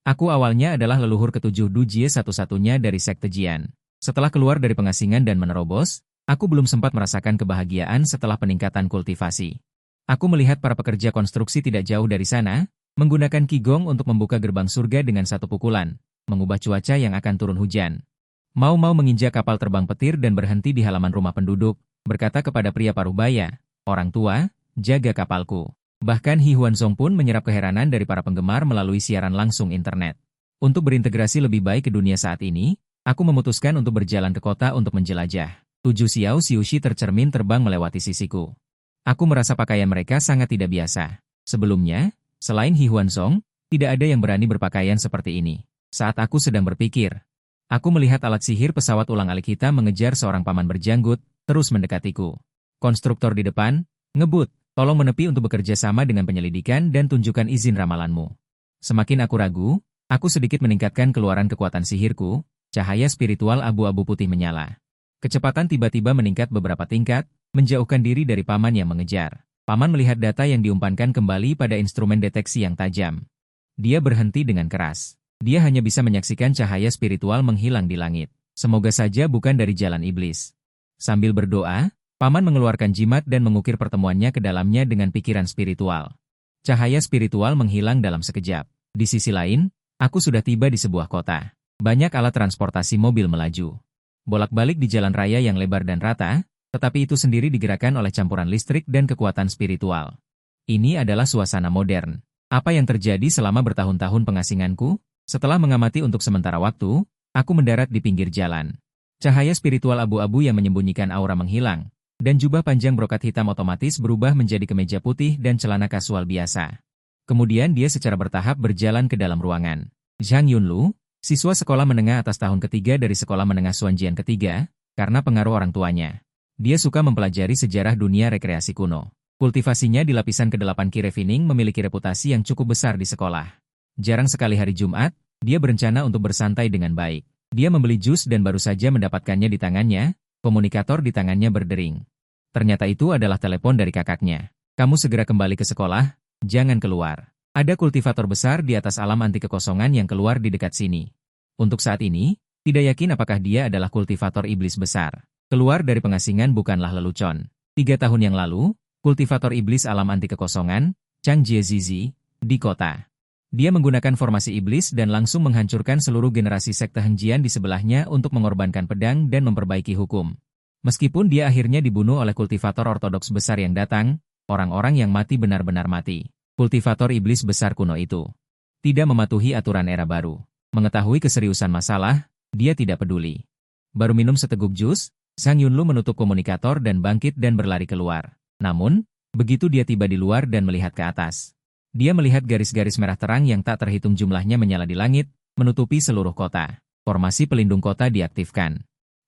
Aku awalnya adalah leluhur ketujuh Dujie satu-satunya dari sekte Jian. Setelah keluar dari pengasingan dan menerobos, aku belum sempat merasakan kebahagiaan setelah peningkatan kultivasi. Aku melihat para pekerja konstruksi tidak jauh dari sana, menggunakan Qigong untuk membuka gerbang surga dengan satu pukulan, mengubah cuaca yang akan turun hujan. Mau-mau menginjak kapal terbang petir dan berhenti di halaman rumah penduduk, berkata kepada pria parubaya, "Orang tua, jaga kapalku." Bahkan Hi Huanzong pun menyerap keheranan dari para penggemar melalui siaran langsung internet. Untuk berintegrasi lebih baik ke dunia saat ini, aku memutuskan untuk berjalan ke kota untuk menjelajah. 7 Xiao Xiushi tercermin terbang melewati sisiku. Aku merasa pakaian mereka sangat tidak biasa. Sebelumnya, selain Hi Huanzong, tidak ada yang berani berpakaian seperti ini. Saat aku sedang berpikir, aku melihat alat sihir pesawat ulang-alik hitam mengejar seorang paman berjanggut, terus mendekatiku. Konstruktor di depan, ngebut. Tolong menepi untuk bekerja sama dengan penyelidikan dan tunjukkan izin ramalanmu. Semakin aku ragu, aku sedikit meningkatkan keluaran kekuatan sihirku, cahaya spiritual abu-abu putih menyala. Kecepatan tiba-tiba meningkat beberapa tingkat, menjauhkan diri dari paman yang mengejar. Paman melihat data yang diumpankan kembali pada instrumen deteksi yang tajam. Dia berhenti dengan keras. Dia hanya bisa menyaksikan cahaya spiritual menghilang di langit. Semoga saja bukan dari jalan iblis. Sambil berdoa, paman mengeluarkan jimat dan mengukir pertemuannya ke dalamnya dengan pikiran spiritual. Cahaya spiritual menghilang dalam sekejap. Di sisi lain, aku sudah tiba di sebuah kota. Banyak alat transportasi mobil melaju. Bolak-balik di jalan raya yang lebar dan rata, tetapi itu sendiri digerakkan oleh campuran listrik dan kekuatan spiritual. Ini adalah suasana modern. Apa yang terjadi selama bertahun-tahun pengasinganku? Setelah mengamati untuk sementara waktu, aku mendarat di pinggir jalan. Cahaya spiritual abu-abu yang menyembunyikan aura menghilang. Dan jubah panjang brokat hitam otomatis berubah menjadi kemeja putih dan celana kasual biasa. Kemudian dia secara bertahap berjalan ke dalam ruangan. Zhang Yunlu, siswa sekolah menengah atas tahun ketiga dari sekolah menengah Xuanjian ketiga, karena pengaruh orang tuanya. Dia suka mempelajari sejarah dunia rekreasi kuno. Kultivasinya di lapisan ke-8 Kirefining memiliki reputasi yang cukup besar di sekolah. Jarang sekali hari Jumat, dia berencana untuk bersantai dengan baik. Dia membeli jus dan baru saja mendapatkannya di tangannya, komunikator di tangannya berdering. Ternyata itu adalah telepon dari kakaknya. "Kamu segera kembali ke sekolah, jangan keluar. Ada kultivator besar di atas alam anti kekosongan yang keluar di dekat sini." Untuk saat ini, tidak yakin apakah dia adalah kultivator iblis besar. Keluar dari pengasingan bukanlah lelucon. 3 tahun yang lalu, kultivator iblis alam anti kekosongan, Chang Jiezizi, di kota. Dia menggunakan formasi iblis dan langsung menghancurkan seluruh generasi sekte Hengjian di sebelahnya untuk mengorbankan pedang dan memperbaiki hukum. Meskipun dia akhirnya dibunuh oleh kultivator ortodoks besar yang datang, orang-orang yang mati benar-benar mati. Kultivator iblis besar kuno itu tidak mematuhi aturan era baru. Mengetahui keseriusan masalah, dia tidak peduli. Baru minum seteguk jus, Zhang Yunlu menutup komunikator dan bangkit dan berlari keluar. Namun, begitu dia tiba di luar dan melihat ke atas, dia melihat garis-garis merah terang yang tak terhitung jumlahnya menyala di langit, menutupi seluruh kota. Formasi pelindung kota diaktifkan.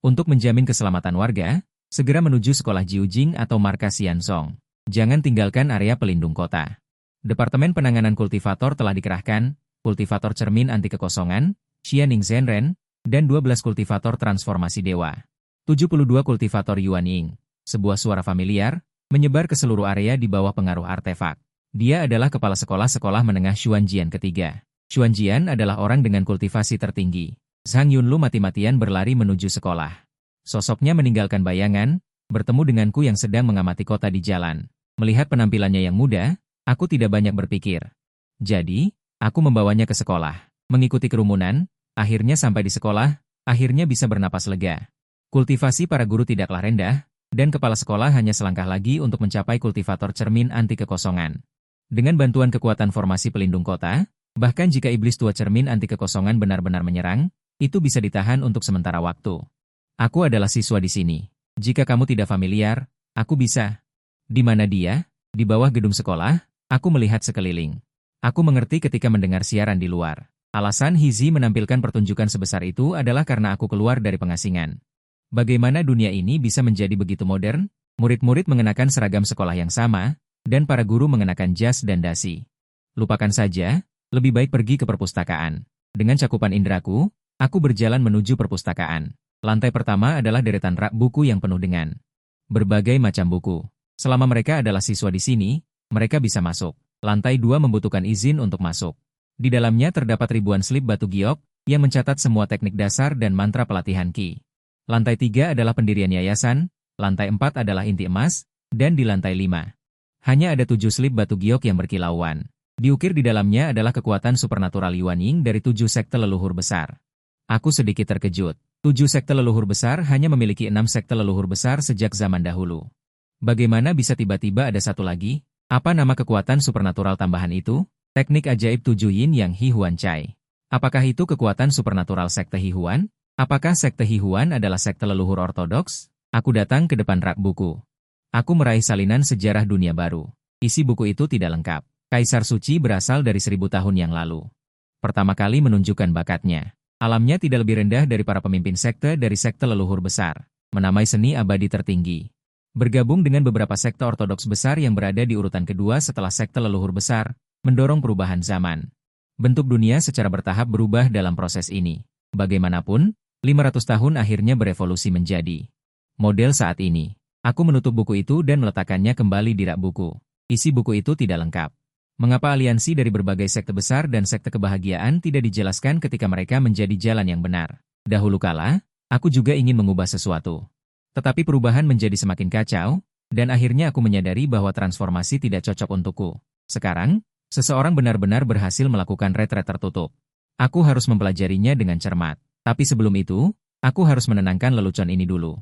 Untuk menjamin keselamatan warga, segera menuju sekolah Jiujing atau markas Xianzong. Jangan tinggalkan area pelindung kota. Departemen penanganan kultivator telah dikerahkan, kultivator cermin anti kekosongan, Xianing Zhenren, dan 12 kultivator transformasi dewa. 72 kultivator Yuan Ying. Sebuah suara familiar, menyebar ke seluruh area di bawah pengaruh artefak. Dia adalah kepala sekolah-sekolah menengah Xuanjian ketiga. Xuanjian adalah orang dengan kultivasi tertinggi. Zhang Yunlu mati-matian berlari menuju sekolah. Sosoknya meninggalkan bayangan, bertemu denganku yang sedang mengamati kota di jalan. Melihat penampilannya yang muda, aku tidak banyak berpikir. Jadi, aku membawanya ke sekolah. Mengikuti kerumunan, akhirnya sampai di sekolah, akhirnya bisa bernapas lega. Kultivasi para guru tidaklah rendah, dan kepala sekolah hanya selangkah lagi untuk mencapai kultivator cermin anti kekosongan. Dengan bantuan kekuatan formasi pelindung kota, bahkan jika iblis tua cermin anti kekosongan benar-benar menyerang, itu bisa ditahan untuk sementara waktu. Aku adalah siswa di sini. Jika kamu tidak familiar, aku bisa. Di mana dia? Di bawah gedung sekolah, aku melihat sekeliling. Aku mengerti ketika mendengar siaran di luar. Alasan Hizi menampilkan pertunjukan sebesar itu adalah karena aku keluar dari pengasingan. Bagaimana dunia ini bisa menjadi begitu modern? Murid-murid mengenakan seragam sekolah yang sama, dan para guru mengenakan jas dan dasi. Lupakan saja, lebih baik pergi ke perpustakaan. Dengan cakupan indraku, aku berjalan menuju perpustakaan. Lantai pertama adalah deretan rak buku yang penuh dengan berbagai macam buku. Selama mereka adalah siswa di sini, mereka bisa masuk. Lantai 2 membutuhkan izin untuk masuk. Di dalamnya terdapat ribuan slip batu giok, yang mencatat semua teknik dasar dan mantra pelatihan Ki. Lantai 3 adalah pendirian yayasan, lantai 4 adalah inti emas, dan di lantai 5. Hanya ada 7 slip batu giok yang berkilauan. Diukir di dalamnya adalah kekuatan supernatural Yuan Ying dari 7 sekte leluhur besar. Aku sedikit terkejut. 7 sekte leluhur besar hanya memiliki 6 sekte leluhur besar sejak zaman dahulu. Bagaimana bisa tiba-tiba ada satu lagi? Apa nama kekuatan supernatural tambahan itu? Teknik ajaib 7 Yin Yang Hi Huan Cai. Apakah itu kekuatan supernatural sekte Hi Huan? Apakah sekte Hi Huan adalah sekte leluhur ortodoks? Aku datang ke depan rak buku. Aku meraih salinan sejarah dunia baru. Isi buku itu tidak lengkap. Kaisar Suci berasal dari 1000 tahun yang lalu. Pertama kali menunjukkan bakatnya. Alamnya tidak lebih rendah dari para pemimpin sekte dari sekte leluhur besar. Menamai seni abadi tertinggi. Bergabung dengan beberapa sekte ortodoks besar yang berada di urutan kedua setelah sekte leluhur besar, mendorong perubahan zaman. Bentuk dunia secara bertahap berubah dalam proses ini. Bagaimanapun, 500 tahun akhirnya berevolusi menjadi model saat ini. Aku menutup buku itu dan meletakkannya kembali di rak buku. Isi buku itu tidak lengkap. Mengapa aliansi dari berbagai sekte besar dan sekte kebahagiaan tidak dijelaskan ketika mereka menjadi jalan yang benar? Dahulu kala, aku juga ingin mengubah sesuatu. Tetapi perubahan menjadi semakin kacau, dan akhirnya aku menyadari bahwa transformasi tidak cocok untukku. Sekarang, seseorang benar-benar berhasil melakukan retret tertutup. Aku harus mempelajarinya dengan cermat. Tapi sebelum itu, aku harus menenangkan lelucon ini dulu.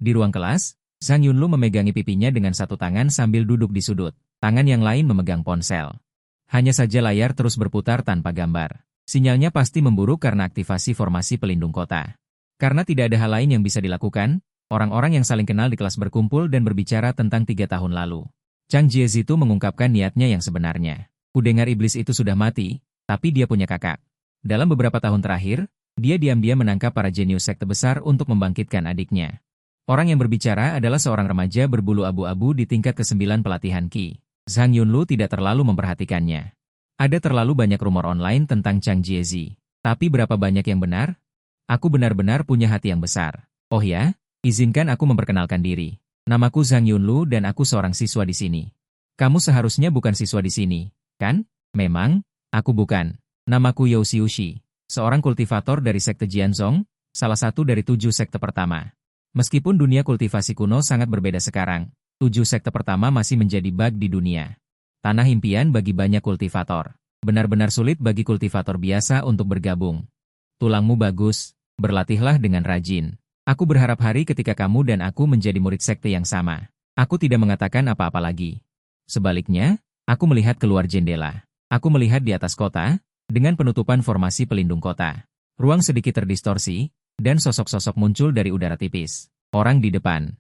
Di ruang kelas, Zhang Yunlu memegangi pipinya dengan satu tangan sambil duduk di sudut. Tangan yang lain memegang ponsel. Hanya saja layar terus berputar tanpa gambar. Sinyalnya pasti memburuk karena aktivasi formasi pelindung kota. Karena tidak ada hal lain yang bisa dilakukan, orang-orang yang saling kenal di kelas berkumpul dan berbicara tentang 3 tahun lalu. Chang Jiezitu mengungkapkan niatnya yang sebenarnya. Kudengar iblis itu sudah mati, tapi dia punya kakak. Dalam beberapa tahun terakhir, dia diam-diam menangkap para jenius sekte besar untuk membangkitkan adiknya. Orang yang berbicara adalah seorang remaja berbulu abu-abu di tingkat ke-9 pelatihan Ki. Zhang Yunlu tidak terlalu memperhatikannya. Ada terlalu banyak rumor online tentang Chang Jiezi. Tapi berapa banyak yang benar? Aku benar-benar punya hati yang besar. Oh ya, izinkan aku memperkenalkan diri. Namaku Zhang Yunlu dan aku seorang siswa di sini. Kamu seharusnya bukan siswa di sini, kan? Memang, aku bukan. Namaku Yao Xiuxi, seorang kultivator dari sekte Jianzhong, salah satu dari 7 sekte pertama. Meskipun dunia kultivasi kuno sangat berbeda sekarang, 7 sekte pertama masih menjadi bug di dunia. Tanah impian bagi banyak kultivator. Benar-benar sulit bagi kultivator biasa untuk bergabung. Tulangmu bagus, berlatihlah dengan rajin. Aku berharap hari ketika kamu dan aku menjadi murid sekte yang sama. Aku tidak mengatakan apa-apa lagi. Sebaliknya, aku melihat keluar jendela. Aku melihat di atas kota, dengan penutupan formasi pelindung kota. Ruang sedikit terdistorsi, dan sosok-sosok muncul dari udara tipis. Orang di depan.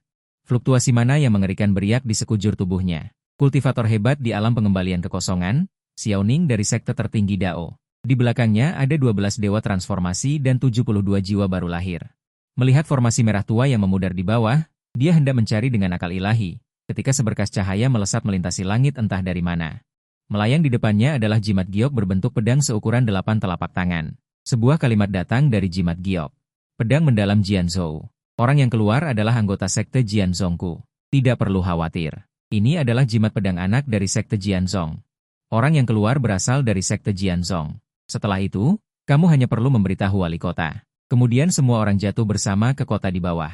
Fluktuasi mana yang mengerikan beriak di sekujur tubuhnya. Kultivator hebat di alam pengembalian kekosongan, Xiaoning dari sekte tertinggi Dao. Di belakangnya ada 12 dewa transformasi dan 72 jiwa baru lahir. Melihat formasi merah tua yang memudar di bawah, dia hendak mencari dengan akal ilahi, ketika seberkas cahaya melesat melintasi langit entah dari mana. Melayang di depannya adalah jimat giok berbentuk pedang seukuran 8 telapak tangan. Sebuah kalimat datang dari jimat giok. Pedang mendalam Jianzhou. Orang yang keluar adalah anggota sekte Jianzhongku. Tidak perlu khawatir. Ini adalah jimat pedang anak dari sekte Jianzhong. Orang yang keluar berasal dari sekte Jianzhong. Setelah itu, kamu hanya perlu memberitahu wali kota. Kemudian semua orang jatuh bersama ke kota di bawah.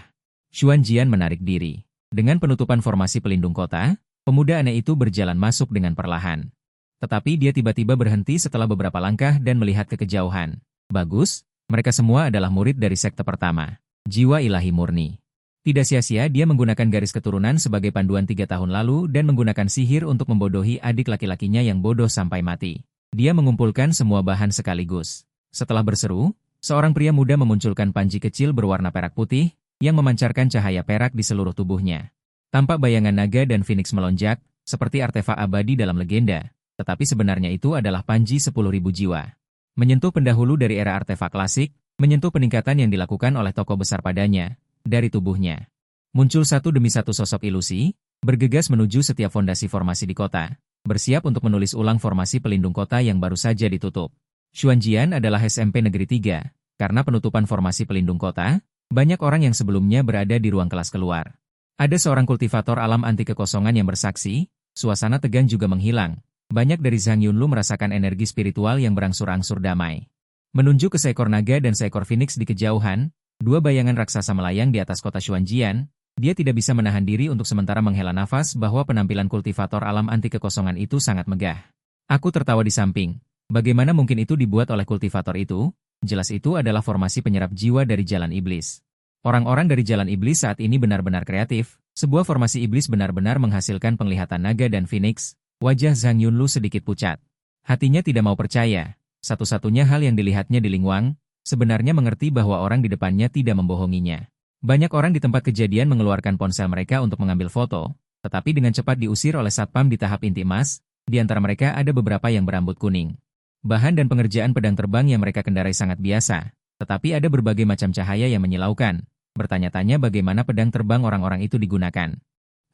Xuan Jian menarik diri. Dengan penutupan formasi pelindung kota, pemuda aneh itu berjalan masuk dengan perlahan. Tetapi dia tiba-tiba berhenti setelah beberapa langkah dan melihat ke kejauhan. Bagus, mereka semua adalah murid dari sekte pertama. Jiwa ilahi murni. Tidak sia-sia dia menggunakan garis keturunan sebagai panduan 3 tahun lalu dan menggunakan sihir untuk membodohi adik laki-lakinya yang bodoh sampai mati. Dia mengumpulkan semua bahan sekaligus. Setelah berseru, seorang pria muda memunculkan panji kecil berwarna perak putih, yang memancarkan cahaya perak di seluruh tubuhnya. Tampak bayangan naga dan phoenix melonjak, seperti artefak abadi dalam legenda, tetapi sebenarnya itu adalah panji 10.000 jiwa. Menyentuh pendahulu dari era artefak klasik, menyentuh peningkatan yang dilakukan oleh tokoh besar padanya, dari tubuhnya. Muncul satu demi satu sosok ilusi, bergegas menuju setiap fondasi formasi di kota, bersiap untuk menulis ulang formasi pelindung kota yang baru saja ditutup. Xuanjian adalah SMP Negeri 3, karena penutupan formasi pelindung kota, banyak orang yang sebelumnya berada di ruang kelas keluar. Ada seorang kultivator alam anti kekosongan yang bersaksi, suasana tegang juga menghilang, Banyak dari Zhang Yunlu merasakan energi spiritual yang berangsur-angsur damai. Menunjuk ke seekor naga dan seekor phoenix di kejauhan, dua bayangan raksasa melayang di atas kota Xuanjian. Dia tidak bisa menahan diri untuk sementara menghela nafas bahwa penampilan kultivator alam anti kekosongan itu sangat megah. Aku tertawa di samping. Bagaimana mungkin itu dibuat oleh kultivator itu? Jelas itu adalah formasi penyerap jiwa dari jalan iblis. Orang-orang dari jalan iblis saat ini benar-benar kreatif. Sebuah formasi iblis benar-benar menghasilkan penglihatan naga dan phoenix. Wajah Zhang Yunlu sedikit pucat. Hatinya tidak mau percaya. Satu-satunya hal yang dilihatnya di Lingwang, sebenarnya mengerti bahwa orang di depannya tidak membohonginya. Banyak orang di tempat kejadian mengeluarkan ponsel mereka untuk mengambil foto, tetapi dengan cepat diusir oleh satpam di tahap inti emas. Di antara mereka ada beberapa yang berambut kuning. Bahan dan pengerjaan pedang terbang yang mereka kendarai sangat biasa, tetapi ada berbagai macam cahaya yang menyilaukan. Bertanya-tanya bagaimana pedang terbang orang-orang itu digunakan.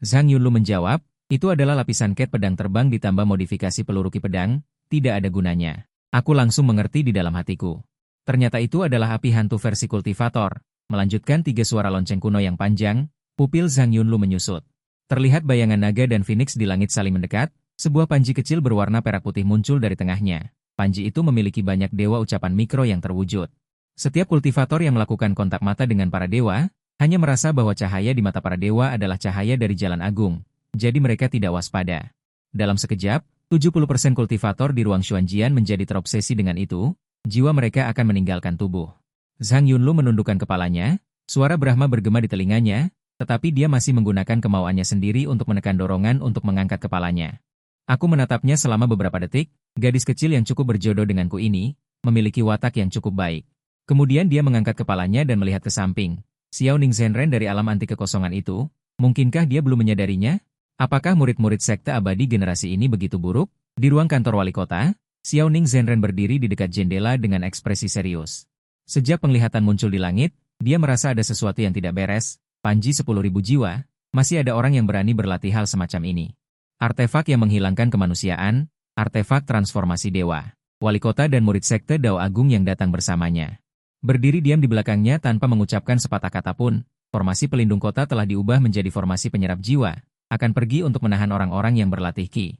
Zhang Yunlu menjawab, itu adalah lapisan cat pedang terbang ditambah modifikasi peluru ki pedang, tidak ada gunanya. Aku langsung mengerti di dalam hatiku. Ternyata itu adalah api hantu versi kultivator. Melanjutkan 3 suara lonceng kuno yang panjang, pupil Zhang Yunlu menyusut. Terlihat bayangan naga dan phoenix di langit saling mendekat, sebuah panji kecil berwarna perak putih muncul dari tengahnya. Panji itu memiliki banyak dewa ucapan mikro yang terwujud. Setiap kultivator yang melakukan kontak mata dengan para dewa, hanya merasa bahwa cahaya di mata para dewa adalah cahaya dari jalan agung. Jadi mereka tidak waspada. Dalam sekejap, 70% kultivator di ruang Xuanjian menjadi terobsesi dengan itu, jiwa mereka akan meninggalkan tubuh. Zhang Yunlu menundukkan kepalanya, suara Brahma bergema di telinganya, tetapi dia masih menggunakan kemauannya sendiri untuk menekan dorongan untuk mengangkat kepalanya. Aku menatapnya selama beberapa detik, gadis kecil yang cukup berjodoh denganku ini, memiliki watak yang cukup baik. Kemudian dia mengangkat kepalanya dan melihat ke samping. Xiao Ning Zhenren dari alam anti kekosongan itu, mungkinkah dia belum menyadarinya? Apakah murid-murid sekte abadi generasi ini begitu buruk? Di ruang kantor wali kota, Xiao Ning Zhenren berdiri di dekat jendela dengan ekspresi serius. Sejak penglihatan muncul di langit, dia merasa ada sesuatu yang tidak beres. Panji 10.000 jiwa, masih ada orang yang berani berlatih hal semacam ini. Artefak yang menghilangkan kemanusiaan, artefak transformasi dewa. Wali kota dan murid sekte Dao Agung yang datang bersamanya. Berdiri diam di belakangnya tanpa mengucapkan sepatah kata pun, formasi pelindung kota telah diubah menjadi formasi penyerap jiwa. Akan pergi untuk menahan orang-orang yang berlatih ki.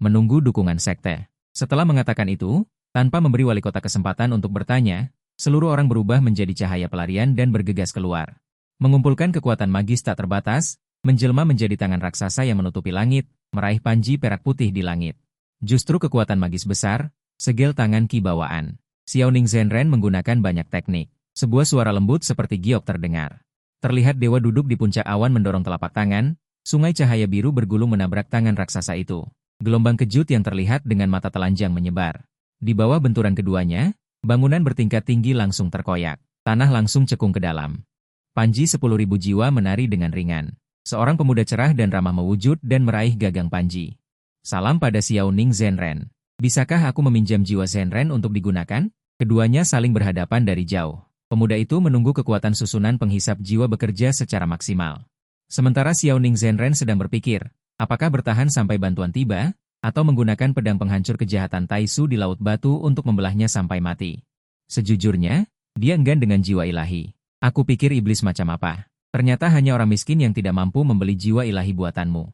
Menunggu dukungan sekte. Setelah mengatakan itu, tanpa memberi wali kota kesempatan untuk bertanya, seluruh orang berubah menjadi cahaya pelarian dan bergegas keluar. Mengumpulkan kekuatan magis tak terbatas, menjelma menjadi tangan raksasa yang menutupi langit, meraih panji perak putih di langit. Justru kekuatan magis besar, segel tangan ki bawaan. Xiao Ning Zhenren menggunakan banyak teknik. Sebuah suara lembut seperti giok terdengar. Terlihat dewa duduk di puncak awan mendorong telapak tangan. Sungai cahaya biru bergulung menabrak tangan raksasa itu. Gelombang kejut yang terlihat dengan mata telanjang menyebar. Di bawah benturan keduanya, bangunan bertingkat tinggi langsung terkoyak. Tanah langsung cekung ke dalam. Panji 10.000 jiwa menari dengan ringan. Seorang pemuda cerah dan ramah mewujud dan meraih gagang Panji. Salam pada Xiao Ning Zhenren. Bisakah aku meminjam jiwa Zhenren untuk digunakan? Keduanya saling berhadapan dari jauh. Pemuda itu menunggu kekuatan susunan penghisap jiwa bekerja secara maksimal. Sementara Xiao Ning Zhenren sedang berpikir, apakah bertahan sampai bantuan tiba, atau menggunakan pedang penghancur kejahatan Taisu di Laut Batu untuk membelahnya sampai mati. Sejujurnya, dia enggan dengan jiwa ilahi. Aku pikir iblis macam apa. Ternyata hanya orang miskin yang tidak mampu membeli jiwa ilahi buatanmu.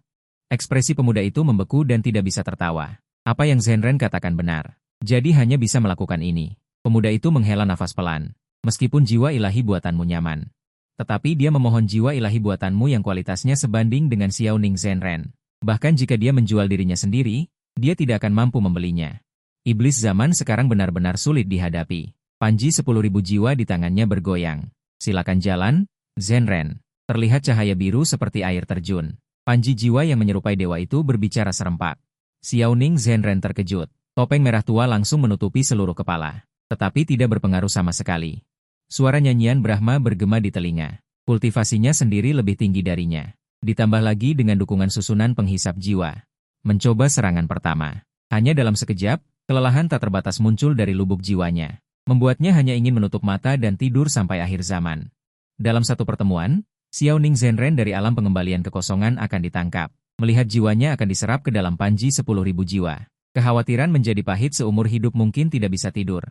Ekspresi pemuda itu membeku dan tidak bisa tertawa. Apa yang Zhenren katakan benar. Jadi hanya bisa melakukan ini. Pemuda itu menghela nafas pelan. Meskipun jiwa ilahi buatanmu nyaman. Tetapi dia memohon jiwa ilahi buatanmu yang kualitasnya sebanding dengan Xiao Ning Zhenren. Bahkan jika dia menjual dirinya sendiri, dia tidak akan mampu membelinya. Iblis zaman sekarang benar-benar sulit dihadapi. Panji 10.000 jiwa di tangannya bergoyang. Silakan jalan, Zhenren. Terlihat cahaya biru seperti air terjun. Panji jiwa yang menyerupai dewa itu berbicara serempak. Xiao Ning Zhenren terkejut. Topeng merah tua langsung menutupi seluruh kepala. Tetapi tidak berpengaruh sama sekali. Suara nyanyian Brahma bergema di telinga. Kultivasinya sendiri lebih tinggi darinya. Ditambah lagi dengan dukungan susunan penghisap jiwa. Mencoba serangan pertama. Hanya dalam sekejap, kelelahan tak terbatas muncul dari lubuk jiwanya. Membuatnya hanya ingin menutup mata dan tidur sampai akhir zaman. Dalam satu pertemuan, Xiao Ning Zhenren dari alam pengembalian kekosongan akan ditangkap. Melihat jiwanya akan diserap ke dalam panji 10.000 jiwa. Kekhawatiran menjadi pahit seumur hidup mungkin tidak bisa tidur.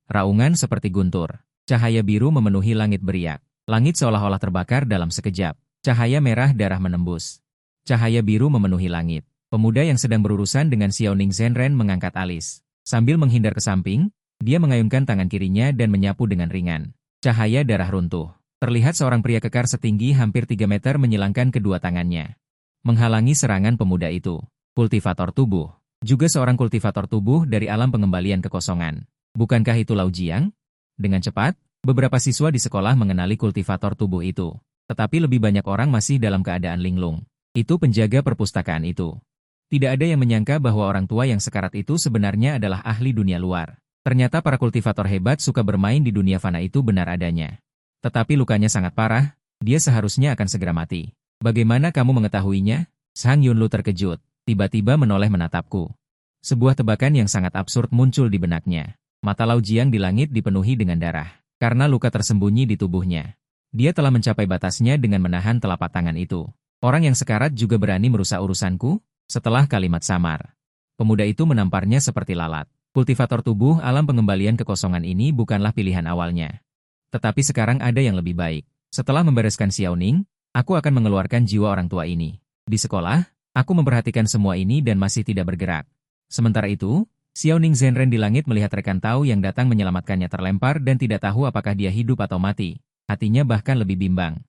Raungan seperti guntur. Cahaya biru memenuhi langit beriak. Langit seolah-olah terbakar dalam sekejap. Cahaya merah darah menembus. Cahaya biru memenuhi langit. Pemuda yang sedang berurusan dengan Xiaoning Zhenren mengangkat alis. Sambil menghindar ke samping, dia mengayunkan tangan kirinya dan menyapu dengan ringan. Cahaya darah runtuh. Terlihat seorang pria kekar setinggi hampir 3 meter menyilangkan kedua tangannya, menghalangi serangan pemuda itu. Kultivator tubuh. Juga seorang kultivator tubuh dari alam pengembalian kekosongan. Bukankah itu Lao Jiang? Dengan cepat, beberapa siswa di sekolah mengenali kultivator tubuh itu. Tetapi lebih banyak orang masih dalam keadaan linglung. Itu penjaga perpustakaan itu. Tidak ada yang menyangka bahwa orang tua yang sekarat itu sebenarnya adalah ahli dunia luar. Ternyata para kultivator hebat suka bermain di dunia fana itu benar adanya. Tetapi lukanya sangat parah, dia seharusnya akan segera mati. Bagaimana kamu mengetahuinya? Sang Yunlu terkejut, tiba-tiba menoleh menatapku. Sebuah tebakan yang sangat absurd muncul di benaknya. Mata Lao Jiang di langit dipenuhi dengan darah, karena luka tersembunyi di tubuhnya. Dia telah mencapai batasnya dengan menahan telapak tangan itu. Orang yang sekarat juga berani merusak urusanku? Setelah kalimat samar, pemuda itu menamparnya seperti lalat. Kultivator tubuh alam pengembalian kekosongan ini bukanlah pilihan awalnya. Tetapi sekarang ada yang lebih baik. Setelah membereskan Xiaoning, aku akan mengeluarkan jiwa orang tua ini. Di sekolah, aku memperhatikan semua ini dan masih tidak bergerak. Sementara itu, Xiaoning Zhenren di langit melihat rekan Tao yang datang menyelamatkannya terlempar dan tidak tahu apakah dia hidup atau mati. Hatinya bahkan lebih bimbang.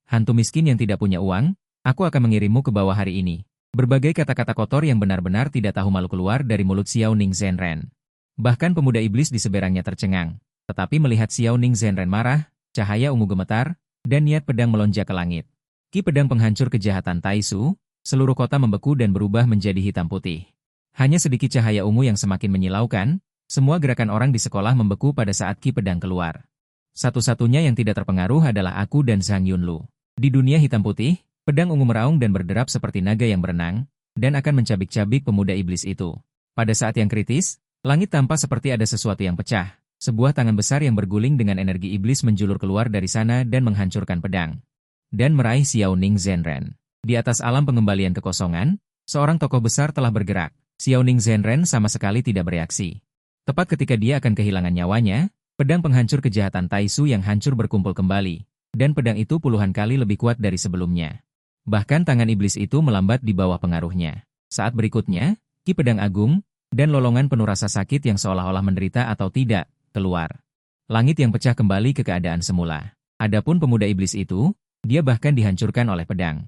Hantu miskin yang tidak punya uang, aku akan mengirimmu ke bawah hari ini. Berbagai kata-kata kotor yang benar-benar tidak tahu malu keluar dari mulut Xiaoning Zhenren. Bahkan pemuda iblis di seberangnya tercengang. Tetapi melihat Xiaoning Zhenren marah, cahaya ungu gemetar, dan niat pedang melonjak ke langit. Ki pedang penghancur kejahatan Taisu, seluruh kota membeku dan berubah menjadi hitam putih. Hanya sedikit cahaya ungu yang semakin menyilaukan, semua gerakan orang di sekolah membeku pada saat ki pedang keluar. Satu-satunya yang tidak terpengaruh adalah aku dan Zhang Yunlu. Di dunia hitam putih, pedang ungu meraung dan berderap seperti naga yang berenang, dan akan mencabik-cabik pemuda iblis itu. Pada saat yang kritis, langit tampak seperti ada sesuatu yang pecah. Sebuah tangan besar yang berguling dengan energi iblis menjulur keluar dari sana dan menghancurkan pedang. Dan meraih Xiaoning Zhenren. Di atas alam pengembalian kekosongan, seorang tokoh besar telah bergerak. Xiaoning Zhenren sama sekali tidak bereaksi. Tepat ketika dia akan kehilangan nyawanya, pedang penghancur kejahatan Taisu yang hancur berkumpul kembali. Dan pedang itu puluhan kali lebih kuat dari sebelumnya. Bahkan tangan iblis itu melambat di bawah pengaruhnya. Saat berikutnya, ki pedang agung, dan lolongan penuh rasa sakit yang seolah-olah menderita atau tidak, keluar. Langit yang pecah kembali ke keadaan semula. Adapun pemuda iblis itu, dia bahkan dihancurkan oleh pedang.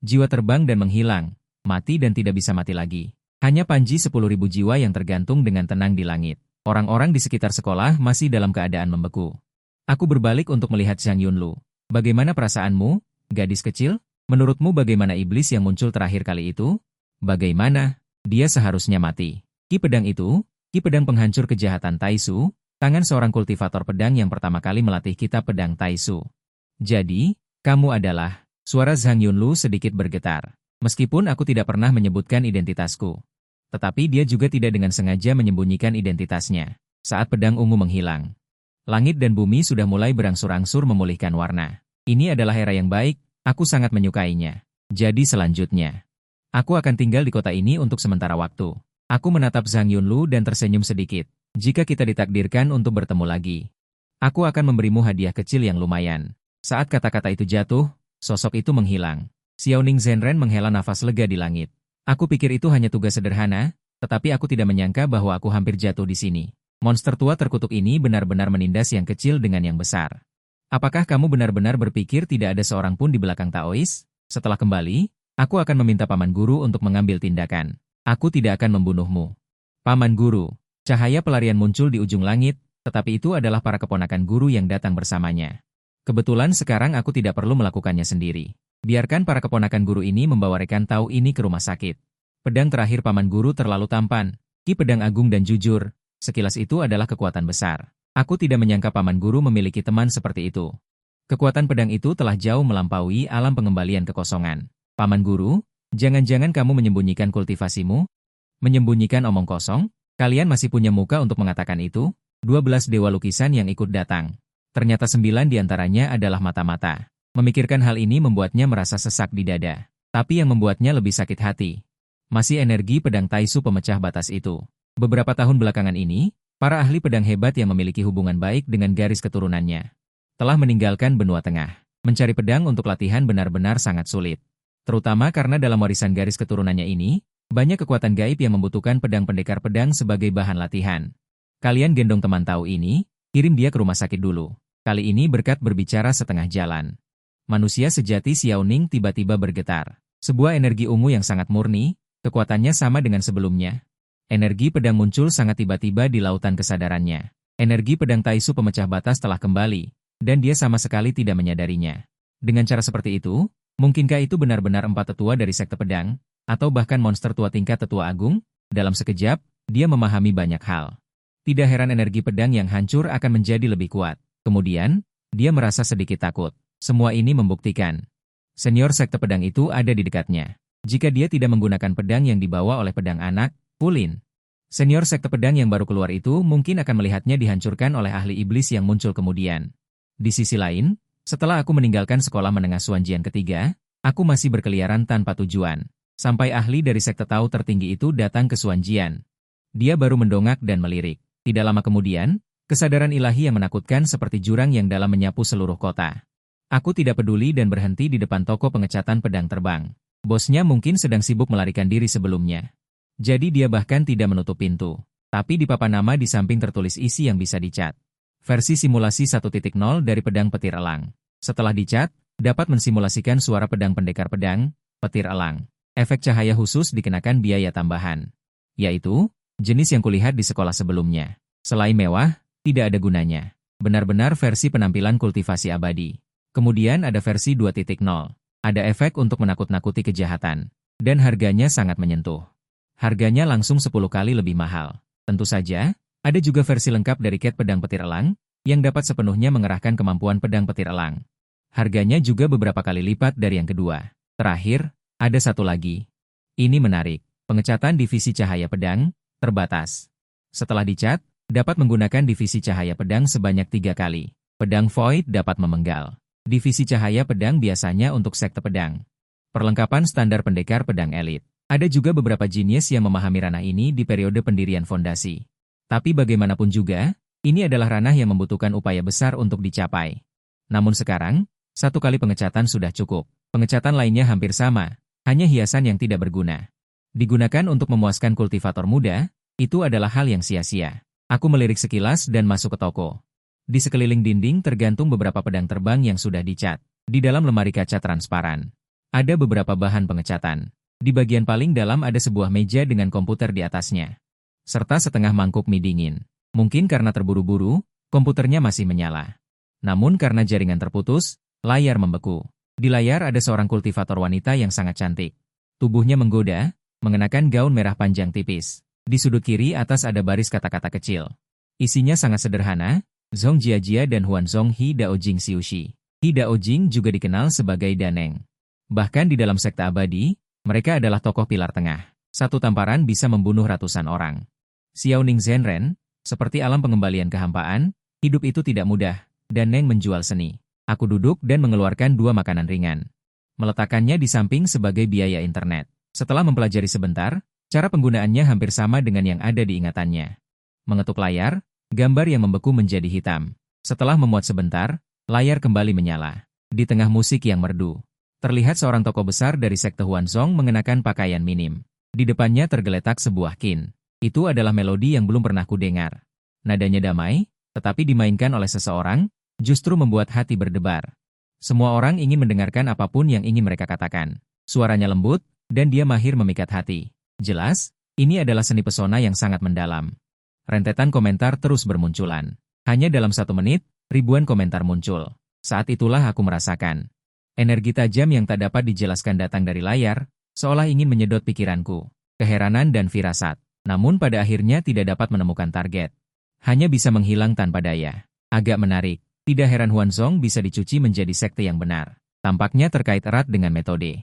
Jiwa terbang dan menghilang, mati dan tidak bisa mati lagi. Hanya panji 10.000 jiwa yang tergantung dengan tenang di langit. Orang-orang di sekitar sekolah masih dalam keadaan membeku. Aku berbalik untuk melihat Zhang Yunlu. Bagaimana perasaanmu, gadis kecil? Menurutmu bagaimana iblis yang muncul terakhir kali itu? Bagaimana? Dia seharusnya mati. Ki pedang itu, ki pedang penghancur kejahatan Taisu, tangan seorang kultivator pedang yang pertama kali melatih kitab pedang Taisu. Jadi, kamu adalah... Suara Zhang Yunlu sedikit bergetar. Meskipun aku tidak pernah menyebutkan identitasku. Tetapi dia juga tidak dengan sengaja menyembunyikan identitasnya. Saat pedang ungu menghilang, langit dan bumi sudah mulai berangsur-angsur memulihkan warna. Ini adalah era yang baik. Aku sangat menyukainya. Jadi selanjutnya, aku akan tinggal di kota ini untuk sementara waktu. Aku menatap Zhang Yunlu dan tersenyum sedikit. Jika kita ditakdirkan untuk bertemu lagi, aku akan memberimu hadiah kecil yang lumayan. Saat kata-kata itu jatuh, sosok itu menghilang. Xiaoning Zhenren menghela nafas lega di langit. Aku pikir itu hanya tugas sederhana, tetapi aku tidak menyangka bahwa aku hampir jatuh di sini. Monster tua terkutuk ini benar-benar menindas yang kecil dengan yang besar. Apakah kamu benar-benar berpikir tidak ada seorang pun di belakang Taois? Setelah kembali, aku akan meminta paman guru untuk mengambil tindakan. Aku tidak akan membunuhmu. Paman guru, cahaya pelarian muncul di ujung langit, tetapi itu adalah para keponakan guru yang datang bersamanya. Kebetulan sekarang aku tidak perlu melakukannya sendiri. Biarkan para keponakan guru ini membawa rekan Tao ini ke rumah sakit. Pedang terakhir paman guru terlalu tampan. Ki pedang agung dan jujur, sekilas itu adalah kekuatan besar. Aku tidak menyangka paman guru memiliki teman seperti itu. Kekuatan pedang itu telah jauh melampaui alam pengembalian kekosongan. Paman guru, jangan-jangan kamu menyembunyikan kultivasimu? Menyembunyikan omong kosong? Kalian masih punya muka untuk mengatakan itu? 12 dewa lukisan yang ikut datang. Ternyata 9 diantaranya adalah mata-mata. Memikirkan hal ini membuatnya merasa sesak di dada. Tapi yang membuatnya lebih sakit hati masih energi pedang Taisu pemecah batas itu. Beberapa tahun belakangan ini, para ahli pedang hebat yang memiliki hubungan baik dengan garis keturunannya telah meninggalkan benua tengah. Mencari pedang untuk latihan benar-benar sangat sulit. Terutama karena dalam warisan garis keturunannya ini, Banyak kekuatan gaib yang membutuhkan pedang pendekar pedang sebagai bahan latihan. Kalian gendong teman tahu ini, kirim dia ke rumah sakit dulu. Kali ini berkat berbicara setengah jalan. Manusia sejati Xiao Ning tiba-tiba bergetar. Sebuah energi ungu yang sangat murni, kekuatannya sama dengan sebelumnya. Energi pedang muncul sangat tiba-tiba di lautan kesadarannya. Energi pedang Taisu pemecah batas telah kembali, dan dia sama sekali tidak menyadarinya. Dengan cara seperti itu, mungkinkah itu benar-benar 4 tetua dari sekte pedang? Atau bahkan monster tua tingkat tetua agung? Dalam sekejap, dia memahami banyak hal. Tidak heran energi pedang yang hancur akan menjadi lebih kuat. Kemudian, dia merasa sedikit takut. Semua ini membuktikan. Senior sekte pedang itu ada di dekatnya. Jika dia tidak menggunakan pedang yang dibawa oleh pedang anak, Pulin. Senior sekte pedang yang baru keluar itu mungkin akan melihatnya dihancurkan oleh ahli iblis yang muncul kemudian. Di sisi lain, setelah aku meninggalkan sekolah menengah Suanjian ketiga, aku masih berkeliaran tanpa tujuan. Sampai ahli dari sekte Tao tertinggi itu datang ke Suanjian. Dia baru mendongak dan melirik. Tidak lama kemudian, kesadaran ilahi yang menakutkan seperti jurang yang dalam menyapu seluruh kota. Aku tidak peduli dan berhenti di depan toko pengecatan pedang terbang. Bosnya mungkin sedang sibuk melarikan diri sebelumnya. Jadi dia bahkan tidak menutup pintu. Tapi di papan nama di samping tertulis isi yang bisa dicat. Versi simulasi 1.0 dari pedang petir elang. Setelah dicat, dapat mensimulasikan suara pedang pendekar pedang, petir elang. Efek cahaya khusus dikenakan biaya tambahan. Yaitu, jenis yang kulihat di sekolah sebelumnya. Selain mewah, tidak ada gunanya. Benar-benar versi penampilan kultivasi abadi. Kemudian ada versi 2.0. Ada efek untuk menakut-nakuti kejahatan. Dan harganya sangat menyentuh. Harganya langsung 10 kali lebih mahal. Tentu saja, ada juga versi lengkap dari kit pedang petir elang, yang dapat sepenuhnya mengerahkan kemampuan pedang petir elang. Harganya juga beberapa kali lipat dari yang kedua. Terakhir, ada satu lagi. Ini menarik. Pengecatan divisi cahaya pedang, terbatas. Setelah dicat, dapat menggunakan divisi cahaya pedang sebanyak 3 kali. Pedang Void dapat memenggal. Divisi cahaya pedang biasanya untuk sekte pedang. Perlengkapan standar pendekar pedang elit. Ada juga beberapa jenius yang memahami ranah ini di periode pendirian fondasi. Tapi bagaimanapun juga, ini adalah ranah yang membutuhkan upaya besar untuk dicapai. Namun sekarang, 1 kali pengecatan sudah cukup. Pengecatan lainnya hampir sama. Hanya hiasan yang tidak berguna. Digunakan untuk memuaskan kultivator muda, itu adalah hal yang sia-sia. Aku melirik sekilas dan masuk ke toko. Di sekeliling dinding tergantung beberapa pedang terbang yang sudah dicat. Di dalam lemari kaca transparan, ada beberapa bahan pengecatan. Di bagian paling dalam ada sebuah meja dengan komputer di atasnya. Serta setengah mangkuk mie dingin. Mungkin karena terburu-buru, komputernya masih menyala. Namun karena jaringan terputus, layar membeku. Di layar ada seorang kultivator wanita yang sangat cantik. Tubuhnya menggoda, mengenakan gaun merah panjang tipis. Di sudut kiri atas ada baris kata-kata kecil. Isinya sangat sederhana, Zhong Jiajia dan Huan Zhong Hi Dao Jing Xiuxi. Hi Dao Jing juga dikenal sebagai Daneng. Bahkan di dalam sekte abadi, mereka adalah tokoh pilar tengah. Satu tamparan bisa membunuh ratusan orang. Xiao Ning Zhenren, seperti alam pengembalian kehampaan, hidup itu tidak mudah, Daneng menjual seni. Aku duduk dan mengeluarkan 2 makanan ringan. Meletakkannya di samping sebagai biaya internet. Setelah mempelajari sebentar, cara penggunaannya hampir sama dengan yang ada di ingatannya. Mengetuk layar, gambar yang membeku menjadi hitam. Setelah memuat sebentar, layar kembali menyala. Di tengah musik yang merdu, terlihat seorang tokoh besar dari sekte Huanzong mengenakan pakaian minim. Di depannya tergeletak sebuah kin. Itu adalah melodi yang belum pernah kudengar. Nadanya damai, tetapi dimainkan oleh seseorang, justru membuat hati berdebar. Semua orang ingin mendengarkan apapun yang ingin mereka katakan. Suaranya lembut, dan dia mahir memikat hati. Jelas, ini adalah seni pesona yang sangat mendalam. Rentetan komentar terus bermunculan. Hanya dalam 1 menit, ribuan komentar muncul. Saat itulah aku merasakan. Energi tajam yang tak dapat dijelaskan datang dari layar, seolah ingin menyedot pikiranku. Keheranan dan firasat. Namun pada akhirnya tidak dapat menemukan target. Hanya bisa menghilang tanpa daya. Agak menarik. Tidak heran Huanzong bisa dicuci menjadi sekte yang benar. Tampaknya terkait erat dengan metode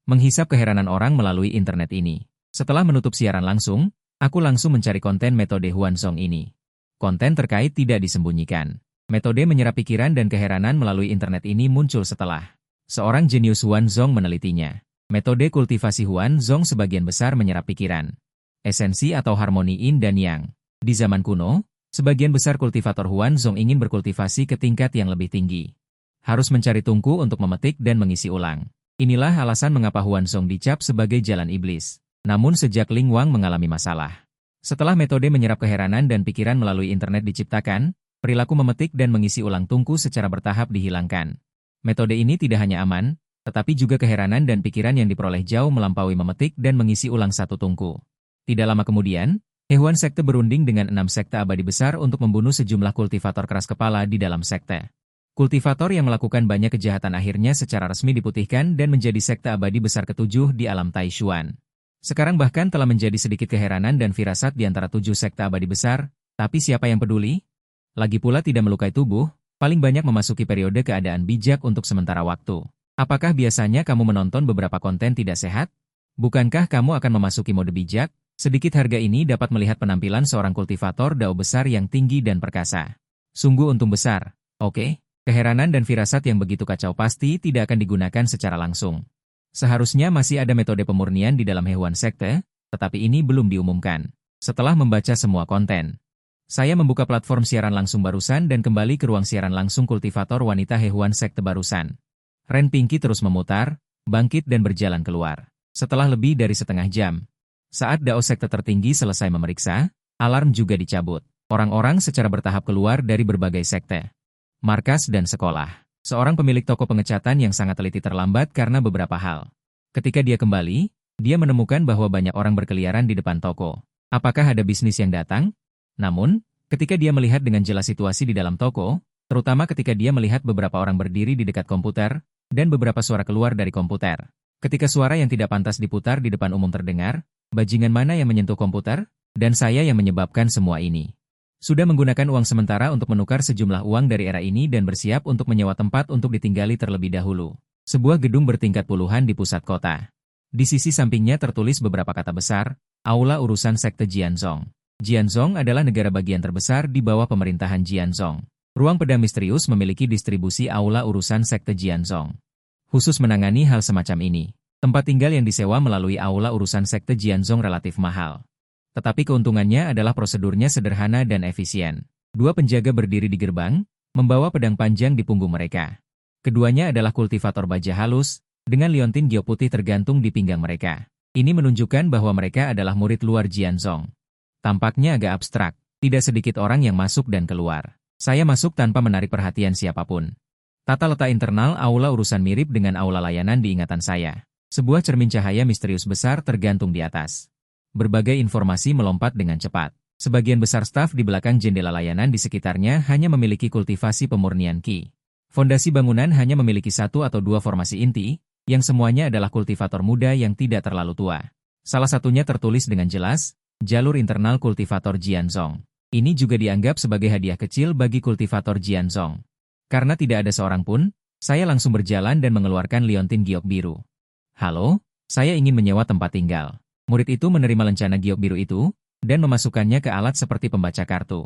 menghisap keheranan orang melalui internet ini. Setelah menutup siaran langsung, aku langsung mencari konten metode Huanzong ini. Konten terkait tidak disembunyikan. Metode menyerap pikiran dan keheranan melalui internet ini muncul setelah seorang jenius Huanzong menelitinya. Metode kultivasi Huanzong sebagian besar menyerap pikiran, esensi atau harmoni yin dan yang. Di zaman kuno, sebagian besar kultivator Huanzong ingin berkultivasi ke tingkat yang lebih tinggi. Harus mencari tungku untuk memetik dan mengisi ulang. Inilah alasan mengapa Huanzong dicap sebagai jalan iblis. Namun sejak Ling Wang mengalami masalah. Setelah metode menyerap keheranan dan pikiran melalui internet diciptakan, perilaku memetik dan mengisi ulang tungku secara bertahap dihilangkan. Metode ini tidak hanya aman, tetapi juga keheranan dan pikiran yang diperoleh jauh melampaui memetik dan mengisi ulang satu tungku. Tidak lama kemudian, Hehuan Sekte berunding dengan 6 sekte abadi besar untuk membunuh sejumlah kultivator keras kepala di dalam sekte. Kultivator yang melakukan banyak kejahatan akhirnya secara resmi diputihkan dan menjadi sekte abadi besar ketujuh di alam Taishuan. Sekarang bahkan telah menjadi sedikit keheranan dan firasat di antara 7 sekte abadi besar, tapi siapa yang peduli? Lagi pula tidak melukai tubuh, paling banyak memasuki periode keadaan bijak untuk sementara waktu. Apakah biasanya kamu menonton beberapa konten tidak sehat? Bukankah kamu akan memasuki mode bijak? Sedikit harga ini dapat melihat penampilan seorang kultivator dao besar yang tinggi dan perkasa. Sungguh untung besar, oke? Keheranan dan firasat yang begitu kacau pasti tidak akan digunakan secara langsung. Seharusnya masih ada metode pemurnian di dalam Hehuan Sekte, tetapi ini belum diumumkan. Setelah membaca semua konten, saya membuka platform siaran langsung barusan dan kembali ke ruang siaran langsung kultivator wanita Hehuan Sekte barusan. Ren Pinky terus memutar, bangkit dan berjalan keluar. Setelah lebih dari setengah jam, saat Dao Sekte tertinggi selesai memeriksa, alarm juga dicabut. Orang-orang secara bertahap keluar dari berbagai sekte, markas dan sekolah. Seorang pemilik toko pengecatan yang sangat teliti terlambat karena beberapa hal. Ketika dia kembali, dia menemukan bahwa banyak orang berkeliaran di depan toko. Apakah ada bisnis yang datang? Namun, ketika dia melihat dengan jelas situasi di dalam toko, terutama ketika dia melihat beberapa orang berdiri di dekat komputer, dan beberapa suara keluar dari komputer. Ketika suara yang tidak pantas diputar di depan umum terdengar, bajingan mana yang menyentuh komputer? Dan saya yang menyebabkan semua ini. Sudah menggunakan uang sementara untuk menukar sejumlah uang dari era ini dan bersiap untuk menyewa tempat untuk ditinggali terlebih dahulu. Sebuah gedung bertingkat puluhan di pusat kota. Di sisi sampingnya tertulis beberapa kata besar, Aula Urusan Sekte Jianzhong. Jianzhong adalah negara bagian terbesar di bawah pemerintahan Jianzhong. Ruang pedang misterius memiliki distribusi Aula Urusan Sekte Jianzhong. Khusus menangani hal semacam ini, tempat tinggal yang disewa melalui Aula Urusan Sekte Jianzhong relatif mahal. Tetapi keuntungannya adalah prosedurnya sederhana dan efisien. 2 penjaga berdiri di gerbang, membawa pedang panjang di punggung mereka. Keduanya adalah kultivator baja halus, dengan liontin giok putih tergantung di pinggang mereka. Ini menunjukkan bahwa mereka adalah murid luar Jianzhong. Tampaknya agak abstrak, tidak sedikit orang yang masuk dan keluar. Saya masuk tanpa menarik perhatian siapapun. Tata letak internal aula urusan mirip dengan aula layanan di ingatan saya. Sebuah cermin cahaya misterius besar tergantung di atas. Berbagai informasi melompat dengan cepat. Sebagian besar staf di belakang jendela layanan di sekitarnya hanya memiliki kultivasi pemurnian Qi. Fondasi bangunan hanya memiliki 1 atau 2 formasi inti, yang semuanya adalah kultivator muda yang tidak terlalu tua. Salah satunya tertulis dengan jelas, jalur internal kultivator Jianzhong. Ini juga dianggap sebagai hadiah kecil bagi kultivator Jianzhong. Karena tidak ada seorang pun, saya langsung berjalan dan mengeluarkan liontin giok biru. Halo, saya ingin menyewa tempat tinggal. Murid itu menerima lencana giok biru itu, dan memasukkannya ke alat seperti pembaca kartu.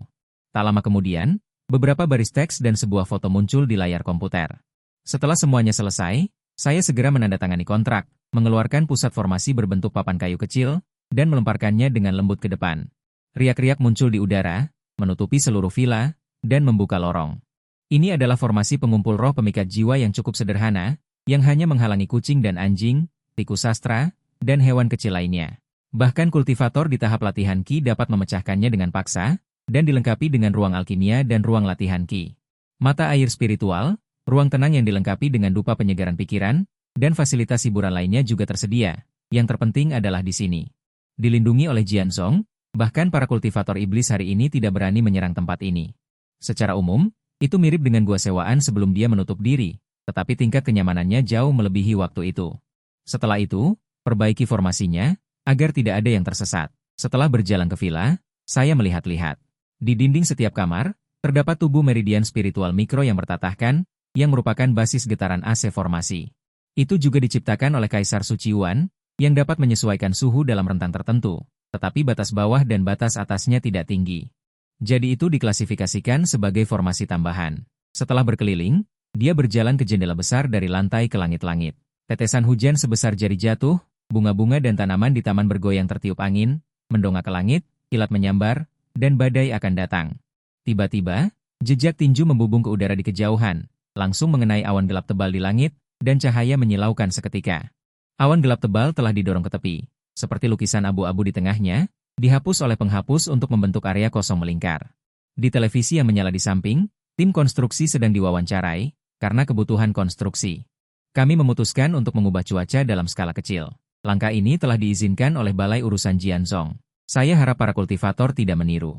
Tak lama kemudian, beberapa baris teks dan sebuah foto muncul di layar komputer. Setelah semuanya selesai, saya segera menandatangani kontrak, mengeluarkan pusat formasi berbentuk papan kayu kecil, dan melemparkannya dengan lembut ke depan. Riak-riak muncul di udara, menutupi seluruh villa, dan membuka lorong. Ini adalah formasi pengumpul roh pemikat jiwa yang cukup sederhana, yang hanya menghalangi kucing dan anjing, tikus sastra, dan hewan kecil lainnya. Bahkan kultivator di tahap latihan Qi dapat memecahkannya dengan paksa, dan dilengkapi dengan ruang alkimia dan ruang latihan Qi. Mata air spiritual, ruang tenang yang dilengkapi dengan dupa penyegaran pikiran, dan fasilitas hiburan lainnya juga tersedia. Yang terpenting adalah di sini. Dilindungi oleh Jianzhong, bahkan para kultivator iblis hari ini tidak berani menyerang tempat ini. Secara umum, itu mirip dengan gua sewaan sebelum dia menutup diri, tetapi tingkat kenyamanannya jauh melebihi waktu itu. Setelah itu, perbaiki formasinya, agar tidak ada yang tersesat. Setelah berjalan ke villa, saya melihat-lihat. Di dinding setiap kamar, terdapat tubuh meridian spiritual mikro yang bertatahkan, yang merupakan basis getaran AC formasi. Itu juga diciptakan oleh Kaisar Suciuan, yang dapat menyesuaikan suhu dalam rentang tertentu, tetapi batas bawah dan batas atasnya tidak tinggi. Jadi itu diklasifikasikan sebagai formasi tambahan. Setelah berkeliling, dia berjalan ke jendela besar dari lantai ke langit-langit. Tetesan hujan sebesar jari jatuh, bunga-bunga dan tanaman di taman bergoyang tertiup angin, mendongak ke langit, kilat menyambar, dan badai akan datang. Tiba-tiba, jejak tinju membubung ke udara di kejauhan, langsung mengenai awan gelap tebal di langit, dan cahaya menyilaukan seketika. Awan gelap tebal telah didorong ke tepi. seperti lukisan abu-abu di tengahnya, dihapus oleh penghapus untuk membentuk area kosong melingkar. Di televisi yang menyala di samping, tim konstruksi sedang diwawancarai, karena kebutuhan konstruksi. Kami memutuskan untuk mengubah cuaca dalam skala kecil. Langkah ini telah diizinkan oleh Balai Urusan Jianzhong. Saya harap para kultivator tidak meniru.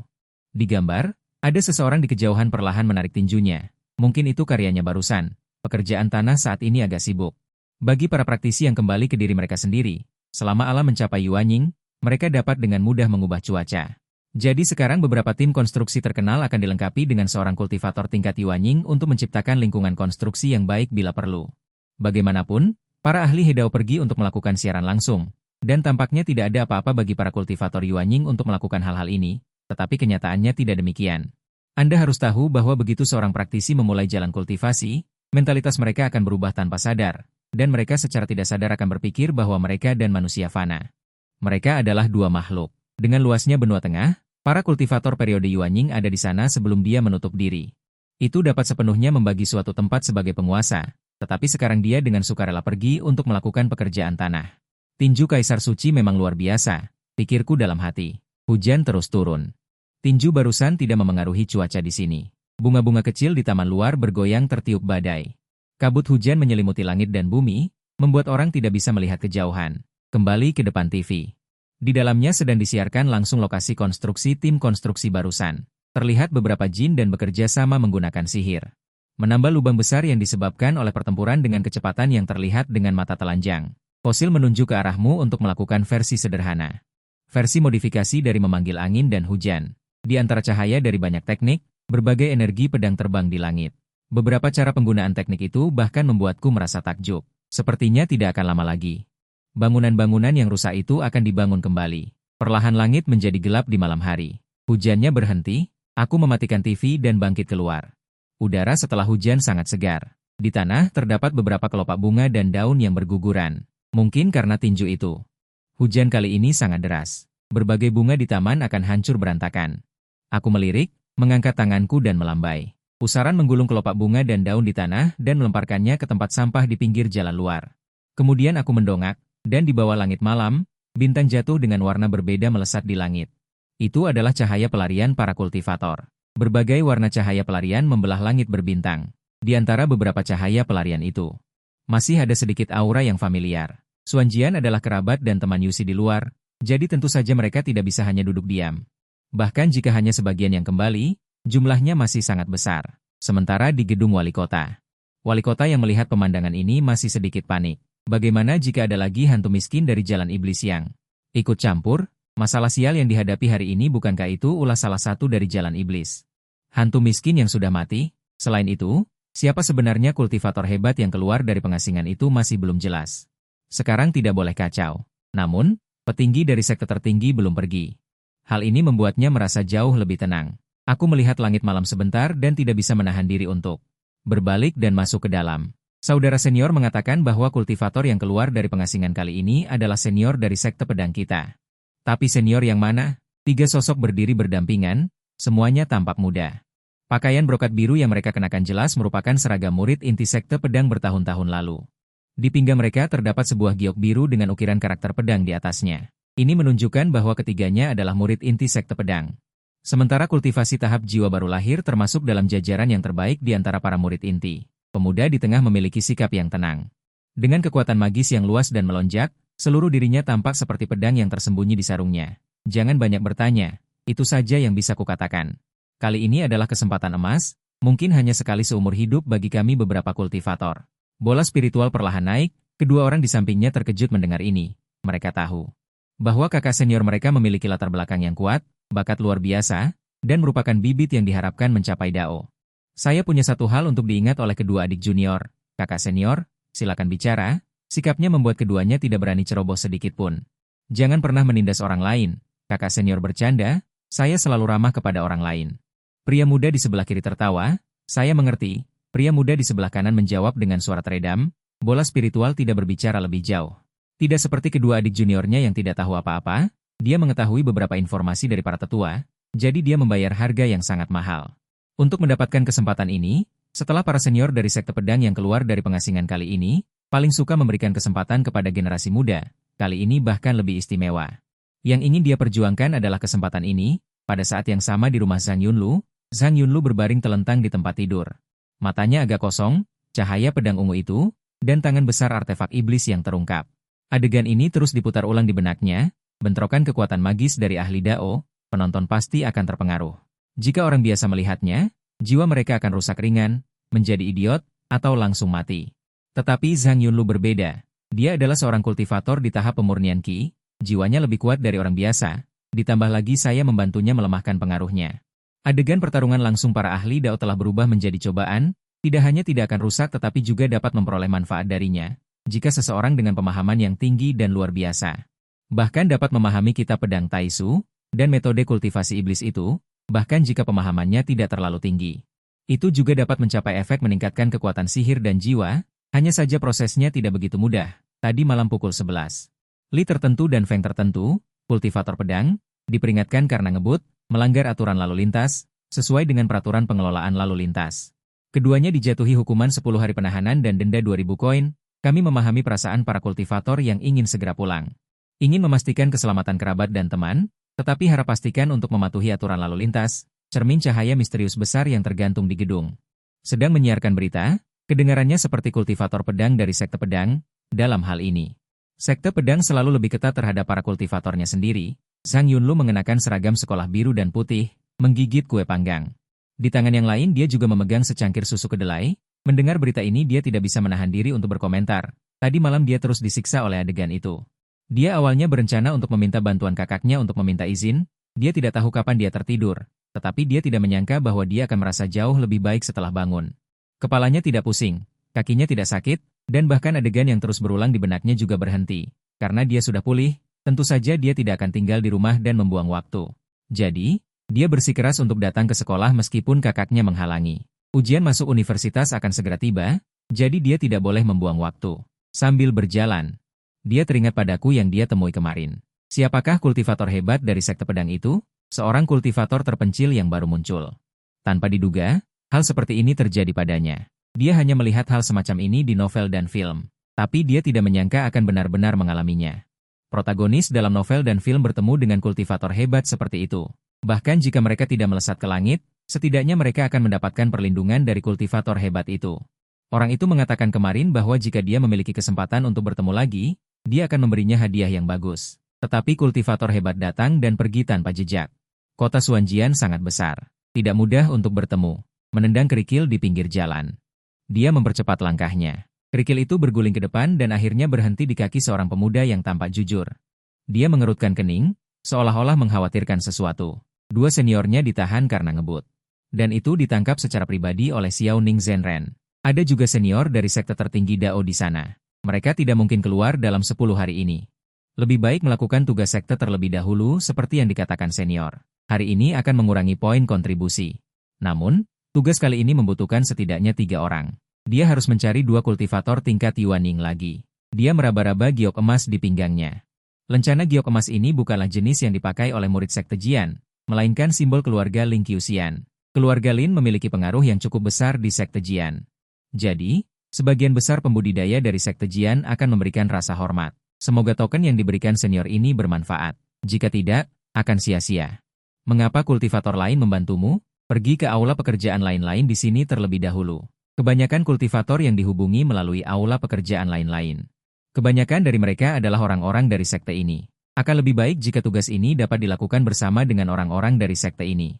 Di gambar, ada seseorang di kejauhan perlahan menarik tinjunya. Mungkin itu karyanya barusan. Pekerjaan tanah saat ini agak sibuk. Bagi para praktisi yang kembali ke diri mereka sendiri, selama alam mencapai Yuanying, mereka dapat dengan mudah mengubah cuaca. Jadi sekarang beberapa tim konstruksi terkenal akan dilengkapi dengan seorang kultivator tingkat Yuanying untuk menciptakan lingkungan konstruksi yang baik bila perlu. Bagaimanapun, para ahli Hedao pergi untuk melakukan siaran langsung, dan tampaknya tidak ada apa-apa bagi para kultivator Yuanying untuk melakukan hal-hal ini. Tetapi kenyataannya tidak demikian. Anda harus tahu bahwa begitu seorang praktisi memulai jalan kultivasi, mentalitas mereka akan berubah tanpa sadar, dan mereka secara tidak sadar akan berpikir bahwa mereka dan manusia fana. Mereka adalah dua makhluk. Dengan luasnya benua tengah, para kultivator periode Yuanying ada di sana sebelum dia menutup diri. Itu dapat sepenuhnya membagi suatu tempat sebagai penguasa, tetapi sekarang dia dengan sukarela pergi untuk melakukan pekerjaan tanah. Tinju Kaisar Suci memang luar biasa, pikirku dalam hati. Hujan terus turun. Tinju barusan tidak memengaruhi cuaca di sini. Bunga-bunga kecil di taman luar bergoyang tertiup badai. Kabut hujan menyelimuti langit dan bumi, membuat orang tidak bisa melihat kejauhan. Kembali ke depan TV. Di dalamnya sedang disiarkan langsung lokasi konstruksi tim konstruksi barusan. Terlihat beberapa jin dan bekerja sama menggunakan sihir. Menambah lubang besar yang disebabkan oleh pertempuran dengan kecepatan yang terlihat dengan mata telanjang. Fosil menunjuk ke arahmu untuk melakukan versi sederhana. Versi modifikasi dari memanggil angin dan hujan. Di antara cahaya dari banyak teknik, berbagai energi pedang terbang di langit. Beberapa cara penggunaan teknik itu bahkan membuatku merasa takjub. Sepertinya tidak akan lama lagi. Bangunan-bangunan yang rusak itu akan dibangun kembali. Perlahan langit menjadi gelap di malam hari. Hujannya berhenti, aku mematikan TV dan bangkit keluar. Udara setelah hujan sangat segar. Di tanah terdapat beberapa kelopak bunga dan daun yang berguguran. Mungkin karena tinju itu. Hujan kali ini sangat deras. Berbagai bunga di taman akan hancur berantakan. Aku melirik, mengangkat tanganku dan melambai. Pusaran menggulung kelopak bunga dan daun di tanah dan melemparkannya ke tempat sampah di pinggir jalan luar. Kemudian aku mendongak, dan di bawah langit malam, bintang jatuh dengan warna berbeda melesat di langit. Itu adalah cahaya pelarian para kultivator. Berbagai warna cahaya pelarian membelah langit berbintang. Di antara beberapa cahaya pelarian itu, masih ada sedikit aura yang familiar. Xuanjian adalah kerabat dan teman Yusi di luar, jadi tentu saja mereka tidak bisa hanya duduk diam. Bahkan jika hanya sebagian yang kembali, jumlahnya masih sangat besar. Sementara di gedung wali kota yang melihat pemandangan ini masih sedikit panik. Bagaimana jika ada lagi hantu miskin dari jalan iblis yang ikut campur? Masalah sial yang dihadapi hari ini bukankah itu ulah salah satu dari jalan iblis? Hantu miskin yang sudah mati? Selain itu, siapa sebenarnya kultivator hebat yang keluar dari pengasingan itu masih belum jelas. Sekarang tidak boleh kacau. Namun, petinggi dari sekte tertinggi belum pergi. Hal ini membuatnya merasa jauh lebih tenang. Aku melihat langit malam sebentar dan tidak bisa menahan diri untuk berbalik dan masuk ke dalam. Saudara senior mengatakan bahwa kultivator yang keluar dari pengasingan kali ini adalah senior dari sekte pedang kita. Tapi senior yang mana? 3 sosok berdiri berdampingan, semuanya tampak muda. Pakaian brokat biru yang mereka kenakan jelas merupakan seragam murid inti sekte pedang bertahun-tahun lalu. Di pinggang mereka terdapat sebuah giok biru dengan ukiran karakter pedang di atasnya. Ini menunjukkan bahwa ketiganya adalah murid inti sekte pedang. Sementara kultivasi tahap jiwa baru lahir termasuk dalam jajaran yang terbaik di antara para murid inti. Pemuda di tengah memiliki sikap yang tenang. Dengan kekuatan magis yang luas dan melonjak, seluruh dirinya tampak seperti pedang yang tersembunyi di sarungnya. Jangan banyak bertanya, itu saja yang bisa kukatakan. Kali ini adalah kesempatan emas, mungkin hanya sekali seumur hidup bagi kami beberapa kultivator. Bola spiritual perlahan naik, kedua orang di sampingnya terkejut mendengar ini. Mereka tahu bahwa kakak senior mereka memiliki latar belakang yang kuat, bakat luar biasa, dan merupakan bibit yang diharapkan mencapai Dao. Saya punya satu hal untuk diingat oleh kedua adik junior. Kakak senior, silakan bicara. Sikapnya membuat keduanya tidak berani ceroboh sedikit pun. Jangan pernah menindas orang lain. Kakak senior bercanda, saya selalu ramah kepada orang lain. Pria muda di sebelah kiri tertawa, saya mengerti. Pria muda di sebelah kanan menjawab dengan suara teredam, bola spiritual tidak berbicara lebih jauh. Tidak seperti kedua adik juniornya yang tidak tahu apa-apa, dia mengetahui beberapa informasi dari para tetua, jadi dia membayar harga yang sangat mahal. Untuk mendapatkan kesempatan ini, setelah para senior dari sekte pedang yang keluar dari pengasingan kali ini, paling suka memberikan kesempatan kepada generasi muda, kali ini bahkan lebih istimewa. Yang ingin dia perjuangkan adalah kesempatan ini. Pada saat yang sama di rumah Zhang Yunlu berbaring telentang di tempat tidur. Matanya agak kosong, cahaya pedang ungu itu, dan tangan besar artefak iblis yang terungkap. Adegan ini terus diputar ulang di benaknya, bentrokan kekuatan magis dari ahli Dao, penonton pasti akan terpengaruh. Jika orang biasa melihatnya, jiwa mereka akan rusak ringan, menjadi idiot, atau langsung mati. Tetapi Zhang Yunlu berbeda. Dia adalah seorang kultivator di tahap pemurnian Qi, jiwanya lebih kuat dari orang biasa, ditambah lagi saya membantunya melemahkan pengaruhnya. Adegan pertarungan langsung para ahli Dao telah berubah menjadi cobaan, tidak hanya tidak akan rusak tetapi juga dapat memperoleh manfaat darinya, jika seseorang dengan pemahaman yang tinggi dan luar biasa. Bahkan dapat memahami kitab pedang Taisu, dan metode kultivasi iblis itu, bahkan jika pemahamannya tidak terlalu tinggi. Itu juga dapat mencapai efek meningkatkan kekuatan sihir dan jiwa, hanya saja prosesnya tidak begitu mudah. Tadi malam pukul 11. Li tertentu dan Feng tertentu, kultivator pedang, diperingatkan karena ngebut, melanggar aturan lalu lintas, sesuai dengan peraturan pengelolaan lalu lintas. Keduanya dijatuhi hukuman 10 hari penahanan dan denda 2.000 koin. Kami memahami perasaan para kultivator yang ingin segera pulang. Ingin memastikan keselamatan kerabat dan teman, tetapi harap pastikan untuk mematuhi aturan lalu lintas, cermin cahaya misterius besar yang tergantung di gedung. Sedang menyiarkan berita, kedengarannya seperti kultivator pedang dari sekte pedang, dalam hal ini. Sekte pedang selalu lebih ketat terhadap para kultivatornya sendiri. Zhang Yunlu mengenakan seragam sekolah biru dan putih, menggigit kue panggang. Di tangan yang lain dia juga memegang secangkir susu kedelai. Mendengar berita ini dia tidak bisa menahan diri untuk berkomentar. Tadi malam dia terus disiksa oleh adegan itu. Dia awalnya berencana untuk meminta bantuan kakaknya untuk meminta izin. Dia tidak tahu kapan dia tertidur. Tetapi dia tidak menyangka bahwa dia akan merasa jauh lebih baik setelah bangun. Kepalanya tidak pusing, kakinya tidak sakit, dan bahkan adegan yang terus berulang di benaknya juga berhenti. Karena dia sudah pulih, tentu saja dia tidak akan tinggal di rumah dan membuang waktu. Jadi, dia bersikeras untuk datang ke sekolah meskipun kakaknya menghalangi. Ujian masuk universitas akan segera tiba, jadi dia tidak boleh membuang waktu. Sambil berjalan, dia teringat padaku yang dia temui kemarin. Siapakah kultivator hebat dari sekte pedang itu? Seorang kultivator terpencil yang baru muncul. Tanpa diduga, hal seperti ini terjadi padanya. Dia hanya melihat hal semacam ini di novel dan film, tapi dia tidak menyangka akan benar-benar mengalaminya. Protagonis dalam novel dan film bertemu dengan kultivator hebat seperti itu. Bahkan jika mereka tidak melesat ke langit, setidaknya mereka akan mendapatkan perlindungan dari kultivator hebat itu. Orang itu mengatakan kemarin bahwa jika dia memiliki kesempatan untuk bertemu lagi, dia akan memberinya hadiah yang bagus. Tetapi kultivator hebat datang dan pergi tanpa jejak. Kota Xuanjian sangat besar. Tidak mudah untuk bertemu. Menendang kerikil di pinggir jalan. Dia mempercepat langkahnya. Kerikil itu berguling ke depan dan akhirnya berhenti di kaki seorang pemuda yang tampak jujur. Dia mengerutkan kening, seolah-olah mengkhawatirkan sesuatu. Dua seniornya ditahan karena ngebut. Dan itu ditangkap secara pribadi oleh Xiao Ning Zhenren. Ada juga senior dari sekte tertinggi Dao di sana. Mereka tidak mungkin keluar dalam 10 hari ini. Lebih baik melakukan tugas sekte terlebih dahulu seperti yang dikatakan senior. Hari ini akan mengurangi poin kontribusi. Namun, tugas kali ini membutuhkan setidaknya 3 orang. Dia harus mencari 2 kultivator tingkat Yuaning lagi. Dia meraba-raba giok emas di pinggangnya. Lencana giok emas ini bukanlah jenis yang dipakai oleh murid sekte Jian, melainkan simbol keluarga Ling Qiuxian. Keluarga Lin memiliki pengaruh yang cukup besar di sekte Jian. Jadi, sebagian besar pembudidaya dari sekte Jian akan memberikan rasa hormat. Semoga token yang diberikan senior ini bermanfaat. Jika tidak, akan sia-sia. Mengapa kultivator lain membantumu? Pergi ke aula pekerjaan lain-lain di sini terlebih dahulu. Kebanyakan kultivator yang dihubungi melalui aula pekerjaan lain-lain. Kebanyakan dari mereka adalah orang-orang dari sekte ini. Akan lebih baik jika tugas ini dapat dilakukan bersama dengan orang-orang dari sekte ini.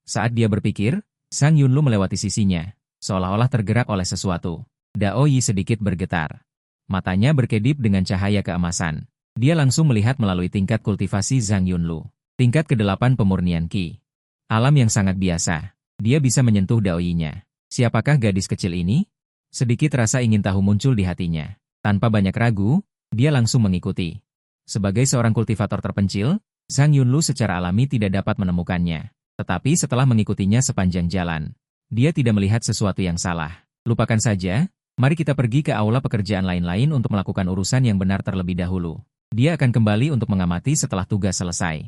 Saat dia berpikir, Zhang Yunlu melewati sisinya, seolah-olah tergerak oleh sesuatu. Dao Yi sedikit bergetar. Matanya berkedip dengan cahaya keemasan. Dia langsung melihat melalui tingkat kultivasi Zhang Yunlu. Tingkat ke-8 pemurnian Qi. Alam yang sangat biasa. Dia bisa menyentuh Dao Yi-nya. Siapakah gadis kecil ini? Sedikit rasa ingin tahu muncul di hatinya. Tanpa banyak ragu, dia langsung mengikuti. Sebagai seorang kultivator terpencil, Zhang Yunlu secara alami tidak dapat menemukannya. Tetapi setelah mengikutinya sepanjang jalan, dia tidak melihat sesuatu yang salah. Lupakan saja, mari kita pergi ke aula pekerjaan lain-lain untuk melakukan urusan yang benar terlebih dahulu. Dia akan kembali untuk mengamati setelah tugas selesai.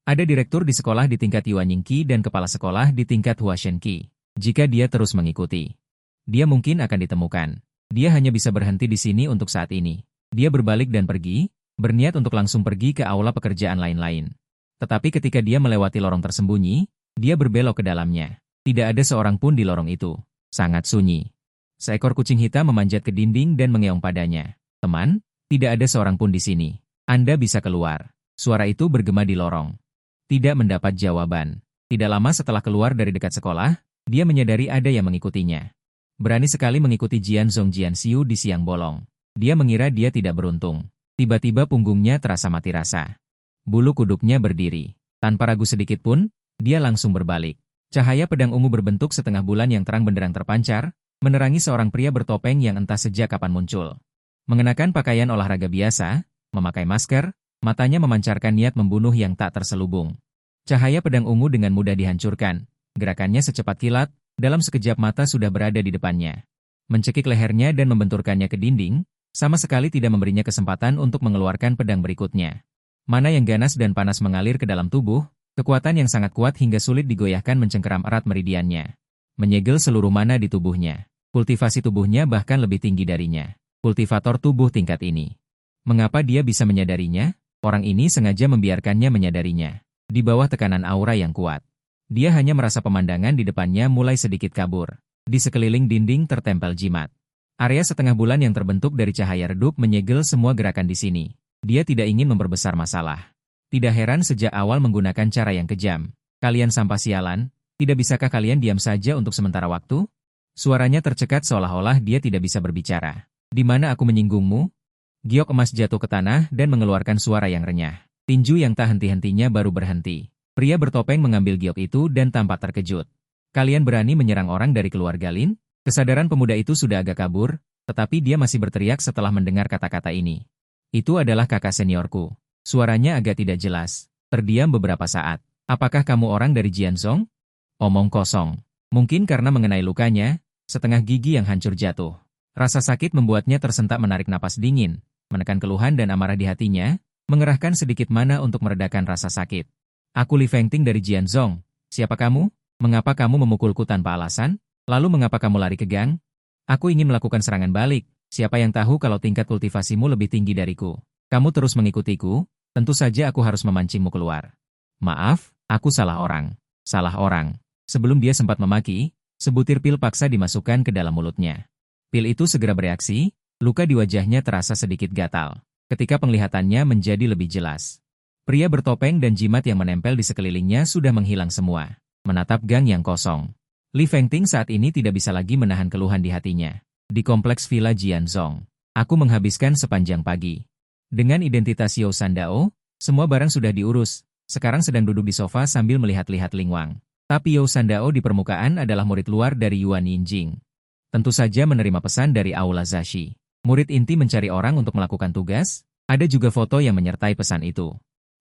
Ada direktur di sekolah di tingkat Yuanying Qi dan kepala sekolah di tingkat Huashen Qi. Jika dia terus mengikuti, dia mungkin akan ditemukan. Dia hanya bisa berhenti di sini untuk saat ini. Dia berbalik dan pergi, berniat untuk langsung pergi ke aula pekerjaan lain-lain. Tetapi ketika dia melewati lorong tersembunyi, dia berbelok ke dalamnya. Tidak ada seorang pun di lorong itu. Sangat sunyi. Seekor kucing hitam memanjat ke dinding dan mengeong padanya. Teman, tidak ada seorang pun di sini. Anda bisa keluar. Suara itu bergema di lorong. Tidak mendapat jawaban. Tidak lama setelah keluar dari dekat sekolah, dia menyadari ada yang mengikutinya. Berani sekali mengikuti Jian Xiu di siang bolong. Dia mengira dia tidak beruntung. Tiba-tiba punggungnya terasa mati rasa. Bulu kuduknya berdiri. Tanpa ragu sedikit pun, dia langsung berbalik. Cahaya pedang ungu berbentuk setengah bulan yang terang benderang terpancar, menerangi seorang pria bertopeng yang entah sejak kapan muncul. Mengenakan pakaian olahraga biasa, memakai masker, matanya memancarkan niat membunuh yang tak terselubung. Cahaya pedang ungu dengan mudah dihancurkan. Gerakannya secepat kilat, dalam sekejap mata sudah berada di depannya. Mencekik lehernya dan membenturkannya ke dinding, sama sekali tidak memberinya kesempatan untuk mengeluarkan pedang berikutnya. Mana yang ganas dan panas mengalir ke dalam tubuh, kekuatan yang sangat kuat hingga sulit digoyahkan mencengkeram erat meridiannya. Menyegel seluruh mana di tubuhnya. Kultivasi tubuhnya bahkan lebih tinggi darinya. Kultivator tubuh tingkat ini. Mengapa dia bisa menyadarinya? Orang ini sengaja membiarkannya menyadarinya. Di bawah tekanan aura yang kuat. Dia hanya merasa pemandangan di depannya mulai sedikit kabur. Di sekeliling dinding tertempel jimat. Area setengah bulan yang terbentuk dari cahaya redup menyegel semua gerakan di sini. Dia tidak ingin memperbesar masalah. Tidak heran sejak awal menggunakan cara yang kejam. Kalian sampah sialan, tidak bisakah kalian diam saja untuk sementara waktu? Suaranya tercekat seolah-olah dia tidak bisa berbicara. Di mana aku menyinggungmu? Giok emas jatuh ke tanah dan mengeluarkan suara yang renyah. Tinju yang tak henti-hentinya baru berhenti. Pria bertopeng mengambil giok itu dan tampak terkejut. Kalian berani menyerang orang dari keluarga Lin? Kesadaran pemuda itu sudah agak kabur, tetapi dia masih berteriak setelah mendengar kata-kata ini. Itu adalah kakak seniorku. Suaranya agak tidak jelas. Terdiam beberapa saat. Apakah kamu orang dari Jianzhong? Omong kosong. Mungkin karena mengenai lukanya, setengah gigi yang hancur jatuh. Rasa sakit membuatnya tersentak menarik napas dingin, menekan keluhan dan amarah di hatinya, mengerahkan sedikit mana untuk meredakan rasa sakit. Aku Li Fengting dari Jianzhong. Siapa kamu? Mengapa kamu memukulku tanpa alasan? Lalu mengapa kamu lari ke gang? Aku ingin melakukan serangan balik. Siapa yang tahu kalau tingkat kultivasimu lebih tinggi dariku? Kamu terus mengikutiku, tentu saja aku harus memancingmu keluar. Maaf, aku salah orang. Salah orang. Sebelum dia sempat memaki, sebutir pil paksa dimasukkan ke dalam mulutnya. Pil itu segera bereaksi, luka di wajahnya terasa sedikit gatal. Ketika penglihatannya menjadi lebih jelas. Pria bertopeng dan jimat yang menempel di sekelilingnya sudah menghilang semua. Menatap gang yang kosong. Li Fengting saat ini tidak bisa lagi menahan keluhan di hatinya. Di kompleks Villa Jianzhong, aku menghabiskan sepanjang pagi. Dengan identitas Yao Sandao, semua barang sudah diurus. Sekarang sedang duduk di sofa sambil melihat-lihat Ling Wang. Tapi Yao Sandao di permukaan adalah murid luar dari Yuan Yinjing. Tentu saja menerima pesan dari Aula Zashi. Murid inti mencari orang untuk melakukan tugas, ada juga foto yang menyertai pesan itu.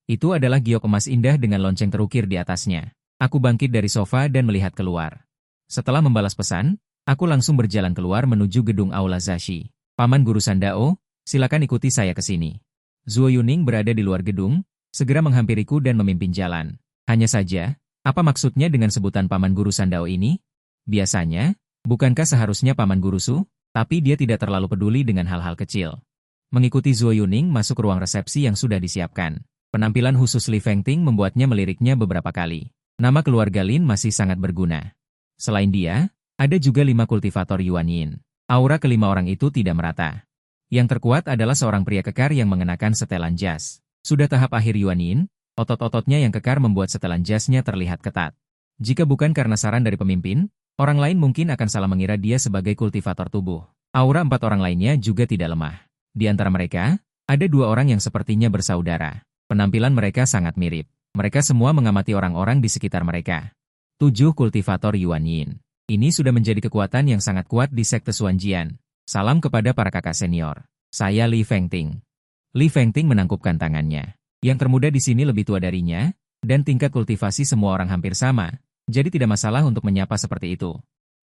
Itu adalah giok emas indah dengan lonceng terukir di atasnya. Aku bangkit dari sofa dan melihat keluar. Setelah membalas pesan, aku langsung berjalan keluar menuju gedung Aula Zashi. Paman Guru Sandao, silakan ikuti saya ke sini. Zuo Yuning berada di luar gedung, segera menghampiriku dan memimpin jalan. Hanya saja, apa maksudnya dengan sebutan Paman Guru Sandao ini? Biasanya, bukankah seharusnya Paman Guru Su? Tapi dia tidak terlalu peduli dengan hal-hal kecil. Mengikuti Zuo Yuning masuk ruang resepsi yang sudah disiapkan. Penampilan khusus Li Fengting membuatnya meliriknya beberapa kali. Nama keluarga Lin masih sangat berguna. Selain dia, ada juga 5 kultivator Yuan Yin. Aura kelima orang itu tidak merata. Yang terkuat adalah seorang pria kekar yang mengenakan setelan jas. Sudah tahap akhir Yuan Yin, otot-ototnya yang kekar membuat setelan jasnya terlihat ketat. Jika bukan karena saran dari pemimpin, orang lain mungkin akan salah mengira dia sebagai kultivator tubuh. Aura 4 orang lainnya juga tidak lemah. Di antara mereka, ada 2 orang yang sepertinya bersaudara. Penampilan mereka sangat mirip. Mereka semua mengamati orang-orang di sekitar mereka. 7 kultivator Yuan Yin. Ini sudah menjadi kekuatan yang sangat kuat di sekte Xuanjian. Salam kepada para kakak senior. Saya Li Fengting. Li Fengting menangkupkan tangannya. Yang termuda di sini lebih tua darinya, dan tingkat kultivasi semua orang hampir sama. Jadi tidak masalah untuk menyapa seperti itu.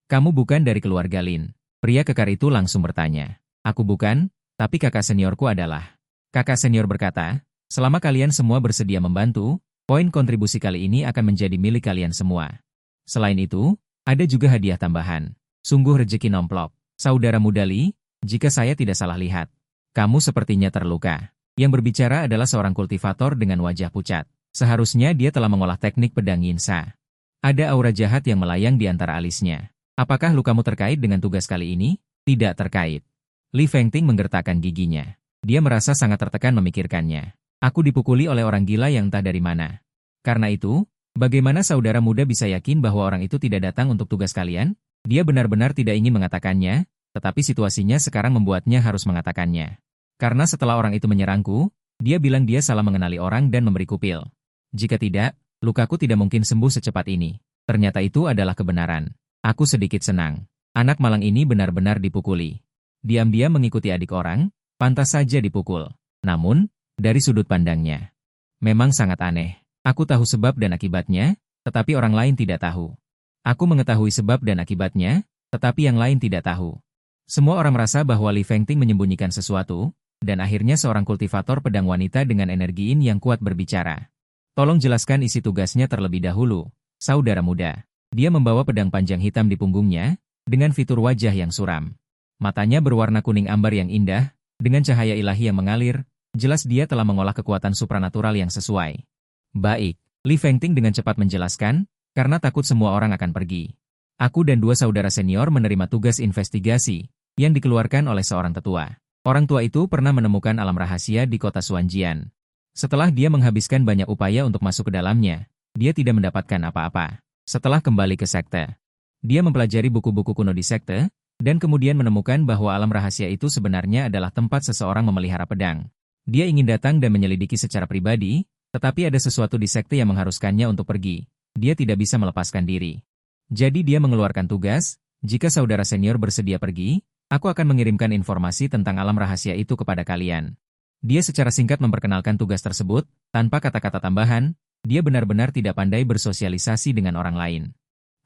Kamu bukan dari keluarga Lin. Pria kekar itu langsung bertanya. Aku bukan, tapi kakak seniorku adalah. Kakak senior berkata, selama kalian semua bersedia membantu, poin kontribusi kali ini akan menjadi milik kalian semua. Selain itu, ada juga hadiah tambahan. Sungguh rezeki nomplok. Saudara muda Li, jika saya tidak salah lihat, kamu sepertinya terluka. Yang berbicara adalah seorang kultivator dengan wajah pucat. Seharusnya dia telah mengolah teknik pedang Yinsa. Ada aura jahat yang melayang di antara alisnya. Apakah lukamu terkait dengan tugas kali ini? Tidak terkait. Li Fengting menggertakkan giginya. Dia merasa sangat tertekan memikirkannya. Aku dipukuli oleh orang gila yang entah dari mana. Karena itu, bagaimana saudara muda bisa yakin bahwa orang itu tidak datang untuk tugas kalian? Dia benar-benar tidak ingin mengatakannya, tetapi situasinya sekarang membuatnya harus mengatakannya. Karena setelah orang itu menyerangku, dia bilang dia salah mengenali orang dan memberiku pil. Jika tidak, lukaku tidak mungkin sembuh secepat ini. Ternyata itu adalah kebenaran. Aku sedikit senang. Anak malang ini benar-benar dipukuli. Diam-diam mengikuti adik orang, pantas saja dipukul. Namun, dari sudut pandangnya, memang sangat aneh. Aku tahu sebab dan akibatnya, tetapi orang lain tidak tahu. Aku mengetahui sebab dan akibatnya, tetapi yang lain tidak tahu. Semua orang merasa bahwa Li Fengting menyembunyikan sesuatu, dan akhirnya seorang kultivator pedang wanita dengan energi yin yang kuat berbicara. Tolong jelaskan isi tugasnya terlebih dahulu, saudara muda. Dia membawa pedang panjang hitam di punggungnya, dengan fitur wajah yang suram. Matanya berwarna kuning ambar yang indah, dengan cahaya ilahi yang mengalir, jelas dia telah mengolah kekuatan supranatural yang sesuai. Baik, Li Fengting dengan cepat menjelaskan, karena takut semua orang akan pergi. Aku dan dua saudara senior menerima tugas investigasi, yang dikeluarkan oleh seorang tetua. Orang tua itu pernah menemukan alam rahasia di kota Xuanjian. Setelah dia menghabiskan banyak upaya untuk masuk ke dalamnya, dia tidak mendapatkan apa-apa. Setelah kembali ke sekte, dia mempelajari buku-buku kuno di sekte, dan kemudian menemukan bahwa alam rahasia itu sebenarnya adalah tempat seseorang memelihara pedang. Dia ingin datang dan menyelidiki secara pribadi, tetapi ada sesuatu di sekte yang mengharuskannya untuk pergi. Dia tidak bisa melepaskan diri. Jadi dia mengeluarkan tugas, jika saudara senior bersedia pergi, aku akan mengirimkan informasi tentang alam rahasia itu kepada kalian. Dia secara singkat memperkenalkan tugas tersebut, tanpa kata-kata tambahan, dia benar-benar tidak pandai bersosialisasi dengan orang lain.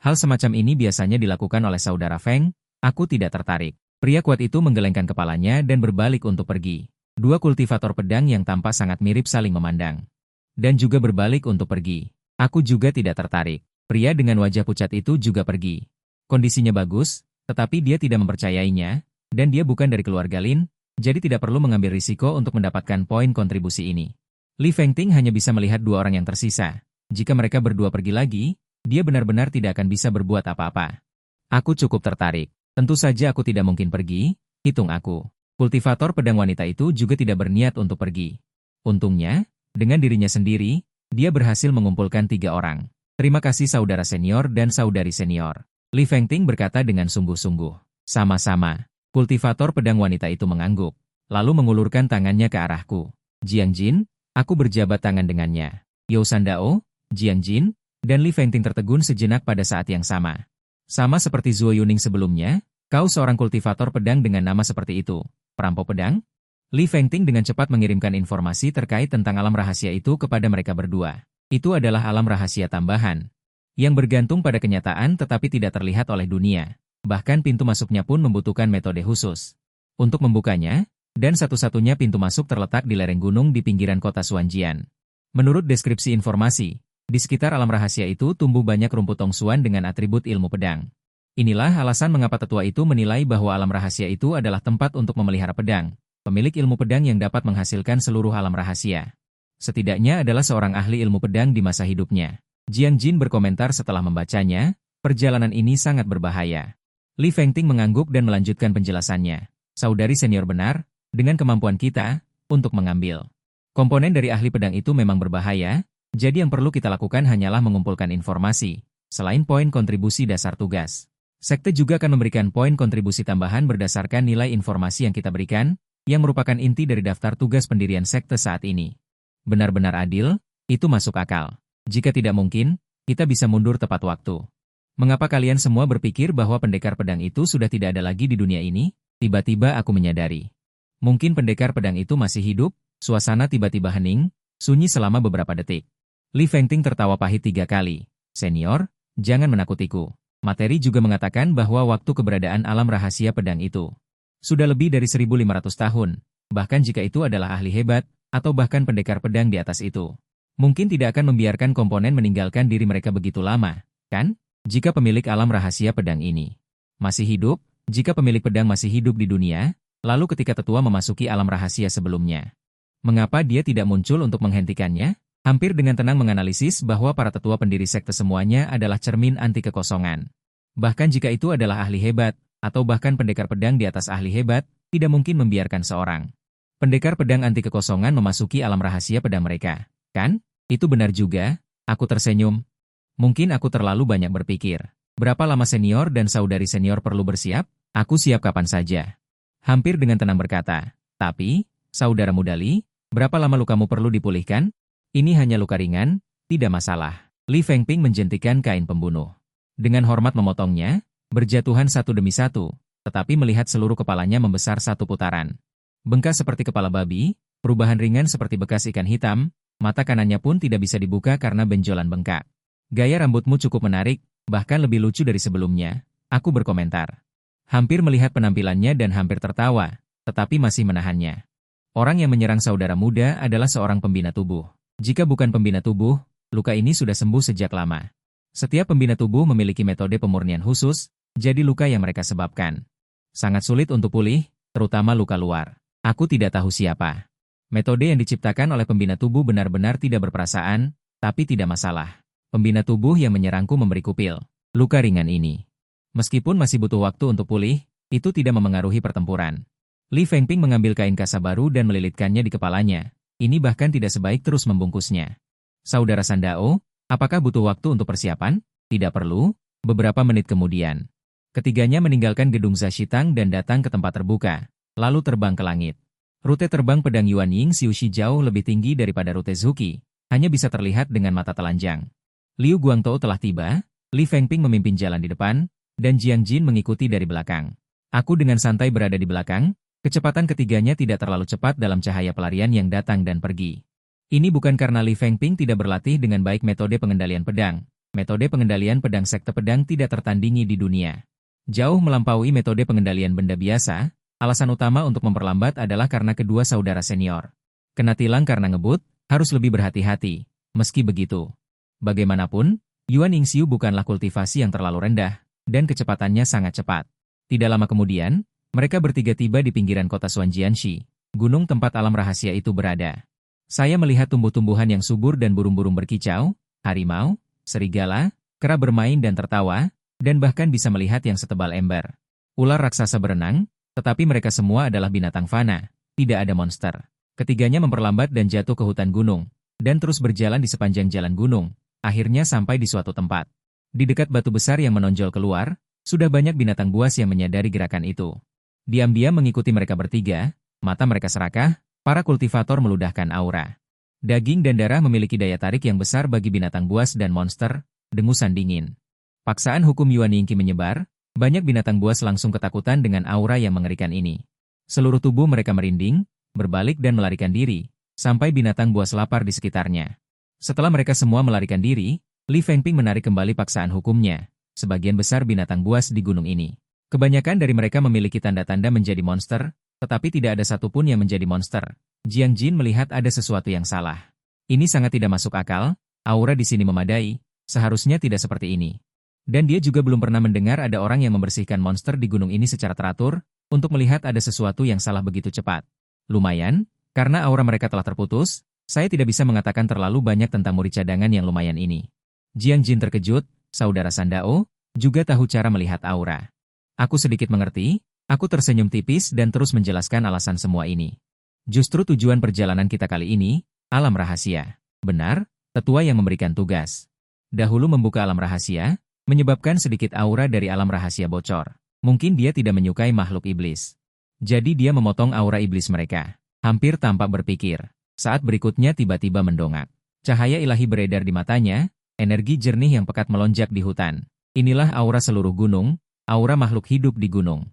Hal semacam ini biasanya dilakukan oleh saudara Feng, aku tidak tertarik. Pria kuat itu menggelengkan kepalanya dan berbalik untuk pergi. Dua kultivator pedang yang tampak sangat mirip saling memandang. Dan juga berbalik untuk pergi. Aku juga tidak tertarik. Pria dengan wajah pucat itu juga pergi. Kondisinya bagus, tetapi dia tidak mempercayainya, dan dia bukan dari keluarga Lin, jadi tidak perlu mengambil risiko untuk mendapatkan poin kontribusi ini. Li Fengting hanya bisa melihat dua orang yang tersisa. Jika mereka berdua pergi lagi, dia benar-benar tidak akan bisa berbuat apa-apa. Aku cukup tertarik. Tentu saja aku tidak mungkin pergi, hitung aku. Kultivator pedang wanita itu juga tidak berniat untuk pergi. Untungnya, dengan dirinya sendiri, dia berhasil mengumpulkan 3 orang. Terima kasih saudara senior dan saudari senior. Li Fengting berkata dengan sungguh-sungguh. Sama-sama. Kultivator pedang wanita itu mengangguk, lalu mengulurkan tangannya ke arahku. Jiang Jin, aku berjabat tangan dengannya. You Sandao, Jiang Jin, dan Li Fengting tertegun sejenak pada saat yang sama. Sama seperti Zuo Yuning sebelumnya, kau seorang kultivator pedang dengan nama seperti itu. Perampok pedang? Li Fengting dengan cepat mengirimkan informasi terkait tentang alam rahasia itu kepada mereka berdua. Itu adalah alam rahasia tambahan, yang bergantung pada kenyataan tetapi tidak terlihat oleh dunia. Bahkan pintu masuknya pun membutuhkan metode khusus. Untuk membukanya, dan satu-satunya pintu masuk terletak di lereng gunung di pinggiran kota Xuanjian. Menurut deskripsi informasi, di sekitar alam rahasia itu tumbuh banyak rumput tongsuan dengan atribut ilmu pedang. Inilah alasan mengapa tetua itu menilai bahwa alam rahasia itu adalah tempat untuk memelihara pedang, pemilik ilmu pedang yang dapat menghasilkan seluruh alam rahasia. Setidaknya adalah seorang ahli ilmu pedang di masa hidupnya. Jiang Jin berkomentar setelah membacanya, perjalanan ini sangat berbahaya. Li Fengting mengangguk dan melanjutkan penjelasannya. Saudari senior benar, dengan kemampuan kita, untuk mengambil komponen dari ahli pedang itu memang berbahaya, jadi yang perlu kita lakukan hanyalah mengumpulkan informasi, selain poin kontribusi dasar tugas. Sekte juga akan memberikan poin kontribusi tambahan berdasarkan nilai informasi yang kita berikan, yang merupakan inti dari daftar tugas pendirian sekte saat ini. Benar-benar adil, itu masuk akal. Jika tidak mungkin, kita bisa mundur tepat waktu. Mengapa kalian semua berpikir bahwa pendekar pedang itu sudah tidak ada lagi di dunia ini? Tiba-tiba aku menyadari. Mungkin pendekar pedang itu masih hidup, suasana tiba-tiba hening, sunyi selama beberapa detik. Li Fengting tertawa pahit 3 kali. Senior, jangan menakutiku. Materi juga mengatakan bahwa waktu keberadaan alam rahasia pedang itu sudah lebih dari 1.500 tahun, bahkan jika itu adalah ahli hebat, atau bahkan pendekar pedang di atas itu. Mungkin tidak akan membiarkan komponen meninggalkan diri mereka begitu lama, kan? Jika pemilik alam rahasia pedang ini masih hidup, jika pemilik pedang masih hidup di dunia, lalu ketika tetua memasuki alam rahasia sebelumnya, Mengapa dia tidak muncul untuk menghentikannya? Hampir dengan tenang menganalisis bahwa para tetua pendiri sekte semuanya adalah cermin anti kekosongan. Bahkan jika itu adalah ahli hebat, atau bahkan pendekar pedang di atas ahli hebat, tidak mungkin membiarkan seorang pendekar pedang anti kekosongan memasuki alam rahasia pedang mereka. Kan? Itu benar juga, aku tersenyum. Mungkin aku terlalu banyak berpikir. Berapa lama senior dan saudari senior perlu bersiap? Aku siap kapan saja. Hampir dengan tenang berkata, tapi, saudara Mudali, berapa lama lukamu perlu dipulihkan? Ini hanya luka ringan, tidak masalah. Li Fengping menjentikan kain pembunuh. Dengan hormat memotongnya, berjatuhan satu demi satu, tetapi melihat seluruh kepalanya membesar satu putaran. Bengkak seperti kepala babi, perubahan ringan seperti bekas ikan hitam, mata kanannya pun tidak bisa dibuka karena benjolan bengkak. Gaya rambutmu cukup menarik, bahkan lebih lucu dari sebelumnya, aku berkomentar. Hampir melihat penampilannya dan hampir tertawa, tetapi masih menahannya. Orang yang menyerang saudara muda adalah seorang pembina tubuh. Jika bukan pembina tubuh, luka ini sudah sembuh sejak lama. Setiap pembina tubuh memiliki metode pemurnian khusus, jadi luka yang mereka sebabkan sangat sulit untuk pulih, terutama luka luar. Aku tidak tahu siapa. Metode yang diciptakan oleh pembina tubuh benar-benar tidak berperasaan, tapi tidak masalah. Pembina tubuh yang menyerangku memberiku pil luka ringan ini. Meskipun masih butuh waktu untuk pulih, itu tidak memengaruhi pertempuran. Li Fengping mengambil kain kasa baru dan melilitkannya di kepalanya. Ini bahkan tidak sebaik terus membungkusnya. Saudara Sandao, apakah butuh waktu untuk persiapan? Tidak perlu, beberapa menit kemudian. Ketiganya meninggalkan gedung Zashitang dan datang ke tempat terbuka, lalu terbang ke langit. Rute terbang pedang Yuan Ying Xiuxi jauh lebih tinggi daripada rute Zuki, hanya bisa terlihat dengan mata telanjang. Liu Guangtou telah tiba, Li Fengping memimpin jalan di depan, dan Jiang Jin mengikuti dari belakang. Aku dengan santai berada di belakang. Kecepatan ketiganya tidak terlalu cepat dalam cahaya pelarian yang datang dan pergi. Ini bukan karena Li Fengping tidak berlatih dengan baik metode pengendalian pedang. Metode pengendalian pedang sekte pedang tidak tertandingi di dunia. Jauh melampaui metode pengendalian benda biasa, alasan utama untuk memperlambat adalah karena kedua saudara senior kena tilang karena ngebut, harus lebih berhati-hati. Meski begitu, bagaimanapun, Yuan Yingxiu bukanlah kultivasi yang terlalu rendah, dan kecepatannya sangat cepat. Tidak lama kemudian, mereka bertiga tiba di pinggiran kota Xuanjianxi, gunung tempat alam rahasia itu berada. Saya melihat tumbuh-tumbuhan yang subur dan burung-burung berkicau, harimau, serigala, kera bermain dan tertawa, dan bahkan bisa melihat yang setebal ember. Ular raksasa berenang, tetapi mereka semua adalah binatang fana, tidak ada monster. Ketiganya memperlambat dan jatuh ke hutan gunung, dan terus berjalan di sepanjang jalan gunung, akhirnya sampai di suatu tempat. Di dekat batu besar yang menonjol keluar, sudah banyak binatang buas yang menyadari gerakan itu. Diam-diam mengikuti mereka bertiga, mata mereka serakah, para kultivator meludahkan aura. Daging dan darah memiliki daya tarik yang besar bagi binatang buas dan monster, dengusan dingin. Paksaan hukum Yuan Yingqi menyebar, banyak binatang buas langsung ketakutan dengan aura yang mengerikan ini. Seluruh tubuh mereka merinding, berbalik dan melarikan diri, sampai binatang buas lapar di sekitarnya. Setelah mereka semua melarikan diri, Li Fengping menarik kembali paksaan hukumnya. Sebagian besar binatang buas di gunung ini. Kebanyakan dari mereka memiliki tanda-tanda menjadi monster, tetapi tidak ada satupun yang menjadi monster. Jiang Jin melihat ada sesuatu yang salah. Ini sangat tidak masuk akal, aura di sini memadai, seharusnya tidak seperti ini. Dan dia juga belum pernah mendengar ada orang yang membersihkan monster di gunung ini secara teratur, untuk melihat ada sesuatu yang salah begitu cepat. Lumayan, karena aura mereka telah terputus, saya tidak bisa mengatakan terlalu banyak tentang murid cadangan yang lumayan ini. Jiang Jin terkejut, saudara Sandao, juga tahu cara melihat aura. Aku sedikit mengerti, aku tersenyum tipis dan terus menjelaskan alasan semua ini. Justru tujuan perjalanan kita kali ini, alam rahasia. Benar, tetua yang memberikan tugas. Dahulu membuka alam rahasia, menyebabkan sedikit aura dari alam rahasia bocor. Mungkin dia tidak menyukai makhluk iblis. Jadi dia memotong aura iblis mereka. Hampir tanpa berpikir. Saat berikutnya tiba-tiba mendongak. Cahaya ilahi beredar di matanya, energi jernih yang pekat melonjak di hutan. Inilah aura seluruh gunung, aura makhluk hidup di gunung.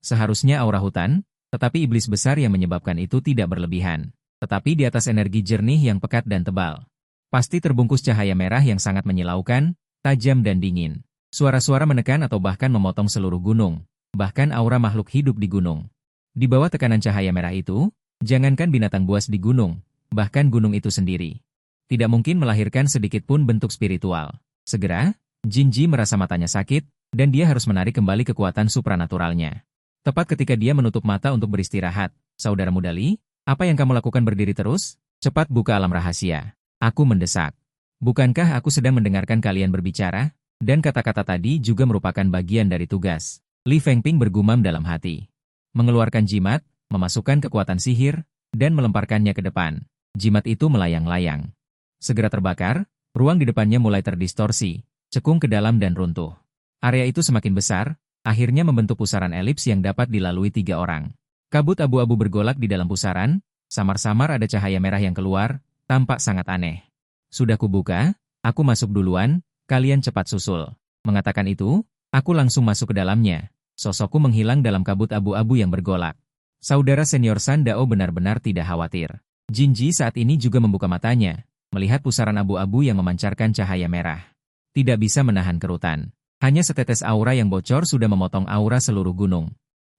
Seharusnya aura hutan, tetapi iblis besar yang menyebabkan itu tidak berlebihan. Tetapi di atas energi jernih yang pekat dan tebal. Pasti terbungkus cahaya merah yang sangat menyilaukan, tajam dan dingin. Suara-suara menekan atau bahkan memotong seluruh gunung, bahkan aura makhluk hidup di gunung. Di bawah tekanan cahaya merah itu, jangankan binatang buas di gunung, bahkan gunung itu sendiri tidak mungkin melahirkan sedikit pun bentuk spiritual. Segera, Jinji merasa matanya sakit, dan dia harus menarik kembali kekuatan supranaturalnya. Tepat ketika dia menutup mata untuk beristirahat, saudara Mudali, Apa yang kamu lakukan berdiri terus? Cepat buka alam rahasia. Aku mendesak. Bukankah aku sedang mendengarkan kalian berbicara? Dan kata-kata tadi juga merupakan bagian dari tugas. Li Fengping bergumam dalam hati. Mengeluarkan jimat, memasukkan kekuatan sihir, dan melemparkannya ke depan. Jimat itu melayang-layang. Segera terbakar, ruang di depannya mulai terdistorsi, cekung ke dalam dan runtuh. Area itu semakin besar, akhirnya membentuk pusaran elips yang dapat dilalui 3 orang. Kabut abu-abu bergolak di dalam pusaran, samar-samar ada cahaya merah yang keluar, tampak sangat aneh. Sudah kubuka, aku masuk duluan, kalian cepat susul. Mengatakan itu, aku langsung masuk ke dalamnya. Sosokku menghilang dalam kabut abu-abu yang bergolak. Saudara senior San Dao benar-benar tidak khawatir. Jinji saat ini juga membuka matanya, melihat pusaran abu-abu yang memancarkan cahaya merah. Tidak bisa menahan kerutan. Hanya setetes aura yang bocor sudah memotong aura seluruh gunung.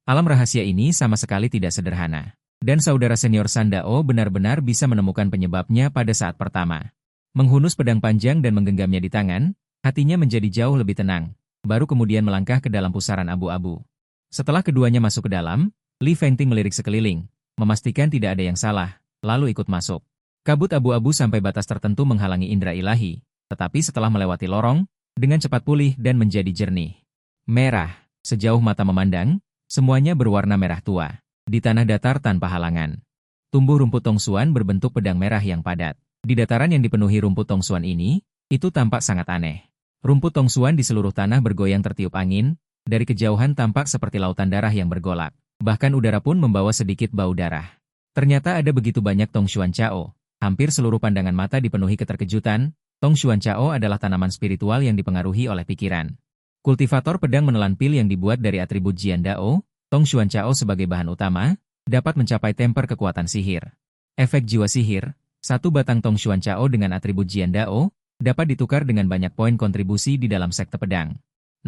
Alam rahasia ini sama sekali tidak sederhana. Dan saudara senior San Dao benar-benar bisa menemukan penyebabnya pada saat pertama. Menghunus pedang panjang dan menggenggamnya di tangan, hatinya menjadi jauh lebih tenang, baru kemudian melangkah ke dalam pusaran abu-abu. Setelah keduanya masuk ke dalam, Li Fengping melirik sekeliling, memastikan tidak ada yang salah, lalu ikut masuk. Kabut abu-abu sampai batas tertentu menghalangi indera ilahi, tetapi setelah melewati lorong, dengan cepat pulih dan menjadi jernih. Merah, sejauh mata memandang, semuanya berwarna merah tua. Di tanah datar tanpa halangan. Tumbuh rumput tongsuan berbentuk pedang merah yang padat. Di dataran yang dipenuhi rumput tongsuan ini, itu tampak sangat aneh. Rumput tongsuan di seluruh tanah bergoyang tertiup angin, dari kejauhan tampak seperti lautan darah yang bergolak. Bahkan udara pun membawa sedikit bau darah. Ternyata ada begitu banyak Tongshuan Chao. Hampir seluruh pandangan mata dipenuhi keterkejutan. Tongshuan Chao adalah tanaman spiritual yang dipengaruhi oleh pikiran. Kultivator pedang menelan pil yang dibuat dari atribut Jian Dao, Tongshuan Chao sebagai bahan utama, dapat mencapai temper kekuatan sihir. Efek jiwa sihir, satu batang Tongshuan Chao dengan atribut Jian Dao, dapat ditukar dengan banyak poin kontribusi di dalam sekte pedang.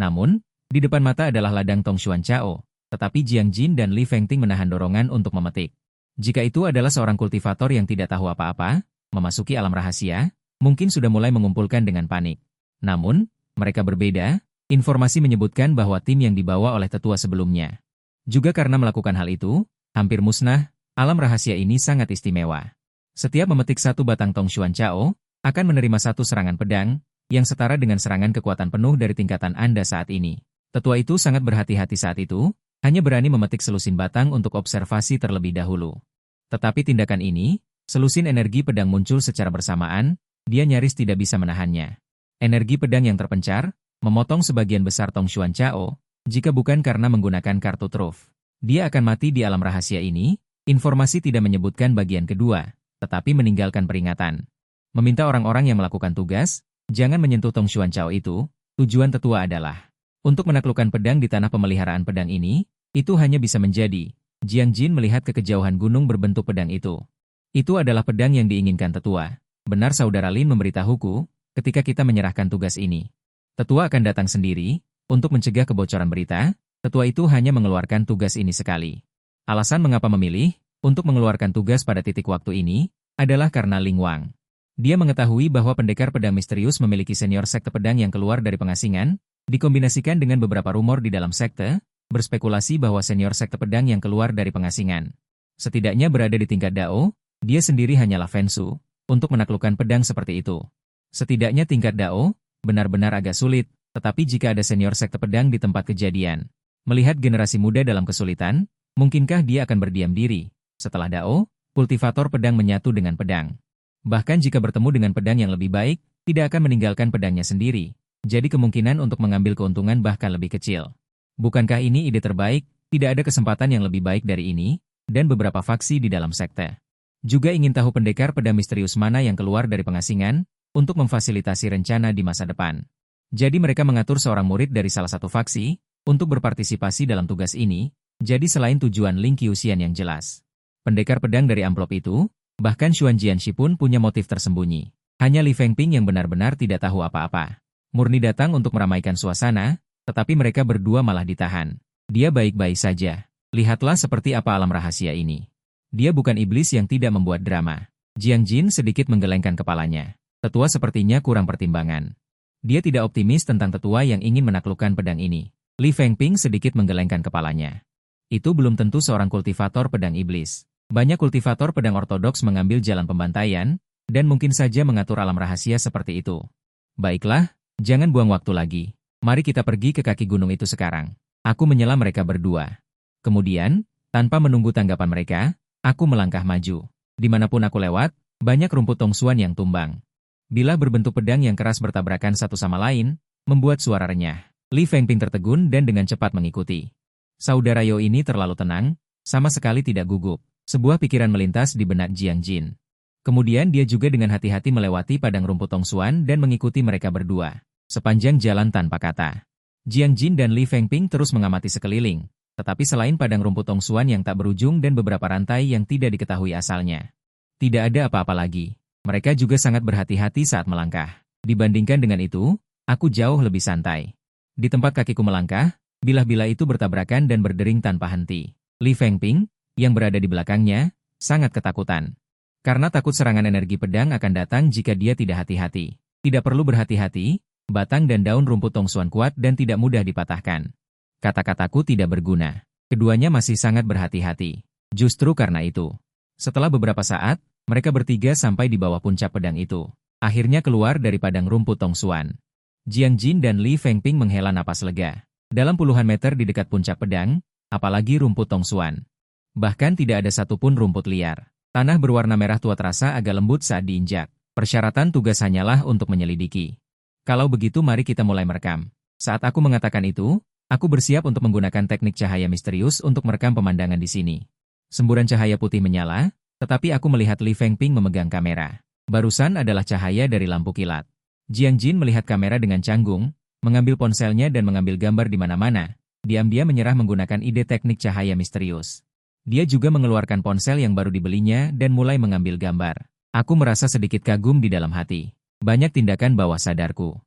Namun, di depan mata adalah ladang Tongshuan Chao, tetapi Jiang Jin dan Li Fengting menahan dorongan untuk memetik. Jika itu adalah seorang kultivator yang tidak tahu apa-apa, memasuki alam rahasia, mungkin sudah mulai mengumpulkan dengan panik. Namun, mereka berbeda. Informasi menyebutkan bahwa tim yang dibawa oleh tetua sebelumnya. Juga karena melakukan hal itu, hampir musnah, alam rahasia ini sangat istimewa. Setiap memetik satu batang Tongshuan Chao, akan menerima satu serangan pedang, yang setara dengan serangan kekuatan penuh dari tingkatan Anda saat ini. Tetua itu sangat berhati-hati saat itu, hanya berani memetik selusin batang untuk observasi terlebih dahulu. Tetapi tindakan ini, selusin energi pedang muncul secara bersamaan, dia nyaris tidak bisa menahannya. Energi pedang yang terpencar, memotong sebagian besar Tongshuan Chao, jika bukan karena menggunakan kartu truf. Dia akan mati di alam rahasia ini, informasi tidak menyebutkan bagian kedua, tetapi meninggalkan peringatan. Meminta orang-orang yang melakukan tugas, jangan menyentuh Tongshuan Chao itu, tujuan tetua adalah untuk menaklukkan pedang di tanah pemeliharaan pedang ini, itu hanya bisa menjadi. Jiang Jin melihat ke kejauhan gunung berbentuk pedang itu. Itu adalah pedang yang diinginkan tetua. Benar saudara Lin memberitahuku, ketika kita menyerahkan tugas ini. Tetua akan datang sendiri, untuk mencegah kebocoran berita, tetua itu hanya mengeluarkan tugas ini sekali. Alasan mengapa memilih, untuk mengeluarkan tugas pada titik waktu ini, adalah karena Ling Wang. Dia mengetahui bahwa pendekar pedang misterius memiliki senior sekte pedang yang keluar dari pengasingan, dikombinasikan dengan beberapa rumor di dalam sekte, berspekulasi bahwa senior sekte pedang yang keluar dari pengasingan. Setidaknya berada di tingkat Dao, dia sendiri hanyalah Fensu, untuk menaklukkan pedang seperti itu. Setidaknya tingkat Dao, benar-benar agak sulit, tetapi jika ada senior sekte pedang di tempat kejadian, melihat generasi muda dalam kesulitan, mungkinkah dia akan berdiam diri? Setelah Dao, kultivator pedang menyatu dengan pedang. Bahkan jika bertemu dengan pedang yang lebih baik, tidak akan meninggalkan pedangnya sendiri, jadi kemungkinan untuk mengambil keuntungan bahkan lebih kecil. Bukankah ini ide terbaik? Tidak ada kesempatan yang lebih baik dari ini, dan beberapa faksi di dalam sekte juga ingin tahu pendekar pedang misterius mana yang keluar dari pengasingan, untuk memfasilitasi rencana di masa depan. Jadi mereka mengatur seorang murid dari salah satu faksi, untuk berpartisipasi dalam tugas ini, jadi selain tujuan Ling Qiuxian yang jelas. Pendekar pedang dari amplop itu, bahkan Xuan Jianxi pun punya motif tersembunyi. Hanya Li Fengping yang benar-benar tidak tahu apa-apa. Murni datang untuk meramaikan suasana, tetapi mereka berdua malah ditahan. Dia baik-baik saja. Lihatlah seperti apa alam rahasia ini. Dia bukan iblis yang tidak membuat drama. Jiang Jin sedikit menggelengkan kepalanya. Tetua sepertinya kurang pertimbangan. Dia tidak optimis tentang tetua yang ingin menaklukkan pedang ini. Li Fengping sedikit menggelengkan kepalanya. Itu belum tentu seorang kultivator pedang iblis. Banyak kultivator pedang ortodoks mengambil jalan pembantaian, dan mungkin saja mengatur alam rahasia seperti itu. Baiklah, jangan buang waktu lagi. Mari kita pergi ke kaki gunung itu sekarang. Aku menyela mereka berdua. Kemudian, tanpa menunggu tanggapan mereka, aku melangkah maju. Dimanapun aku lewat, banyak rumput tongsuan yang tumbang. Bilah berbentuk pedang yang keras bertabrakan satu sama lain, membuat suara renyah. Li Fengping tertegun dan dengan cepat mengikuti. Saudara Yo ini terlalu tenang, sama sekali tidak gugup. Sebuah pikiran melintas di benak Jiang Jin. Kemudian dia juga dengan hati-hati melewati padang rumput tongsuan dan mengikuti mereka berdua. Sepanjang jalan tanpa kata. Jiang Jin dan Li Fengping terus mengamati sekeliling. Tetapi selain padang rumput tongsuan yang tak berujung dan beberapa rantai yang tidak diketahui asalnya. Tidak ada apa-apa lagi. Mereka juga sangat berhati-hati saat melangkah. Dibandingkan dengan itu, aku jauh lebih santai. Di tempat kakiku melangkah, bilah-bilah itu bertabrakan dan berdering tanpa henti. Li Fengping, yang berada di belakangnya, sangat ketakutan. Karena takut serangan energi pedang akan datang jika dia tidak hati-hati. Tidak perlu berhati-hati, batang dan daun rumput tongsuan kuat dan tidak mudah dipatahkan. Kata-kataku tidak berguna. Keduanya masih sangat berhati-hati. Justru karena itu. Setelah beberapa saat, mereka bertiga sampai di bawah puncak pedang itu. Akhirnya keluar dari padang rumput tongsuan. Jiang Jin dan Li Fengping menghela napas lega. Dalam puluhan meter di dekat puncak pedang, apalagi rumput tongsuan. Bahkan tidak ada satupun rumput liar. Tanah berwarna merah tua terasa agak lembut saat diinjak. Persyaratan tugas hanyalah untuk menyelidiki. Kalau begitu mari kita mulai merekam. Saat aku mengatakan itu, aku bersiap untuk menggunakan teknik cahaya misterius untuk merekam pemandangan di sini. Semburan cahaya putih menyala, tetapi aku melihat Li Fengping memegang kamera. Barusan adalah cahaya dari lampu kilat. Jiang Jin melihat kamera dengan canggung, mengambil ponselnya dan mengambil gambar di mana-mana. Diam-diam menyerah menggunakan ide teknik cahaya misterius. Dia juga mengeluarkan ponsel yang baru dibelinya dan mulai mengambil gambar. Aku merasa sedikit kagum di dalam hati. Banyak tindakan bawah sadarku.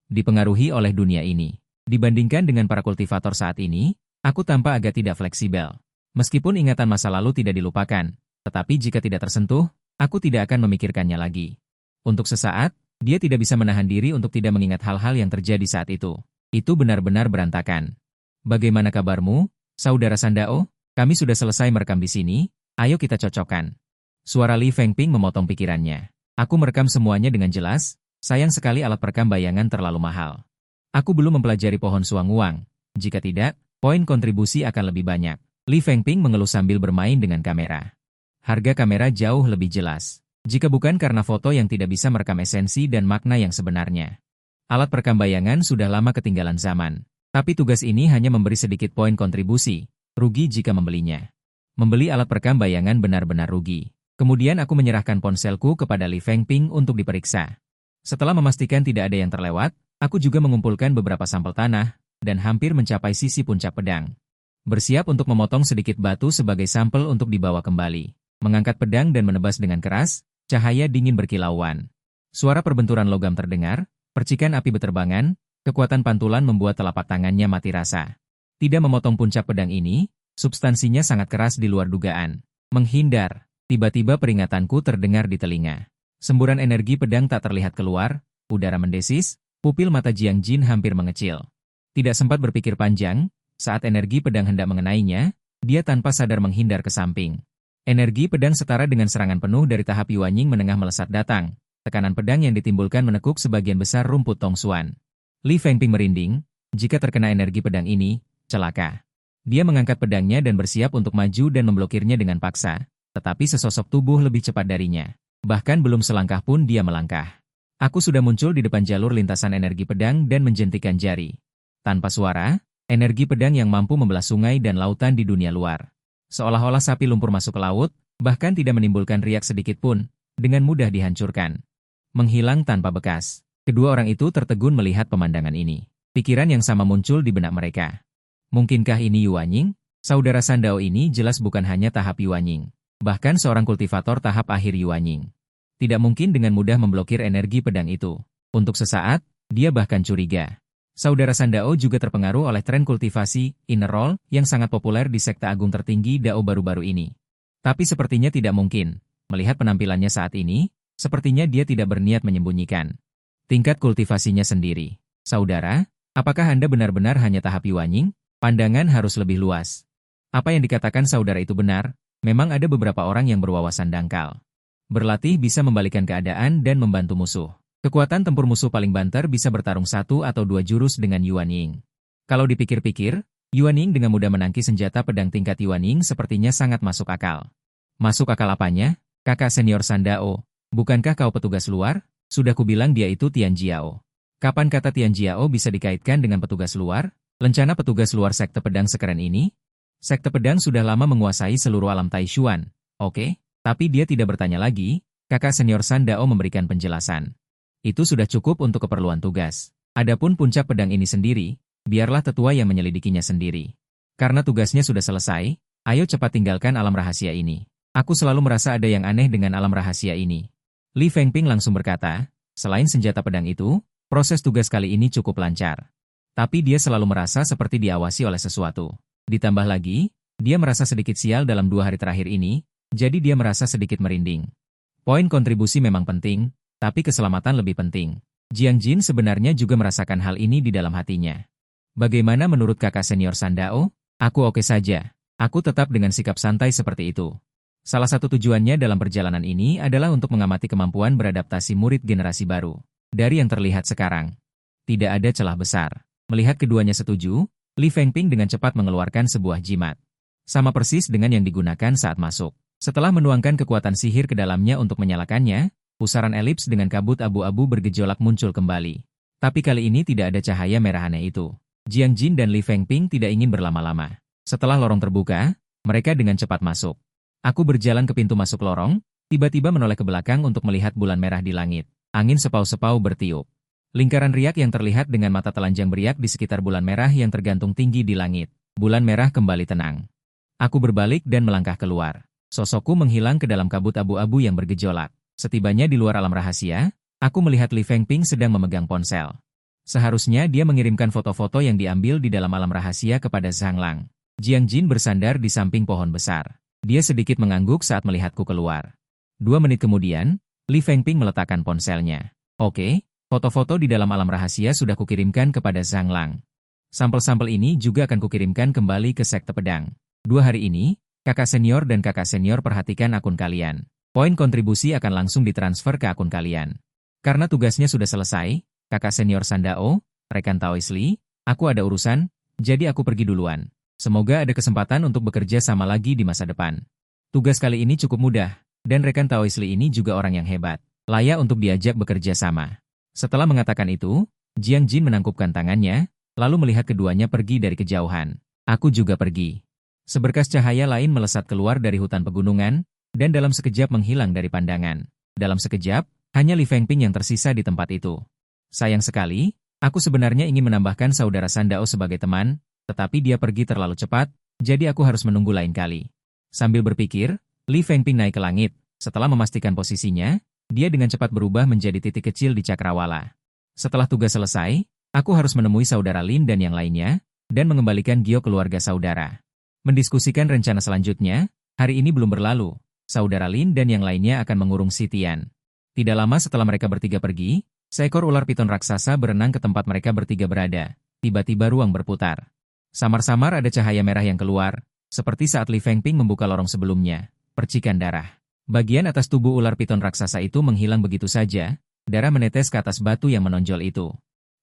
Dipengaruhi oleh dunia ini. Dibandingkan dengan para kultivator saat ini, aku tampak agak tidak fleksibel. Meskipun ingatan masa lalu tidak dilupakan, tetapi jika tidak tersentuh, aku tidak akan memikirkannya lagi. Untuk sesaat, dia tidak bisa menahan diri untuk tidak mengingat hal-hal yang terjadi saat itu. Itu benar-benar berantakan. Bagaimana kabarmu, Saudara Sandao? Kami sudah selesai merekam di sini, ayo kita cocokkan. Suara Li Fengping memotong pikirannya. Aku merekam semuanya dengan jelas, sayang sekali alat perekam bayangan terlalu mahal. Aku belum mempelajari pohon suang-wuang. Jika tidak, poin kontribusi akan lebih banyak. Li Fengping mengeluh sambil bermain dengan kamera. Harga kamera jauh lebih jelas. Jika bukan karena foto yang tidak bisa merekam esensi dan makna yang sebenarnya. Alat perekam bayangan sudah lama ketinggalan zaman. Tapi tugas ini hanya memberi sedikit poin kontribusi. Rugi jika membelinya. Membeli alat perekam bayangan benar-benar rugi. Kemudian aku menyerahkan ponselku kepada Li Fengping untuk diperiksa. Setelah memastikan tidak ada yang terlewat, aku juga mengumpulkan beberapa sampel tanah, dan hampir mencapai sisi puncak pedang. Bersiap untuk memotong sedikit batu sebagai sampel untuk dibawa kembali. Mengangkat pedang dan menebas dengan keras, cahaya dingin berkilauan. Suara perbenturan logam terdengar, percikan api beterbangan, kekuatan pantulan membuat telapak tangannya mati rasa. Tidak memotong puncak pedang ini, substansinya sangat keras di luar dugaan. Menghindar, tiba-tiba peringatanku terdengar di telinga. Semburan energi pedang tak terlihat keluar, udara mendesis, pupil mata Jiang Jin hampir mengecil. Tidak sempat berpikir panjang, saat energi pedang hendak mengenainya, dia tanpa sadar menghindar ke samping. Energi pedang setara dengan serangan penuh dari tahap Yuanying menengah melesat datang. Tekanan pedang yang ditimbulkan menekuk sebagian besar rumput tongsuan. Li Fengping merinding, jika terkena energi pedang ini, celaka. Dia mengangkat pedangnya dan bersiap untuk maju dan memblokirnya dengan paksa, tetapi sesosok tubuh lebih cepat darinya. Bahkan belum selangkah pun dia melangkah. Aku sudah muncul di depan jalur lintasan energi pedang dan menjentikan jari. Tanpa suara, energi pedang yang mampu membelah sungai dan lautan di dunia luar. Seolah-olah sapi lumpur masuk ke laut, bahkan tidak menimbulkan riak sedikit pun, dengan mudah dihancurkan. Menghilang tanpa bekas. Kedua orang itu tertegun melihat pemandangan ini. Pikiran yang sama muncul di benak mereka. Mungkinkah ini Yuanying? Saudara Sandao ini jelas bukan hanya tahap Yuanying. Bahkan seorang kultivator tahap akhir Yuanying. Tidak mungkin dengan mudah memblokir energi pedang itu. Untuk sesaat, dia bahkan curiga. Saudara Sandao juga terpengaruh oleh tren kultivasi Inner Roll yang sangat populer di sekte agung tertinggi Dao baru-baru ini. Tapi sepertinya tidak mungkin. Melihat penampilannya saat ini, sepertinya dia tidak berniat menyembunyikan tingkat kultivasinya sendiri. Saudara, apakah Anda benar-benar hanya tahap Yuanying? Pandangan harus lebih luas. Apa yang dikatakan saudara itu benar? Memang ada beberapa orang yang berwawasan dangkal. Berlatih bisa membalikan keadaan dan membantu musuh. Kekuatan tempur musuh paling banter bisa bertarung 1 atau 2 jurus dengan Yuan Ying. Kalau dipikir-pikir, Yuan Ying dengan mudah menangkis senjata pedang tingkat Yuan Ying sepertinya sangat masuk akal. Masuk akal apanya? Kakak senior Sandao, bukankah kau petugas luar? Sudah kubilang dia itu Tian Jiao. Kapan kata Tian Jiao bisa dikaitkan dengan petugas luar? Lencana petugas luar sekte pedang sekeren ini? Sekte pedang sudah lama menguasai seluruh alam Taishuan. Oke, tapi dia tidak bertanya lagi. Kakak senior Sandao memberikan penjelasan. Itu sudah cukup untuk keperluan tugas. Adapun puncak pedang ini sendiri, biarlah tetua yang menyelidikinya sendiri. Karena tugasnya sudah selesai, ayo cepat tinggalkan alam rahasia ini. Aku selalu merasa ada yang aneh dengan alam rahasia ini. Li Fengping langsung berkata, selain senjata pedang itu, proses tugas kali ini cukup lancar. Tapi dia selalu merasa seperti diawasi oleh sesuatu. Ditambah lagi, dia merasa sedikit sial dalam 2 hari terakhir ini, jadi dia merasa sedikit merinding. Poin kontribusi memang penting, tapi keselamatan lebih penting. Jiang Jin sebenarnya juga merasakan hal ini di dalam hatinya. Bagaimana menurut kakak senior Sandao? Aku oke saja. Aku tetap dengan sikap santai seperti itu. Salah satu tujuannya dalam perjalanan ini adalah untuk mengamati kemampuan beradaptasi murid generasi baru. Dari yang terlihat sekarang, tidak ada celah besar. Melihat keduanya setuju, Li Fengping dengan cepat mengeluarkan sebuah jimat. Sama persis dengan yang digunakan saat masuk. Setelah menuangkan kekuatan sihir ke dalamnya untuk menyalakannya, pusaran elips dengan kabut abu-abu bergejolak muncul kembali. Tapi kali ini tidak ada cahaya merah aneh itu. Jiang Jin dan Li Fengping tidak ingin berlama-lama. Setelah lorong terbuka, mereka dengan cepat masuk. Aku berjalan ke pintu masuk lorong, tiba-tiba menoleh ke belakang untuk melihat bulan merah di langit. Angin sepau-sepau bertiup. Lingkaran riak yang terlihat dengan mata telanjang beriak di sekitar bulan merah yang tergantung tinggi di langit. Bulan merah kembali tenang. Aku berbalik dan melangkah keluar. Sosokku menghilang ke dalam kabut abu-abu yang bergejolak. Setibanya di luar alam rahasia, aku melihat Li Fengping sedang memegang ponsel. Seharusnya dia mengirimkan foto-foto yang diambil di dalam alam rahasia kepada Zhang Lang. Jiang Jin bersandar di samping pohon besar. Dia sedikit mengangguk saat melihatku keluar. 2 menit kemudian, Li Fengping meletakkan ponselnya. Oke. Foto-foto di dalam alam rahasia sudah kukirimkan kepada Zhang Lang. Sampel-sampel ini juga akan kukirimkan kembali ke sekte pedang. 2 hari ini, kakak senior dan kakak senior perhatikan akun kalian. Poin kontribusi akan langsung ditransfer ke akun kalian. Karena tugasnya sudah selesai, kakak senior Sandao, rekan Taois Li, aku ada urusan, jadi aku pergi duluan. Semoga ada kesempatan untuk bekerja sama lagi di masa depan. Tugas kali ini cukup mudah, dan rekan Taois Li ini juga orang yang hebat. Layak untuk diajak bekerja sama. Setelah mengatakan itu, Jiang Jin menangkupkan tangannya, lalu melihat keduanya pergi dari kejauhan. Aku juga pergi. Seberkas cahaya lain melesat keluar dari hutan pegunungan, dan dalam sekejap menghilang dari pandangan. Dalam sekejap, hanya Li Fengping yang tersisa di tempat itu. Sayang sekali, aku sebenarnya ingin menambahkan saudara Sandao sebagai teman, tetapi dia pergi terlalu cepat, jadi aku harus menunggu lain kali. Sambil berpikir, Li Fengping naik ke langit. Setelah memastikan posisinya, dia dengan cepat berubah menjadi titik kecil di cakrawala. Setelah tugas selesai, aku harus menemui saudara Lin dan yang lainnya, dan mengembalikan Gio keluarga saudara. Mendiskusikan rencana selanjutnya, hari ini belum berlalu. Saudara Lin dan yang lainnya akan mengurung si Tian. Tidak lama setelah mereka bertiga pergi, seekor ular piton raksasa berenang ke tempat mereka bertiga berada. Tiba-tiba ruang berputar. Samar-samar ada cahaya merah yang keluar, seperti saat Li Fengping membuka lorong sebelumnya. Percikan darah. Bagian atas tubuh ular piton raksasa itu menghilang begitu saja, darah menetes ke atas batu yang menonjol itu.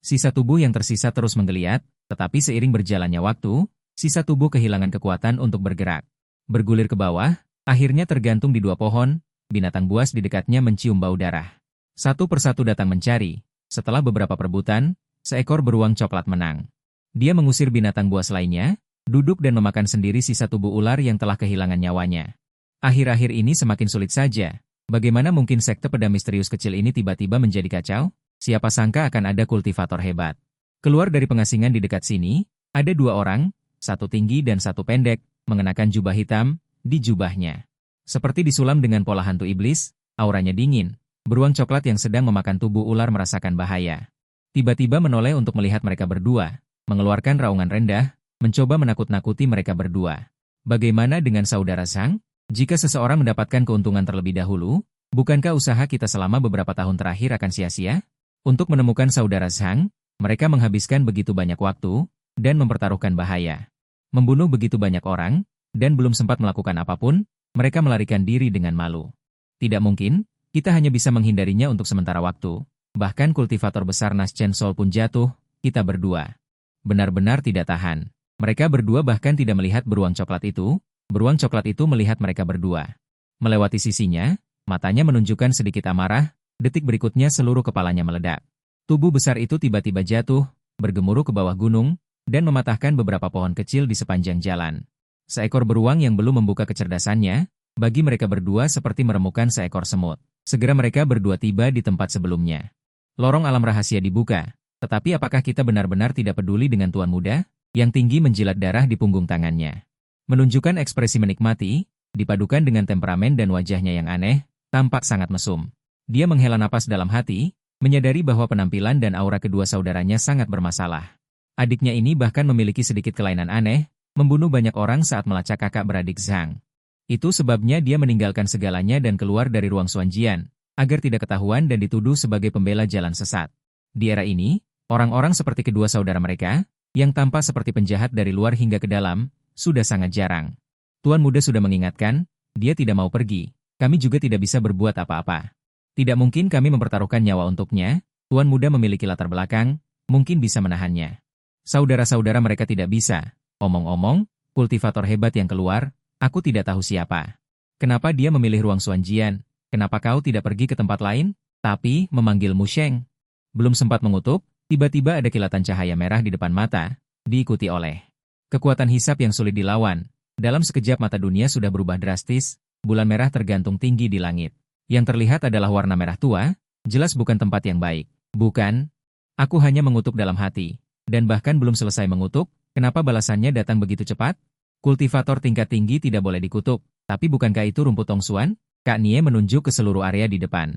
Sisa tubuh yang tersisa terus menggeliat, tetapi seiring berjalannya waktu, sisa tubuh kehilangan kekuatan untuk bergerak. Bergulir ke bawah, akhirnya tergantung di 2 pohon, binatang buas di dekatnya mencium bau darah. Satu persatu datang mencari, setelah beberapa perebutan, seekor beruang coklat menang. Dia mengusir binatang buas lainnya, duduk dan memakan sendiri sisa tubuh ular yang telah kehilangan nyawanya. Akhir-akhir ini semakin sulit saja. Bagaimana mungkin sekte pedang misterius kecil ini tiba-tiba menjadi kacau? Siapa sangka akan ada kultivator hebat. Keluar dari pengasingan di dekat sini, ada 2 orang, satu tinggi dan satu pendek, mengenakan jubah hitam, di jubahnya. Seperti disulam dengan pola hantu iblis, auranya dingin. Beruang coklat yang sedang memakan tubuh ular merasakan bahaya. Tiba-tiba menoleh untuk melihat mereka berdua, mengeluarkan raungan rendah, mencoba menakut-nakuti mereka berdua. Bagaimana dengan saudara Zhang? Jika seseorang mendapatkan keuntungan terlebih dahulu, bukankah usaha kita selama beberapa tahun terakhir akan sia-sia? Untuk menemukan saudara Zhang, mereka menghabiskan begitu banyak waktu, dan mempertaruhkan bahaya. Membunuh begitu banyak orang, dan belum sempat melakukan apapun, mereka melarikan diri dengan malu. Tidak mungkin, kita hanya bisa menghindarinya untuk sementara waktu. Bahkan kultivator besar Nas Chen Sol pun jatuh, kita berdua. Benar-benar tidak tahan. Mereka berdua bahkan tidak melihat beruang coklat itu melihat mereka berdua. Melewati sisinya, matanya menunjukkan sedikit amarah, detik berikutnya seluruh kepalanya meledak. Tubuh besar itu tiba-tiba jatuh, bergemuruh ke bawah gunung, dan mematahkan beberapa pohon kecil di sepanjang jalan. Seekor beruang yang belum membuka kecerdasannya, bagi mereka berdua seperti meremukan seekor semut. Segera mereka berdua tiba di tempat sebelumnya. Lorong alam rahasia dibuka, tetapi apakah kita benar-benar tidak peduli dengan tuan muda? Yang tinggi menjilat darah di punggung tangannya. Menunjukkan ekspresi menikmati, dipadukan dengan temperamen dan wajahnya yang aneh, tampak sangat mesum. Dia menghela napas dalam hati, menyadari bahwa penampilan dan aura kedua saudaranya sangat bermasalah. Adiknya ini bahkan memiliki sedikit kelainan aneh, membunuh banyak orang saat melacak kakak beradik Zhang. Itu sebabnya dia meninggalkan segalanya dan keluar dari ruang Xuanjian, agar tidak ketahuan dan dituduh sebagai pembela jalan sesat. Di era ini, orang-orang seperti kedua saudara mereka, yang tampak seperti penjahat dari luar hingga ke dalam, sudah sangat jarang. Tuan muda sudah mengingatkan, dia tidak mau pergi, kami juga tidak bisa berbuat apa-apa. Tidak mungkin kami mempertaruhkan nyawa untuknya, tuan muda memiliki latar belakang, mungkin bisa menahannya. Saudara-saudara mereka tidak bisa. Omong-omong, kultivator hebat yang keluar, aku tidak tahu siapa. Kenapa dia memilih ruang Xuanjian? Kenapa kau tidak pergi ke tempat lain? Tapi, memanggil Mu Sheng. Belum sempat mengutuk, tiba-tiba ada kilatan cahaya merah di depan mata, diikuti oleh kekuatan hisap yang sulit dilawan. Dalam sekejap mata dunia sudah berubah drastis, bulan merah tergantung tinggi di langit. Yang terlihat adalah warna merah tua, jelas bukan tempat yang baik. Bukan? Aku hanya mengutuk dalam hati. Dan bahkan belum selesai mengutuk, kenapa balasannya datang begitu cepat? Kultivator tingkat tinggi tidak boleh dikutuk, tapi bukankah itu rumput tongsuan? Kak Nie menunjuk ke seluruh area di depan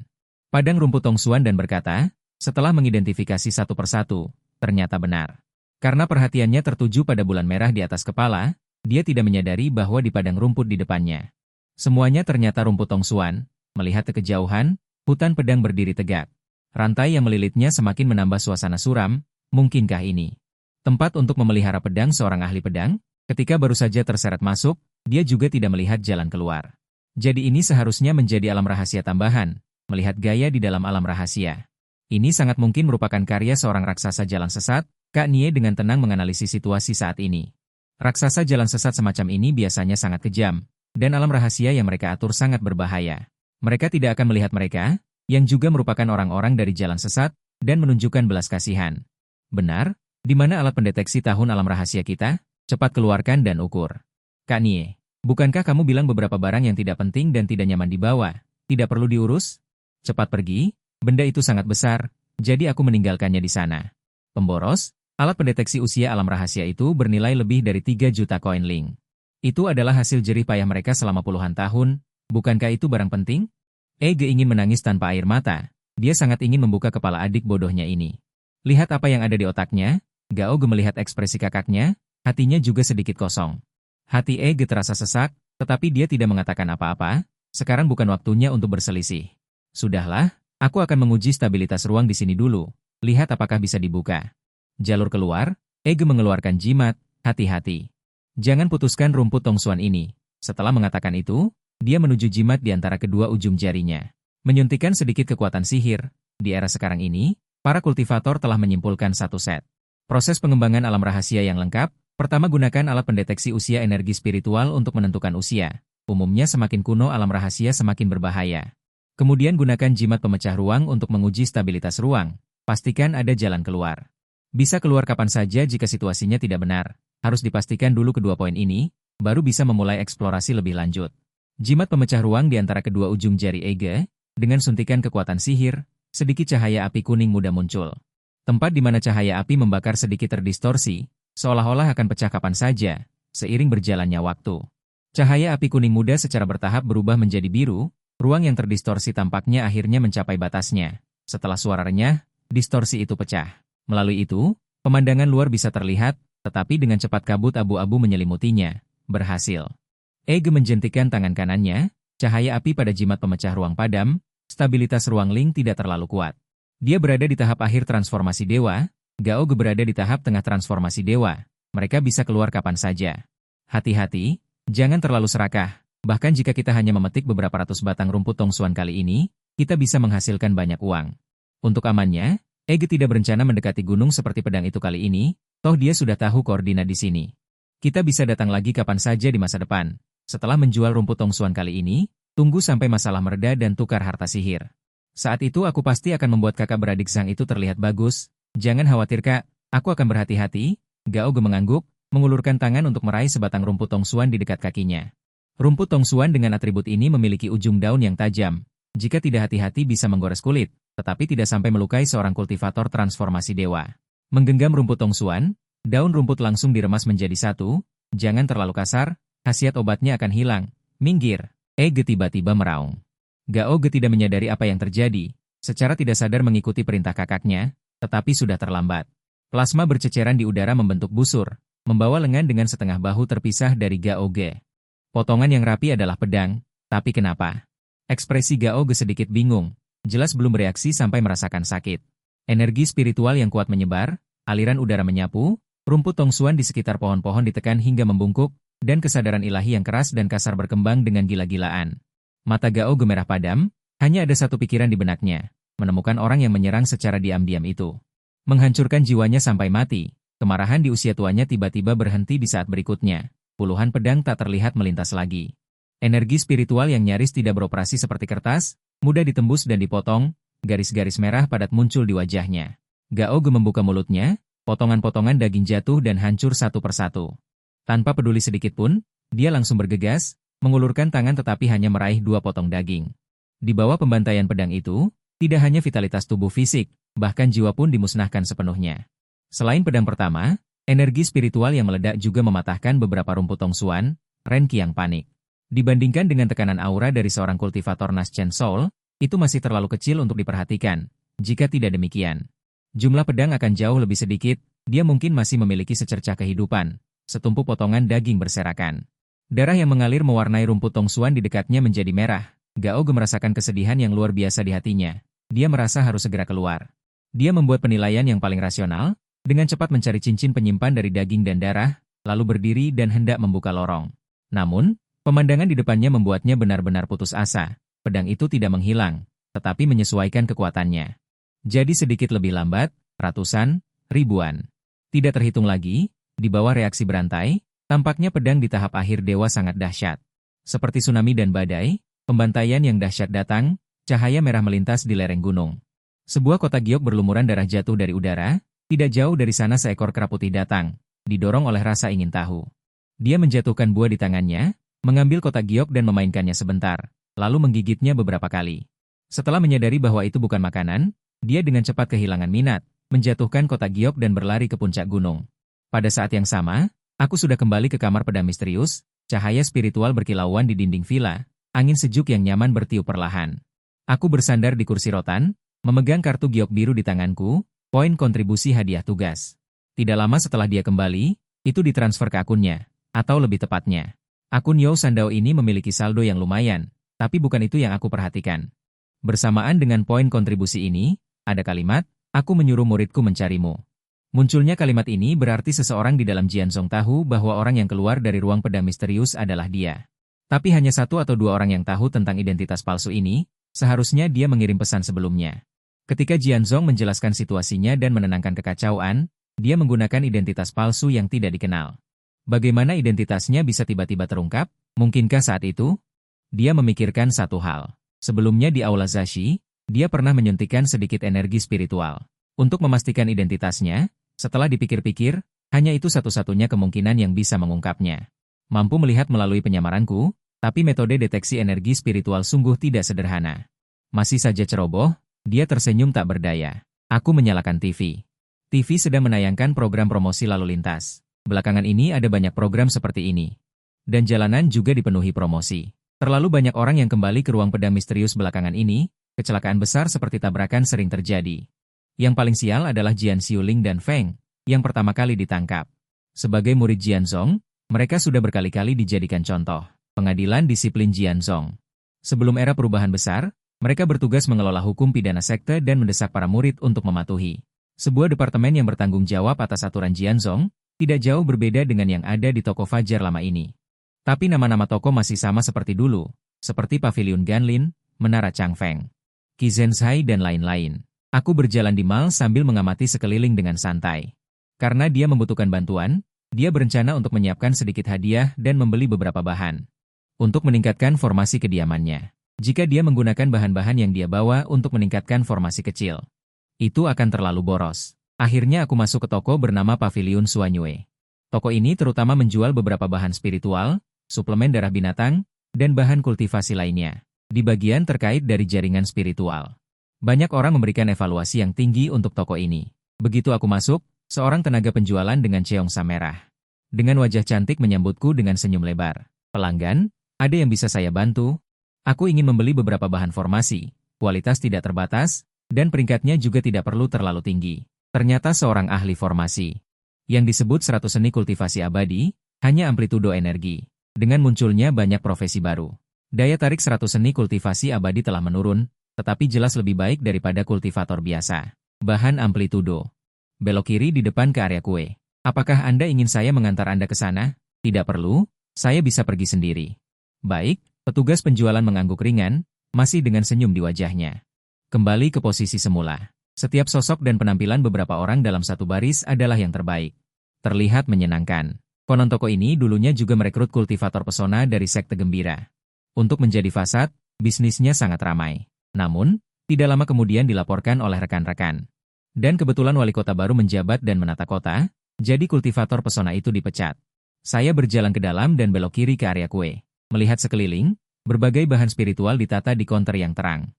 padang rumput tongsuan dan berkata, setelah mengidentifikasi satu persatu, ternyata benar. Karena perhatiannya tertuju pada bulan merah di atas kepala, dia tidak menyadari bahwa di padang rumput di depannya. Semuanya ternyata rumput tongsuan. Melihat ke kejauhan, hutan pedang berdiri tegak. Rantai yang melilitnya semakin menambah suasana suram. Mungkinkah ini tempat untuk memelihara pedang seorang ahli pedang? Ketika baru saja terseret masuk, dia juga tidak melihat jalan keluar. Jadi ini seharusnya menjadi alam rahasia tambahan, melihat gaya di dalam alam rahasia. Ini sangat mungkin merupakan karya seorang raksasa jalan sesat. Kak Nie dengan tenang menganalisis situasi saat ini. Raksasa jalan sesat semacam ini biasanya sangat kejam, dan alam rahasia yang mereka atur sangat berbahaya. Mereka tidak akan melihat mereka, yang juga merupakan orang-orang dari jalan sesat, dan menunjukkan belas kasihan. Benar? Di mana alat pendeteksi tahun alam rahasia kita? Cepat keluarkan dan ukur. Kak Nie, bukankah kamu bilang beberapa barang yang tidak penting dan tidak nyaman dibawa, tidak perlu diurus? Cepat pergi. Benda itu sangat besar, jadi aku meninggalkannya di sana. Pemboros, alat pendeteksi usia alam rahasia itu bernilai lebih dari 3 juta koin ling. Itu adalah hasil jerih payah mereka selama puluhan tahun, bukankah itu barang penting? Ege ingin menangis tanpa air mata, dia sangat ingin membuka kepala adik bodohnya ini. Lihat apa yang ada di otaknya, Gao Ge melihat ekspresi kakaknya, hatinya juga sedikit kosong. Hati Ege terasa sesak, tetapi dia tidak mengatakan apa-apa, sekarang bukan waktunya untuk berselisih. Sudahlah. Aku akan menguji stabilitas ruang di sini dulu, lihat apakah bisa dibuka. Jalur keluar, Ege mengeluarkan jimat, hati-hati. Jangan putuskan rumput tongsuan ini. Setelah mengatakan itu, dia menuju jimat di antara kedua ujung jarinya. Menyuntikkan sedikit kekuatan sihir, di era sekarang ini, para kultivator telah menyimpulkan satu set. Proses pengembangan alam rahasia yang lengkap, pertama gunakan alat pendeteksi usia energi spiritual untuk menentukan usia. Umumnya semakin kuno alam rahasia semakin berbahaya. Kemudian gunakan jimat pemecah ruang untuk menguji stabilitas ruang. Pastikan ada jalan keluar. Bisa keluar kapan saja jika situasinya tidak benar. Harus dipastikan dulu kedua poin ini, baru bisa memulai eksplorasi lebih lanjut. Jimat pemecah ruang di antara kedua ujung jari Ege, dengan suntikan kekuatan sihir, sedikit cahaya api kuning muda muncul. Tempat di mana cahaya api membakar sedikit terdistorsi, seolah-olah akan pecah kapan saja, seiring berjalannya waktu. Cahaya api kuning muda secara bertahap berubah menjadi biru. Ruang yang terdistorsi tampaknya akhirnya mencapai batasnya. Setelah suara renyah, distorsi itu pecah. Melalui itu, pemandangan luar bisa terlihat, tetapi dengan cepat kabut abu-abu menyelimutinya. Berhasil. Ege menjentikan tangan kanannya, cahaya api pada jimat pemecah ruang padam, stabilitas ruang Ling tidak terlalu kuat. Dia berada di tahap akhir transformasi dewa, Gao Ge berada di tahap tengah transformasi dewa. Mereka bisa keluar kapan saja. Hati-hati, jangan terlalu serakah. Bahkan jika kita hanya memetik beberapa ratus batang rumput tongsuan kali ini, kita bisa menghasilkan banyak uang. Untuk amannya, Ege tidak berencana mendekati gunung seperti pedang itu kali ini, toh dia sudah tahu koordinat di sini. Kita bisa datang lagi kapan saja di masa depan. Setelah menjual rumput tongsuan kali ini, tunggu sampai masalah mereda dan tukar harta sihir. Saat itu aku pasti akan membuat kakak beradik Zhang itu terlihat bagus. Jangan khawatir kak, aku akan berhati-hati. Gao Ge mengangguk, mengulurkan tangan untuk meraih sebatang rumput tongsuan di dekat kakinya. Rumput tongsuan dengan atribut ini memiliki ujung daun yang tajam. Jika tidak hati-hati bisa menggores kulit, tetapi tidak sampai melukai seorang kultivator transformasi dewa. Menggenggam rumput tongsuan, daun rumput langsung diremas menjadi satu. Jangan terlalu kasar, khasiat obatnya akan hilang. Minggir. Ege tiba-tiba meraung. Gao Ge tidak menyadari apa yang terjadi. Secara tidak sadar mengikuti perintah kakaknya, tetapi sudah terlambat. Plasma berceceran di udara membentuk busur, membawa lengan dengan setengah bahu terpisah dari Gao Ge. Potongan yang rapi adalah pedang, tapi kenapa? Ekspresi Gao Ge sedikit bingung, jelas belum bereaksi sampai merasakan sakit. Energi spiritual yang kuat menyebar, aliran udara menyapu, rumput tongsuan di sekitar pohon-pohon ditekan hingga membungkuk, dan kesadaran ilahi yang keras dan kasar berkembang dengan gila-gilaan. Mata Gao Ge merah padam, hanya ada satu pikiran di benaknya, menemukan orang yang menyerang secara diam-diam itu. Menghancurkan jiwanya sampai mati, kemarahan di usia tuanya tiba-tiba berhenti di saat berikutnya. Puluhan pedang tak terlihat melintas lagi. Energi spiritual yang nyaris tidak beroperasi seperti kertas, mudah ditembus dan dipotong, garis-garis merah padat muncul di wajahnya. Gao Ge membuka mulutnya, potongan-potongan daging jatuh dan hancur satu persatu. Tanpa peduli sedikit pun, dia langsung bergegas, mengulurkan tangan tetapi hanya meraih 2 potong daging. Di bawah pembantaian pedang itu, tidak hanya vitalitas tubuh fisik, bahkan jiwa pun dimusnahkan sepenuhnya. Selain pedang pertama, energi spiritual yang meledak juga mematahkan beberapa rumput tongsuan. Ren Qiang panik. Dibandingkan dengan tekanan aura dari seorang kultivator Naschen Soul, itu masih terlalu kecil untuk diperhatikan. Jika tidak demikian, jumlah pedang akan jauh lebih sedikit, dia mungkin masih memiliki secercah kehidupan. Setumpuk potongan daging berserakan. Darah yang mengalir mewarnai rumput tongsuan di dekatnya menjadi merah. Gao Ge merasakan kesedihan yang luar biasa di hatinya. Dia merasa harus segera keluar. Dia membuat penilaian yang paling rasional, dengan cepat mencari cincin penyimpan dari daging dan darah, lalu berdiri dan hendak membuka lorong. Namun, pemandangan di depannya membuatnya benar-benar putus asa. Pedang itu tidak menghilang, tetapi menyesuaikan kekuatannya. Jadi sedikit lebih lambat, ratusan, ribuan. Tidak terhitung lagi, di bawah reaksi berantai, tampaknya pedang di tahap akhir dewa sangat dahsyat. Seperti tsunami dan badai, pembantaian yang dahsyat datang, cahaya merah melintas di lereng gunung. Sebuah kotak giok berlumuran darah jatuh dari udara. Tidak jauh dari sana seekor kera putih datang, didorong oleh rasa ingin tahu. Dia menjatuhkan buah di tangannya, mengambil kotak giok dan memainkannya sebentar, lalu menggigitnya beberapa kali. Setelah menyadari bahwa itu bukan makanan, dia dengan cepat kehilangan minat, menjatuhkan kotak giok dan berlari ke puncak gunung. Pada saat yang sama, aku sudah kembali ke kamar pedang misterius, cahaya spiritual berkilauan di dinding villa, angin sejuk yang nyaman bertiup perlahan. Aku bersandar di kursi rotan, memegang kartu giok biru di tanganku, poin kontribusi hadiah tugas. Tidak lama setelah dia kembali, itu ditransfer ke akunnya, atau lebih tepatnya. Akun You Sandao ini memiliki saldo yang lumayan, tapi bukan itu yang aku perhatikan. Bersamaan dengan poin kontribusi ini, ada kalimat, aku menyuruh muridku mencarimu. Munculnya kalimat ini berarti seseorang di dalam Jianzhong tahu bahwa orang yang keluar dari ruang pedang misterius adalah dia. Tapi hanya 1 atau 2 orang yang tahu tentang identitas palsu ini, seharusnya dia mengirim pesan sebelumnya. Ketika Jianzhong menjelaskan situasinya dan menenangkan kekacauan, dia menggunakan identitas palsu yang tidak dikenal. Bagaimana identitasnya bisa tiba-tiba terungkap? Mungkinkah saat itu? Dia memikirkan satu hal. Sebelumnya di Aula Zashi, dia pernah menyuntikkan sedikit energi spiritual. Untuk memastikan identitasnya, setelah dipikir-pikir, hanya itu satu-satunya kemungkinan yang bisa mengungkapnya. Mampu melihat melalui penyamaranku, tapi metode deteksi energi spiritual sungguh tidak sederhana. Masih saja ceroboh. Dia tersenyum tak berdaya. Aku menyalakan TV. TV sedang menayangkan program promosi lalu lintas. Belakangan ini ada banyak program seperti ini. Dan jalanan juga dipenuhi promosi. Terlalu banyak orang yang kembali ke ruang pedang misterius belakangan ini, kecelakaan besar seperti tabrakan sering terjadi. Yang paling sial adalah Jian Xiuling dan Feng, yang pertama kali ditangkap. Sebagai murid Jianzhong, mereka sudah berkali-kali dijadikan contoh pengadilan disiplin Jianzhong. Sebelum era perubahan besar, mereka bertugas mengelola hukum pidana sekte dan mendesak para murid untuk mematuhi. Sebuah departemen yang bertanggung jawab atas aturan Jianzhong, tidak jauh berbeda dengan yang ada di toko Fajar lama ini. Tapi nama-nama toko masih sama seperti dulu, seperti Paviliun Ganlin, Menara Changfeng, Kizensai dan lain-lain. Aku berjalan di mall sambil mengamati sekeliling dengan santai. Karena dia membutuhkan bantuan, dia berencana untuk menyiapkan sedikit hadiah dan membeli beberapa bahan untuk meningkatkan formasi kediamannya. Jika dia menggunakan bahan-bahan yang dia bawa untuk meningkatkan formasi kecil, itu akan terlalu boros. Akhirnya aku masuk ke toko bernama Paviliun Suanyue. Toko ini terutama menjual beberapa bahan spiritual, suplemen darah binatang, dan bahan kultivasi lainnya. Di bagian terkait dari jaringan spiritual, banyak orang memberikan evaluasi yang tinggi untuk toko ini. Begitu aku masuk, seorang tenaga penjualan dengan ceongsa merah, dengan wajah cantik menyambutku dengan senyum lebar. Pelanggan, ada yang bisa saya bantu? Aku ingin membeli beberapa bahan formasi, kualitas tidak terbatas, dan peringkatnya juga tidak perlu terlalu tinggi. Ternyata seorang ahli formasi, yang disebut 100 seni kultivasi abadi, hanya amplitudo energi. Dengan munculnya banyak profesi baru, daya tarik 100 seni kultivasi abadi telah menurun, tetapi jelas lebih baik daripada kultivator biasa. Bahan amplitudo. Belok kiri di depan ke area kue. Apakah Anda ingin saya mengantar Anda ke sana? Tidak perlu, saya bisa pergi sendiri. Baik, petugas penjualan mengangguk ringan, masih dengan senyum di wajahnya. Kembali ke posisi semula. Setiap sosok dan penampilan beberapa orang dalam satu baris adalah yang terbaik. Terlihat menyenangkan. Konon toko ini dulunya juga merekrut kultivator pesona dari sekte gembira. Untuk menjadi fasad, bisnisnya sangat ramai. Namun, tidak lama kemudian dilaporkan oleh rekan-rekan. Dan kebetulan wali kota baru menjabat dan menata kota, jadi kultivator pesona itu dipecat. Saya berjalan ke dalam dan belok kiri ke area kue. Melihat sekeliling, berbagai bahan spiritual ditata di konter yang terang.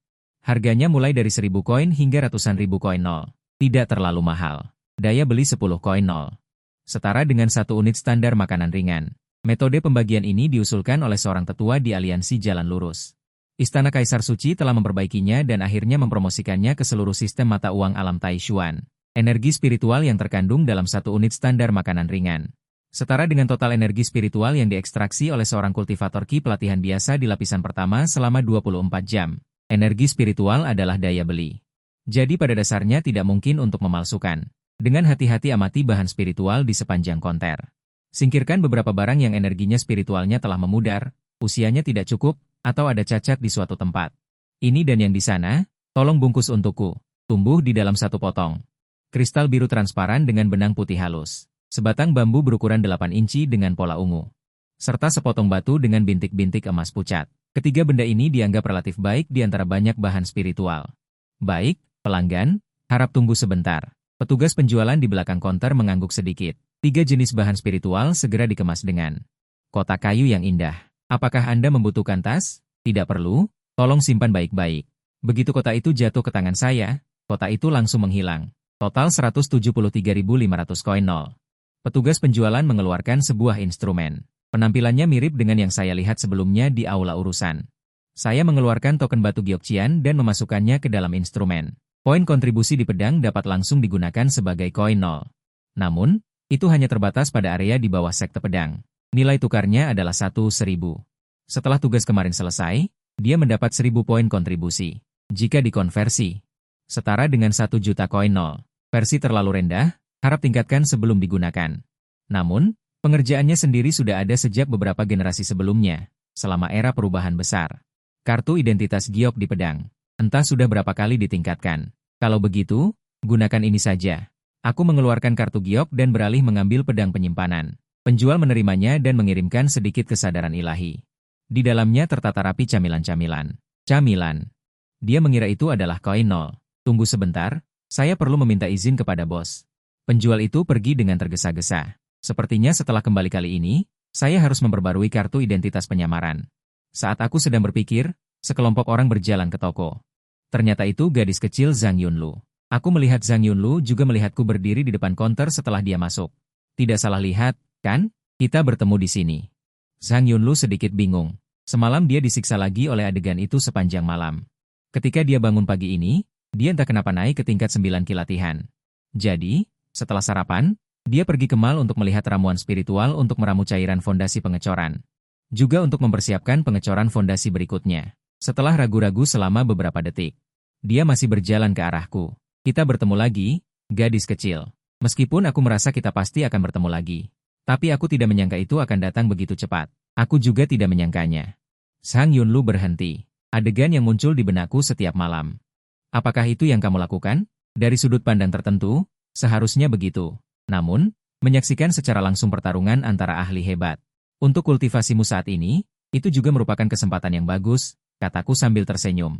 Harganya mulai dari 1.000 koin hingga ratusan ribu koin nol. Tidak terlalu mahal. Daya beli 10 koin nol. Setara dengan 1 unit standar makanan ringan. Metode pembagian ini diusulkan oleh seorang tetua di aliansi Jalan Lurus. Istana Kaisar Suci telah memperbaikinya dan akhirnya mempromosikannya ke seluruh sistem mata uang alam Taishuan. Energi spiritual yang terkandung dalam 1 unit standar makanan ringan, setara dengan total energi spiritual yang diekstraksi oleh seorang kultivator ki pelatihan biasa di lapisan pertama selama 24 jam. Energi spiritual adalah daya beli. Jadi pada dasarnya tidak mungkin untuk memalsukan. Dengan hati-hati amati bahan spiritual di sepanjang konter. Singkirkan beberapa barang yang energinya spiritualnya telah memudar, usianya tidak cukup, atau ada cacat di suatu tempat. Ini dan yang di sana, tolong bungkus untukku. Tumbuh di dalam 1 potong kristal biru transparan dengan benang putih halus. Sebatang bambu berukuran 8 inci dengan pola ungu. Serta sepotong batu dengan bintik-bintik emas pucat. Ketiga benda ini dianggap relatif baik di antara banyak bahan spiritual. Baik, pelanggan, harap tunggu sebentar. Petugas penjualan di belakang konter mengangguk sedikit. 3 jenis bahan spiritual segera dikemas dengan kotak kayu yang indah. Apakah Anda membutuhkan tas? Tidak perlu, tolong simpan baik-baik. Begitu kotak itu jatuh ke tangan saya, kotak itu langsung menghilang. Total 173.500 koin nol. Petugas penjualan mengeluarkan sebuah instrumen. Penampilannya mirip dengan yang saya lihat sebelumnya di aula urusan. Saya mengeluarkan token batu Gyokcian dan memasukkannya ke dalam instrumen. Poin kontribusi di pedang dapat langsung digunakan sebagai koin nol. Namun, itu hanya terbatas pada area di bawah sekte pedang. Nilai tukarnya adalah 1.000. Setelah tugas kemarin selesai, dia mendapat 1.000 poin kontribusi. Jika dikonversi, setara dengan 1 juta koin nol. Versi terlalu rendah, harap tingkatkan sebelum digunakan. Namun, pengerjaannya sendiri sudah ada sejak beberapa generasi sebelumnya, selama era perubahan besar. Kartu identitas giok di pedang. Entah sudah berapa kali ditingkatkan. Kalau begitu, gunakan ini saja. Aku mengeluarkan kartu giok dan beralih mengambil pedang penyimpanan. Penjual menerimanya dan mengirimkan sedikit kesadaran ilahi. Di dalamnya tertata rapi camilan-camilan. Camilan. Dia mengira itu adalah koin nol. Tunggu sebentar, saya perlu meminta izin kepada bos. Penjual itu pergi dengan tergesa-gesa. Sepertinya setelah kembali kali ini, saya harus memperbarui kartu identitas penyamaran. Saat aku sedang berpikir, sekelompok orang berjalan ke toko. Ternyata itu gadis kecil Zhang Yunlu. Aku melihat Zhang Yunlu juga melihatku berdiri di depan konter setelah dia masuk. Tidak salah lihat, kan? Kita bertemu di sini. Zhang Yunlu sedikit bingung. Semalam dia disiksa lagi oleh adegan itu sepanjang malam. Ketika dia bangun pagi ini, dia entah kenapa naik ke tingkat 9 kilatihan. Jadi, setelah sarapan, dia pergi ke mall untuk melihat ramuan spiritual untuk meramu cairan fondasi pengecoran. Juga untuk mempersiapkan pengecoran fondasi berikutnya. Setelah ragu-ragu selama beberapa detik, dia masih berjalan ke arahku. Kita bertemu lagi, gadis kecil. Meskipun aku merasa kita pasti akan bertemu lagi. Tapi aku tidak menyangka itu akan datang begitu cepat. Aku juga tidak menyangkanya. Sang Yunlu berhenti. Adegan yang muncul di benakku setiap malam. Apakah itu yang kamu lakukan? Dari sudut pandang tertentu, seharusnya begitu. Namun, menyaksikan secara langsung pertarungan antara ahli hebat. Untuk kultivasimu saat ini, itu juga merupakan kesempatan yang bagus, kataku sambil tersenyum.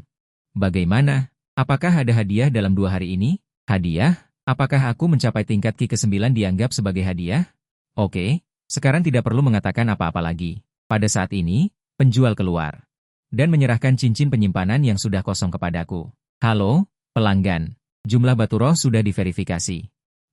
Bagaimana? Apakah ada hadiah dalam 2 hari ini? Hadiah? Apakah aku mencapai tingkat Ki ke-9 dianggap sebagai hadiah? Oke, sekarang tidak perlu mengatakan apa-apa lagi. Pada saat ini, penjual keluar dan menyerahkan cincin penyimpanan yang sudah kosong kepadaku. Halo, pelanggan. Jumlah batu roh sudah diverifikasi.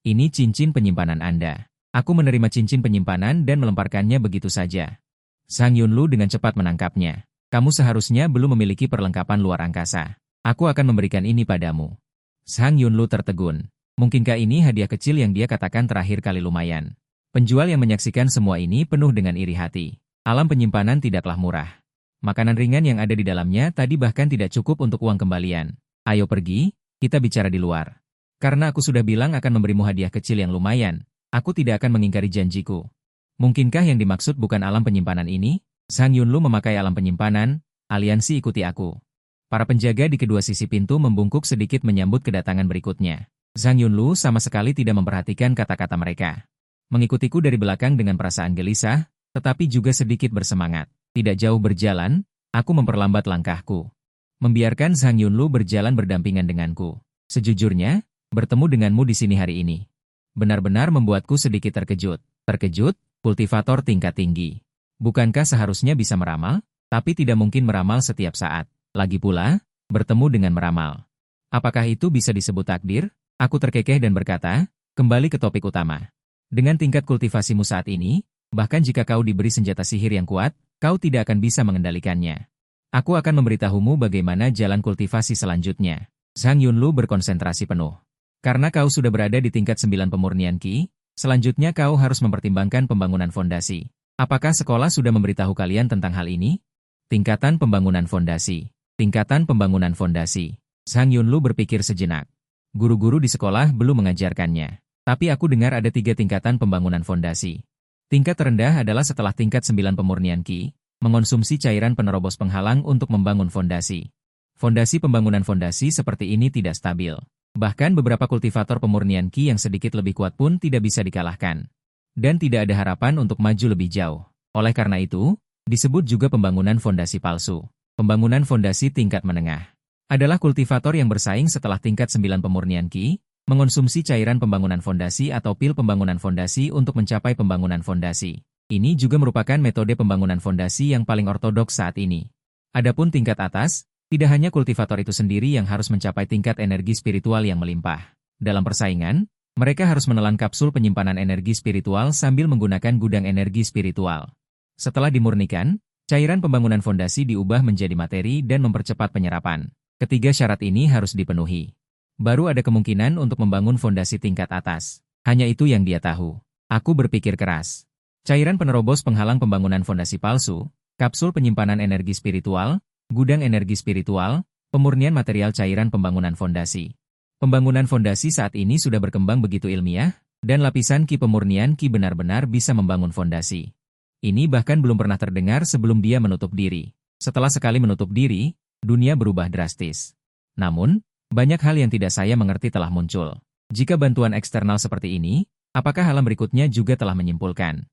Ini cincin penyimpanan Anda. Aku menerima cincin penyimpanan dan melemparkannya begitu saja. Sang Yunlu dengan cepat menangkapnya. Kamu seharusnya belum memiliki perlengkapan luar angkasa. Aku akan memberikan ini padamu. Sang Yunlu tertegun. Mungkinkah ini hadiah kecil yang dia katakan terakhir kali lumayan? Penjual yang menyaksikan semua ini penuh dengan iri hati. Alam penyimpanan tidaklah murah. Makanan ringan yang ada di dalamnya tadi bahkan tidak cukup untuk uang kembalian. Ayo pergi, kita bicara di luar. Karena aku sudah bilang akan memberimu hadiah kecil yang lumayan, aku tidak akan mengingkari janjiku. Mungkinkah yang dimaksud bukan alam penyimpanan ini? Sang Yunlu memakai alam penyimpanan, aliansi ikuti aku. Para penjaga di kedua sisi pintu membungkuk sedikit menyambut kedatangan berikutnya. Sang Yunlu sama sekali tidak memperhatikan kata-kata mereka. Mengikutiku dari belakang dengan perasaan gelisah, tetapi juga sedikit bersemangat. Tidak jauh berjalan, aku memperlambat langkahku. Membiarkan Sang Yunlu berjalan berdampingan denganku. Sejujurnya, bertemu denganmu di sini hari ini benar-benar membuatku sedikit terkejut. Terkejut, kultivator tingkat tinggi. Bukankah seharusnya bisa meramal? Tapi tidak mungkin meramal setiap saat. Lagi pula, bertemu dengan meramal. Apakah itu bisa disebut takdir? Aku terkekeh dan berkata, kembali ke topik utama. Dengan tingkat kultivasimu saat ini, bahkan jika kau diberi senjata sihir yang kuat, kau tidak akan bisa mengendalikannya. Aku akan memberitahumu bagaimana jalan kultivasi selanjutnya. Sang Yunlu berkonsentrasi penuh. Karena kau sudah berada di tingkat 9 pemurnian Ki, selanjutnya kau harus mempertimbangkan pembangunan fondasi. Apakah sekolah sudah memberitahu kalian tentang hal ini? Tingkatan pembangunan fondasi. Tingkatan pembangunan fondasi. Sang Yunlu berpikir sejenak. Guru-guru di sekolah belum mengajarkannya. Tapi aku dengar ada 3 tingkatan pembangunan fondasi. Tingkat terendah adalah setelah tingkat 9 pemurnian Ki, mengonsumsi cairan penerobos penghalang untuk membangun fondasi. Fondasi pembangunan fondasi seperti ini tidak stabil. Bahkan beberapa kultivator pemurnian Ki yang sedikit lebih kuat pun tidak bisa dikalahkan. Dan tidak ada harapan untuk maju lebih jauh. Oleh karena itu, disebut juga pembangunan fondasi palsu. Pembangunan fondasi tingkat menengah adalah kultivator yang bersaing setelah tingkat 9 pemurnian Ki, mengonsumsi cairan pembangunan fondasi atau pil pembangunan fondasi untuk mencapai pembangunan fondasi. Ini juga merupakan metode pembangunan fondasi yang paling ortodoks saat ini. Adapun tingkat atas, tidak hanya kultivator itu sendiri yang harus mencapai tingkat energi spiritual yang melimpah. Dalam persaingan, mereka harus menelan kapsul penyimpanan energi spiritual sambil menggunakan gudang energi spiritual. Setelah dimurnikan, cairan pembangunan fondasi diubah menjadi materi dan mempercepat penyerapan. Ketiga syarat ini harus dipenuhi. Baru ada kemungkinan untuk membangun fondasi tingkat atas. Hanya itu yang dia tahu. Aku berpikir keras. Cairan penerobos penghalang pembangunan fondasi palsu, kapsul penyimpanan energi spiritual, gudang energi spiritual, pemurnian material cairan pembangunan fondasi. Pembangunan fondasi saat ini sudah berkembang begitu ilmiah, dan lapisan Ki pemurnian Ki benar-benar bisa membangun fondasi. Ini bahkan belum pernah terdengar sebelum dia menutup diri. Setelah sekali menutup diri, dunia berubah drastis. Namun, banyak hal yang tidak saya mengerti telah muncul. Jika bantuan eksternal seperti ini, apakah alam berikutnya juga telah menyimpulkan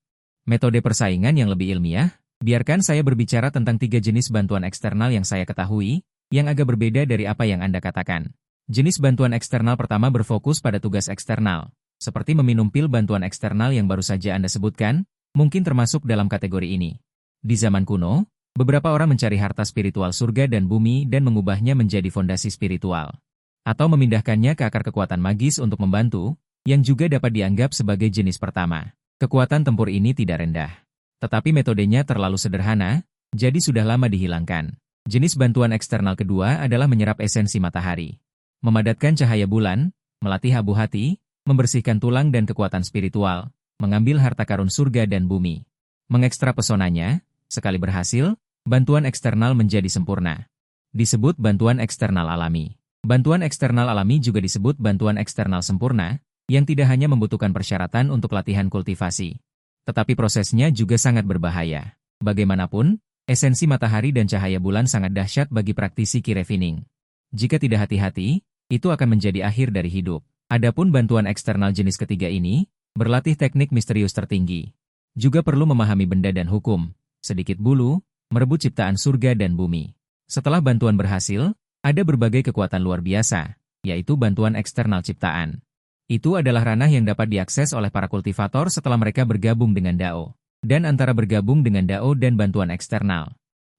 metode persaingan yang lebih ilmiah? Biarkan saya berbicara tentang 3 jenis bantuan eksternal yang saya ketahui, yang agak berbeda dari apa yang Anda katakan. Jenis bantuan eksternal pertama berfokus pada tugas eksternal, seperti meminum pil bantuan eksternal yang baru saja Anda sebutkan, mungkin termasuk dalam kategori ini. Di zaman kuno, beberapa orang mencari harta spiritual surga dan bumi dan mengubahnya menjadi fondasi spiritual. Atau memindahkannya ke akar kekuatan magis untuk membantu, yang juga dapat dianggap sebagai jenis pertama. Kekuatan tempur ini tidak rendah. Tetapi metodenya terlalu sederhana, jadi sudah lama dihilangkan. Jenis bantuan eksternal kedua adalah menyerap esensi matahari. Memadatkan cahaya bulan, melatih habu hati, membersihkan tulang dan kekuatan spiritual, mengambil harta karun surga dan bumi. Mengekstra pesonanya, sekali berhasil, bantuan eksternal menjadi sempurna. Disebut bantuan eksternal alami. Bantuan eksternal alami juga disebut bantuan eksternal sempurna, yang tidak hanya membutuhkan persyaratan untuk latihan kultivasi. Tetapi prosesnya juga sangat berbahaya. Bagaimanapun, esensi matahari dan cahaya bulan sangat dahsyat bagi praktisi Ki Refining. Jika tidak hati-hati, itu akan menjadi akhir dari hidup. Adapun bantuan eksternal jenis ketiga ini, berlatih teknik misterius tertinggi. Juga perlu memahami benda dan hukum, sedikit bulu, merebut ciptaan surga dan bumi. Setelah bantuan berhasil, ada berbagai kekuatan luar biasa, yaitu bantuan eksternal ciptaan. Itu adalah ranah yang dapat diakses oleh para kultivator setelah mereka bergabung dengan Dao. Dan antara bergabung dengan Dao dan bantuan eksternal.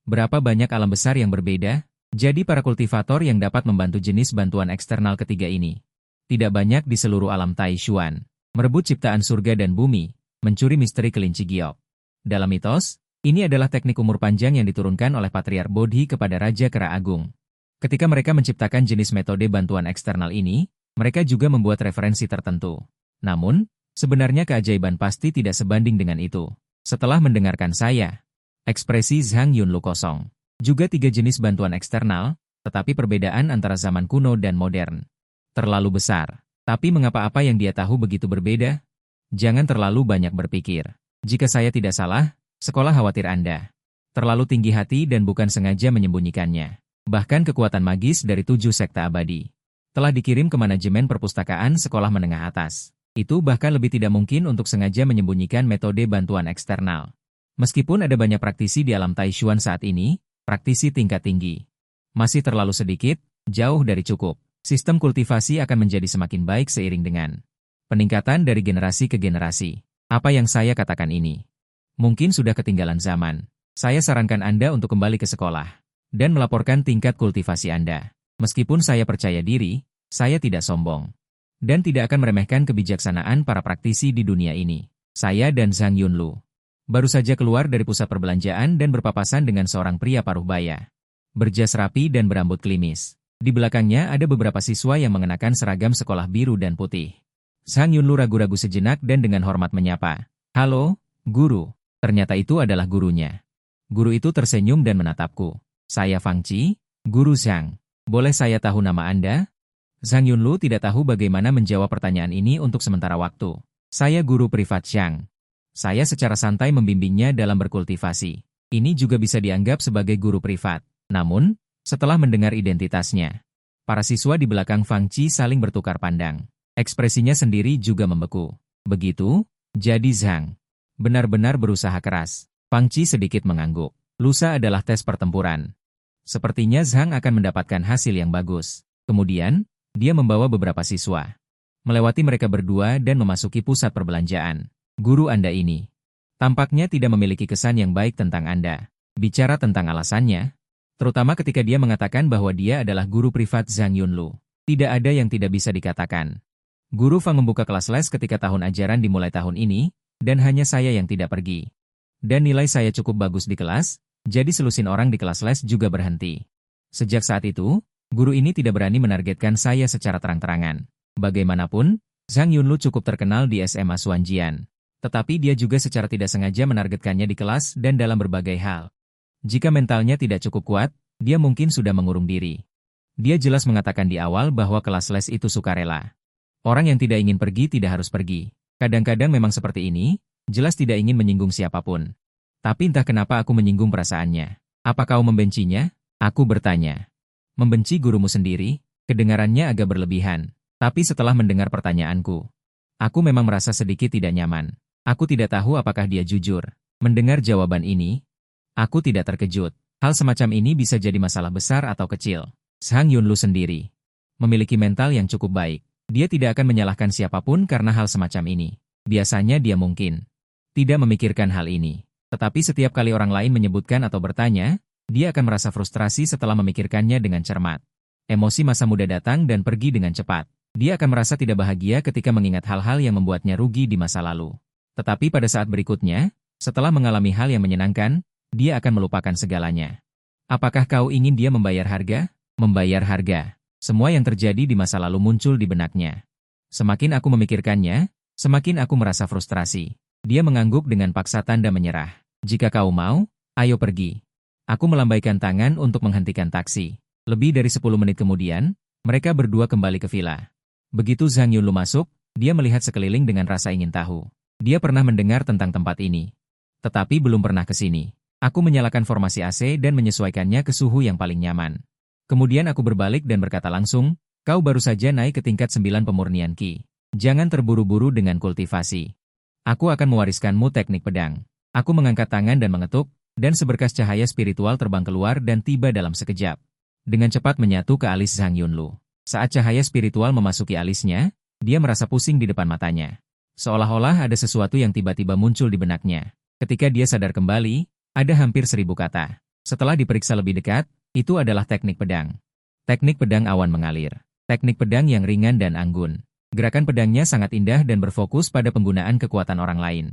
Berapa banyak alam besar yang berbeda? Jadi para kultivator yang dapat membantu jenis bantuan eksternal ketiga ini. Tidak banyak di seluruh alam Tai Chuan. Merebut ciptaan surga dan bumi, mencuri misteri kelinci giok. Dalam mitos, ini adalah teknik umur panjang yang diturunkan oleh Patriark Bodhi kepada Raja Kera Agung. Ketika mereka menciptakan jenis metode bantuan eksternal ini, mereka juga membuat referensi tertentu. Namun, sebenarnya keajaiban pasti tidak sebanding dengan itu. Setelah mendengarkan saya, ekspresi Zhang Yunlu kosong. Juga 3 jenis bantuan eksternal, tetapi perbedaan antara zaman kuno dan modern terlalu besar. Tapi mengapa apa yang dia tahu begitu berbeda? Jangan terlalu banyak berpikir. Jika saya tidak salah, sekolah khawatir Anda terlalu tinggi hati dan bukan sengaja menyembunyikannya. Bahkan kekuatan magis dari 7 sekte abadi telah dikirim ke manajemen perpustakaan sekolah menengah atas. Itu bahkan lebih tidak mungkin untuk sengaja menyembunyikan metode bantuan eksternal. Meskipun ada banyak praktisi di alam Tai Chuan saat ini, praktisi tingkat tinggi masih terlalu sedikit, jauh dari cukup. Sistem kultivasi akan menjadi semakin baik seiring dengan peningkatan dari generasi ke generasi. Apa yang saya katakan ini mungkin sudah ketinggalan zaman. Saya sarankan Anda untuk kembali ke sekolah dan melaporkan tingkat kultivasi Anda. Meskipun saya percaya diri, saya tidak sombong. Dan tidak akan meremehkan kebijaksanaan para praktisi di dunia ini. Saya dan Zhang Yunlu baru saja keluar dari pusat perbelanjaan dan berpapasan dengan seorang pria paruh baya. Berjas rapi dan berambut klimis. Di belakangnya ada beberapa siswa yang mengenakan seragam sekolah biru dan putih. Zhang Yunlu ragu-ragu sejenak dan dengan hormat menyapa. "Halo, guru." Ternyata itu adalah gurunya. Guru itu tersenyum dan menatapku. "Saya Fang Qi, Guru Zhang. Boleh saya tahu nama Anda?" Zhang Yunlu tidak tahu bagaimana menjawab pertanyaan ini untuk sementara waktu. "Saya guru privat Zhang. Saya secara santai membimbingnya dalam berkultivasi. Ini juga bisa dianggap sebagai guru privat." Namun, setelah mendengar identitasnya, para siswa di belakang Fang Qi saling bertukar pandang. Ekspresinya sendiri juga membeku. Begitu, jadi Zhang benar-benar berusaha keras. Fang Qi sedikit mengangguk. Lusa adalah tes pertempuran. Sepertinya Zhang akan mendapatkan hasil yang bagus. Kemudian, dia membawa beberapa siswa melewati mereka berdua dan memasuki pusat perbelanjaan. "Guru Anda ini tampaknya tidak memiliki kesan yang baik tentang Anda." Bicara tentang alasannya, terutama ketika dia mengatakan bahwa dia adalah guru privat Zhang Yunlu, tidak ada yang tidak bisa dikatakan. Guru Fang membuka kelas les ketika tahun ajaran dimulai tahun ini, dan hanya saya yang tidak pergi. Dan nilai saya cukup bagus di kelas, jadi selusin orang di kelas les juga berhenti. Sejak saat itu, guru ini tidak berani menargetkan saya secara terang-terangan. Bagaimanapun, Zhang Yunlu cukup terkenal di SMA Xuanjian. Tetapi dia juga secara tidak sengaja menargetkannya di kelas dan dalam berbagai hal. Jika mentalnya tidak cukup kuat, dia mungkin sudah mengurung diri. Dia jelas mengatakan di awal bahwa kelas les itu sukarela. Orang yang tidak ingin pergi tidak harus pergi. Kadang-kadang memang seperti ini, jelas tidak ingin menyinggung siapapun. Tapi entah kenapa aku menyinggung perasaannya. "Apa kau membencinya?" Aku bertanya. "Membenci gurumu sendiri?" Kedengarannya agak berlebihan. Tapi setelah mendengar pertanyaanku, aku memang merasa sedikit tidak nyaman. Aku tidak tahu apakah dia jujur. Mendengar jawaban ini, aku tidak terkejut. Hal semacam ini bisa jadi masalah besar atau kecil. Zhang Yunlu sendiri memiliki mental yang cukup baik. Dia tidak akan menyalahkan siapapun karena hal semacam ini. Biasanya dia mungkin tidak memikirkan hal ini. Tetapi setiap kali orang lain menyebutkan atau bertanya, dia akan merasa frustrasi setelah memikirkannya dengan cermat. Emosi masa muda datang dan pergi dengan cepat. Dia akan merasa tidak bahagia ketika mengingat hal-hal yang membuatnya rugi di masa lalu. Tetapi pada saat berikutnya, setelah mengalami hal yang menyenangkan, dia akan melupakan segalanya. Apakah kau ingin dia membayar harga? Membayar harga. Semua yang terjadi di masa lalu muncul di benaknya. Semakin aku memikirkannya, semakin aku merasa frustrasi. Dia mengangguk dengan paksa tanda menyerah. "Jika kau mau, ayo pergi." Aku melambaikan tangan untuk menghentikan taksi. Lebih dari 10 menit kemudian, mereka berdua kembali ke villa. Begitu Zhang Yunlu masuk, dia melihat sekeliling dengan rasa ingin tahu. Dia pernah mendengar tentang tempat ini, tetapi belum pernah ke sini. Aku menyalakan formasi AC dan menyesuaikannya ke suhu yang paling nyaman. Kemudian aku berbalik dan berkata langsung, kau baru saja naik ke tingkat 9 pemurnian Ki. Jangan terburu-buru dengan kultivasi. Aku akan mewariskanmu teknik pedang. Aku mengangkat tangan dan mengetuk, dan seberkas cahaya spiritual terbang keluar dan tiba dalam sekejap. Dengan cepat menyatu ke alis Zhang Yunlu. Saat cahaya spiritual memasuki alisnya, dia merasa pusing di depan matanya. Seolah-olah ada sesuatu yang tiba-tiba muncul di benaknya. Ketika dia sadar kembali, ada hampir 1000 kata. Setelah diperiksa lebih dekat, itu adalah teknik pedang. Teknik pedang awan mengalir. Teknik pedang yang ringan dan anggun. Gerakan pedangnya sangat indah dan berfokus pada penggunaan kekuatan orang lain.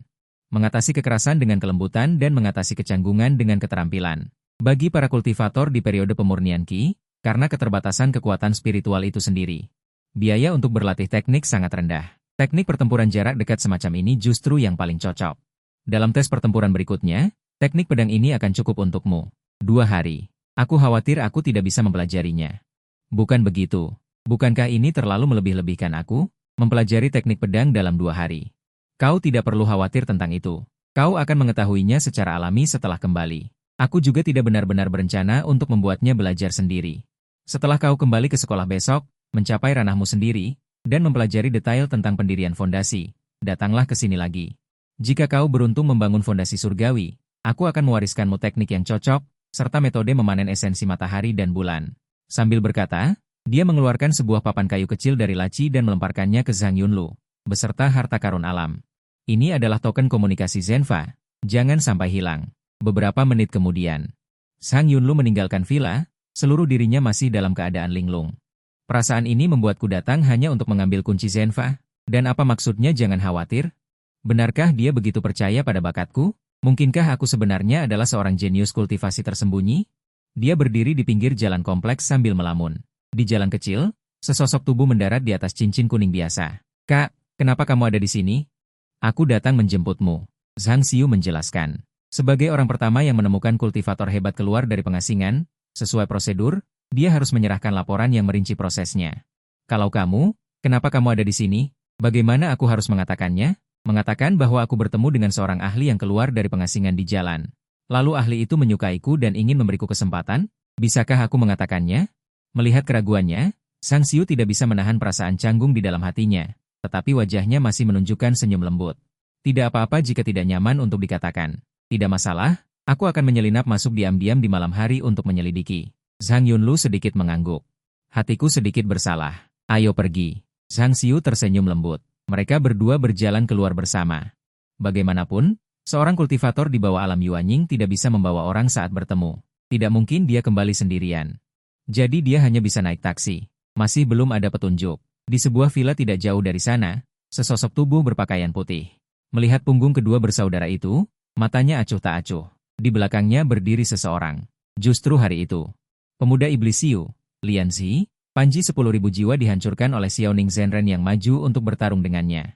Mengatasi kekerasan dengan kelembutan dan mengatasi kecanggungan dengan keterampilan. Bagi para kultivator di periode pemurnian Ki, karena keterbatasan kekuatan spiritual itu sendiri, biaya untuk berlatih teknik sangat rendah. Teknik pertempuran jarak dekat semacam ini justru yang paling cocok. Dalam tes pertempuran berikutnya, teknik pedang ini akan cukup untukmu. 2 hari. Aku khawatir aku tidak bisa mempelajarinya. Bukan begitu. Bukankah ini terlalu melebih-lebihkan aku? Mempelajari teknik pedang dalam 2 hari. Kau tidak perlu khawatir tentang itu. Kau akan mengetahuinya secara alami setelah kembali. Aku juga tidak benar-benar berencana untuk membuatnya belajar sendiri. Setelah kau kembali ke sekolah besok, mencapai ranahmu sendiri, dan mempelajari detail tentang pendirian fondasi, datanglah ke sini lagi. Jika kau beruntung membangun fondasi surgawi, aku akan mewariskanmu teknik yang cocok, serta metode memanen esensi matahari dan bulan. Sambil berkata, dia mengeluarkan sebuah papan kayu kecil dari laci dan melemparkannya ke Zhang Yunlu, beserta harta karun alam. Ini adalah token komunikasi Zenfa, jangan sampai hilang. Beberapa menit kemudian, Zhang Yunlu meninggalkan villa, seluruh dirinya masih dalam keadaan linglung. Perasaan ini membuatku datang hanya untuk mengambil kunci Zenfa. Dan apa maksudnya jangan khawatir? Benarkah dia begitu percaya pada bakatku? Mungkinkah aku sebenarnya adalah seorang jenius kultivasi tersembunyi? Dia berdiri di pinggir jalan kompleks sambil melamun. Di jalan kecil, sesosok tubuh mendarat di atas cincin kuning biasa. Kak, kenapa kamu ada di sini? Aku datang menjemputmu. Zhang Xiu menjelaskan. Sebagai orang pertama yang menemukan kultivator hebat keluar dari pengasingan, sesuai prosedur, dia harus menyerahkan laporan yang merinci prosesnya. Kalau kamu, kenapa kamu ada di sini? Bagaimana aku harus mengatakannya? Mengatakan bahwa aku bertemu dengan seorang ahli yang keluar dari pengasingan di jalan. Lalu ahli itu menyukaiku dan ingin memberiku kesempatan? Bisakah aku mengatakannya? Melihat keraguannya, Zhang Xiu tidak bisa menahan perasaan canggung di dalam hatinya, tetapi wajahnya masih menunjukkan senyum lembut. Tidak apa-apa jika tidak nyaman untuk dikatakan. Tidak masalah, aku akan menyelinap masuk diam-diam di malam hari untuk menyelidiki. Zhang Yunlu sedikit mengangguk. Hatiku sedikit bersalah. Ayo pergi. Zhang Xiu tersenyum lembut. Mereka berdua berjalan keluar bersama. Bagaimanapun, seorang kultivator di bawah alam Yuanying tidak bisa membawa orang saat bertemu. Tidak mungkin dia kembali sendirian. Jadi dia hanya bisa naik taksi. Masih belum ada petunjuk. Di sebuah villa tidak jauh dari sana, sesosok tubuh berpakaian putih. Melihat punggung kedua bersaudara itu, matanya acuh tak acuh. Di belakangnya berdiri seseorang. Justru hari itu, pemuda iblis Xiu, Lian Xi, Panji 10.000 jiwa dihancurkan oleh Xiaoning Zhenren yang maju untuk bertarung dengannya.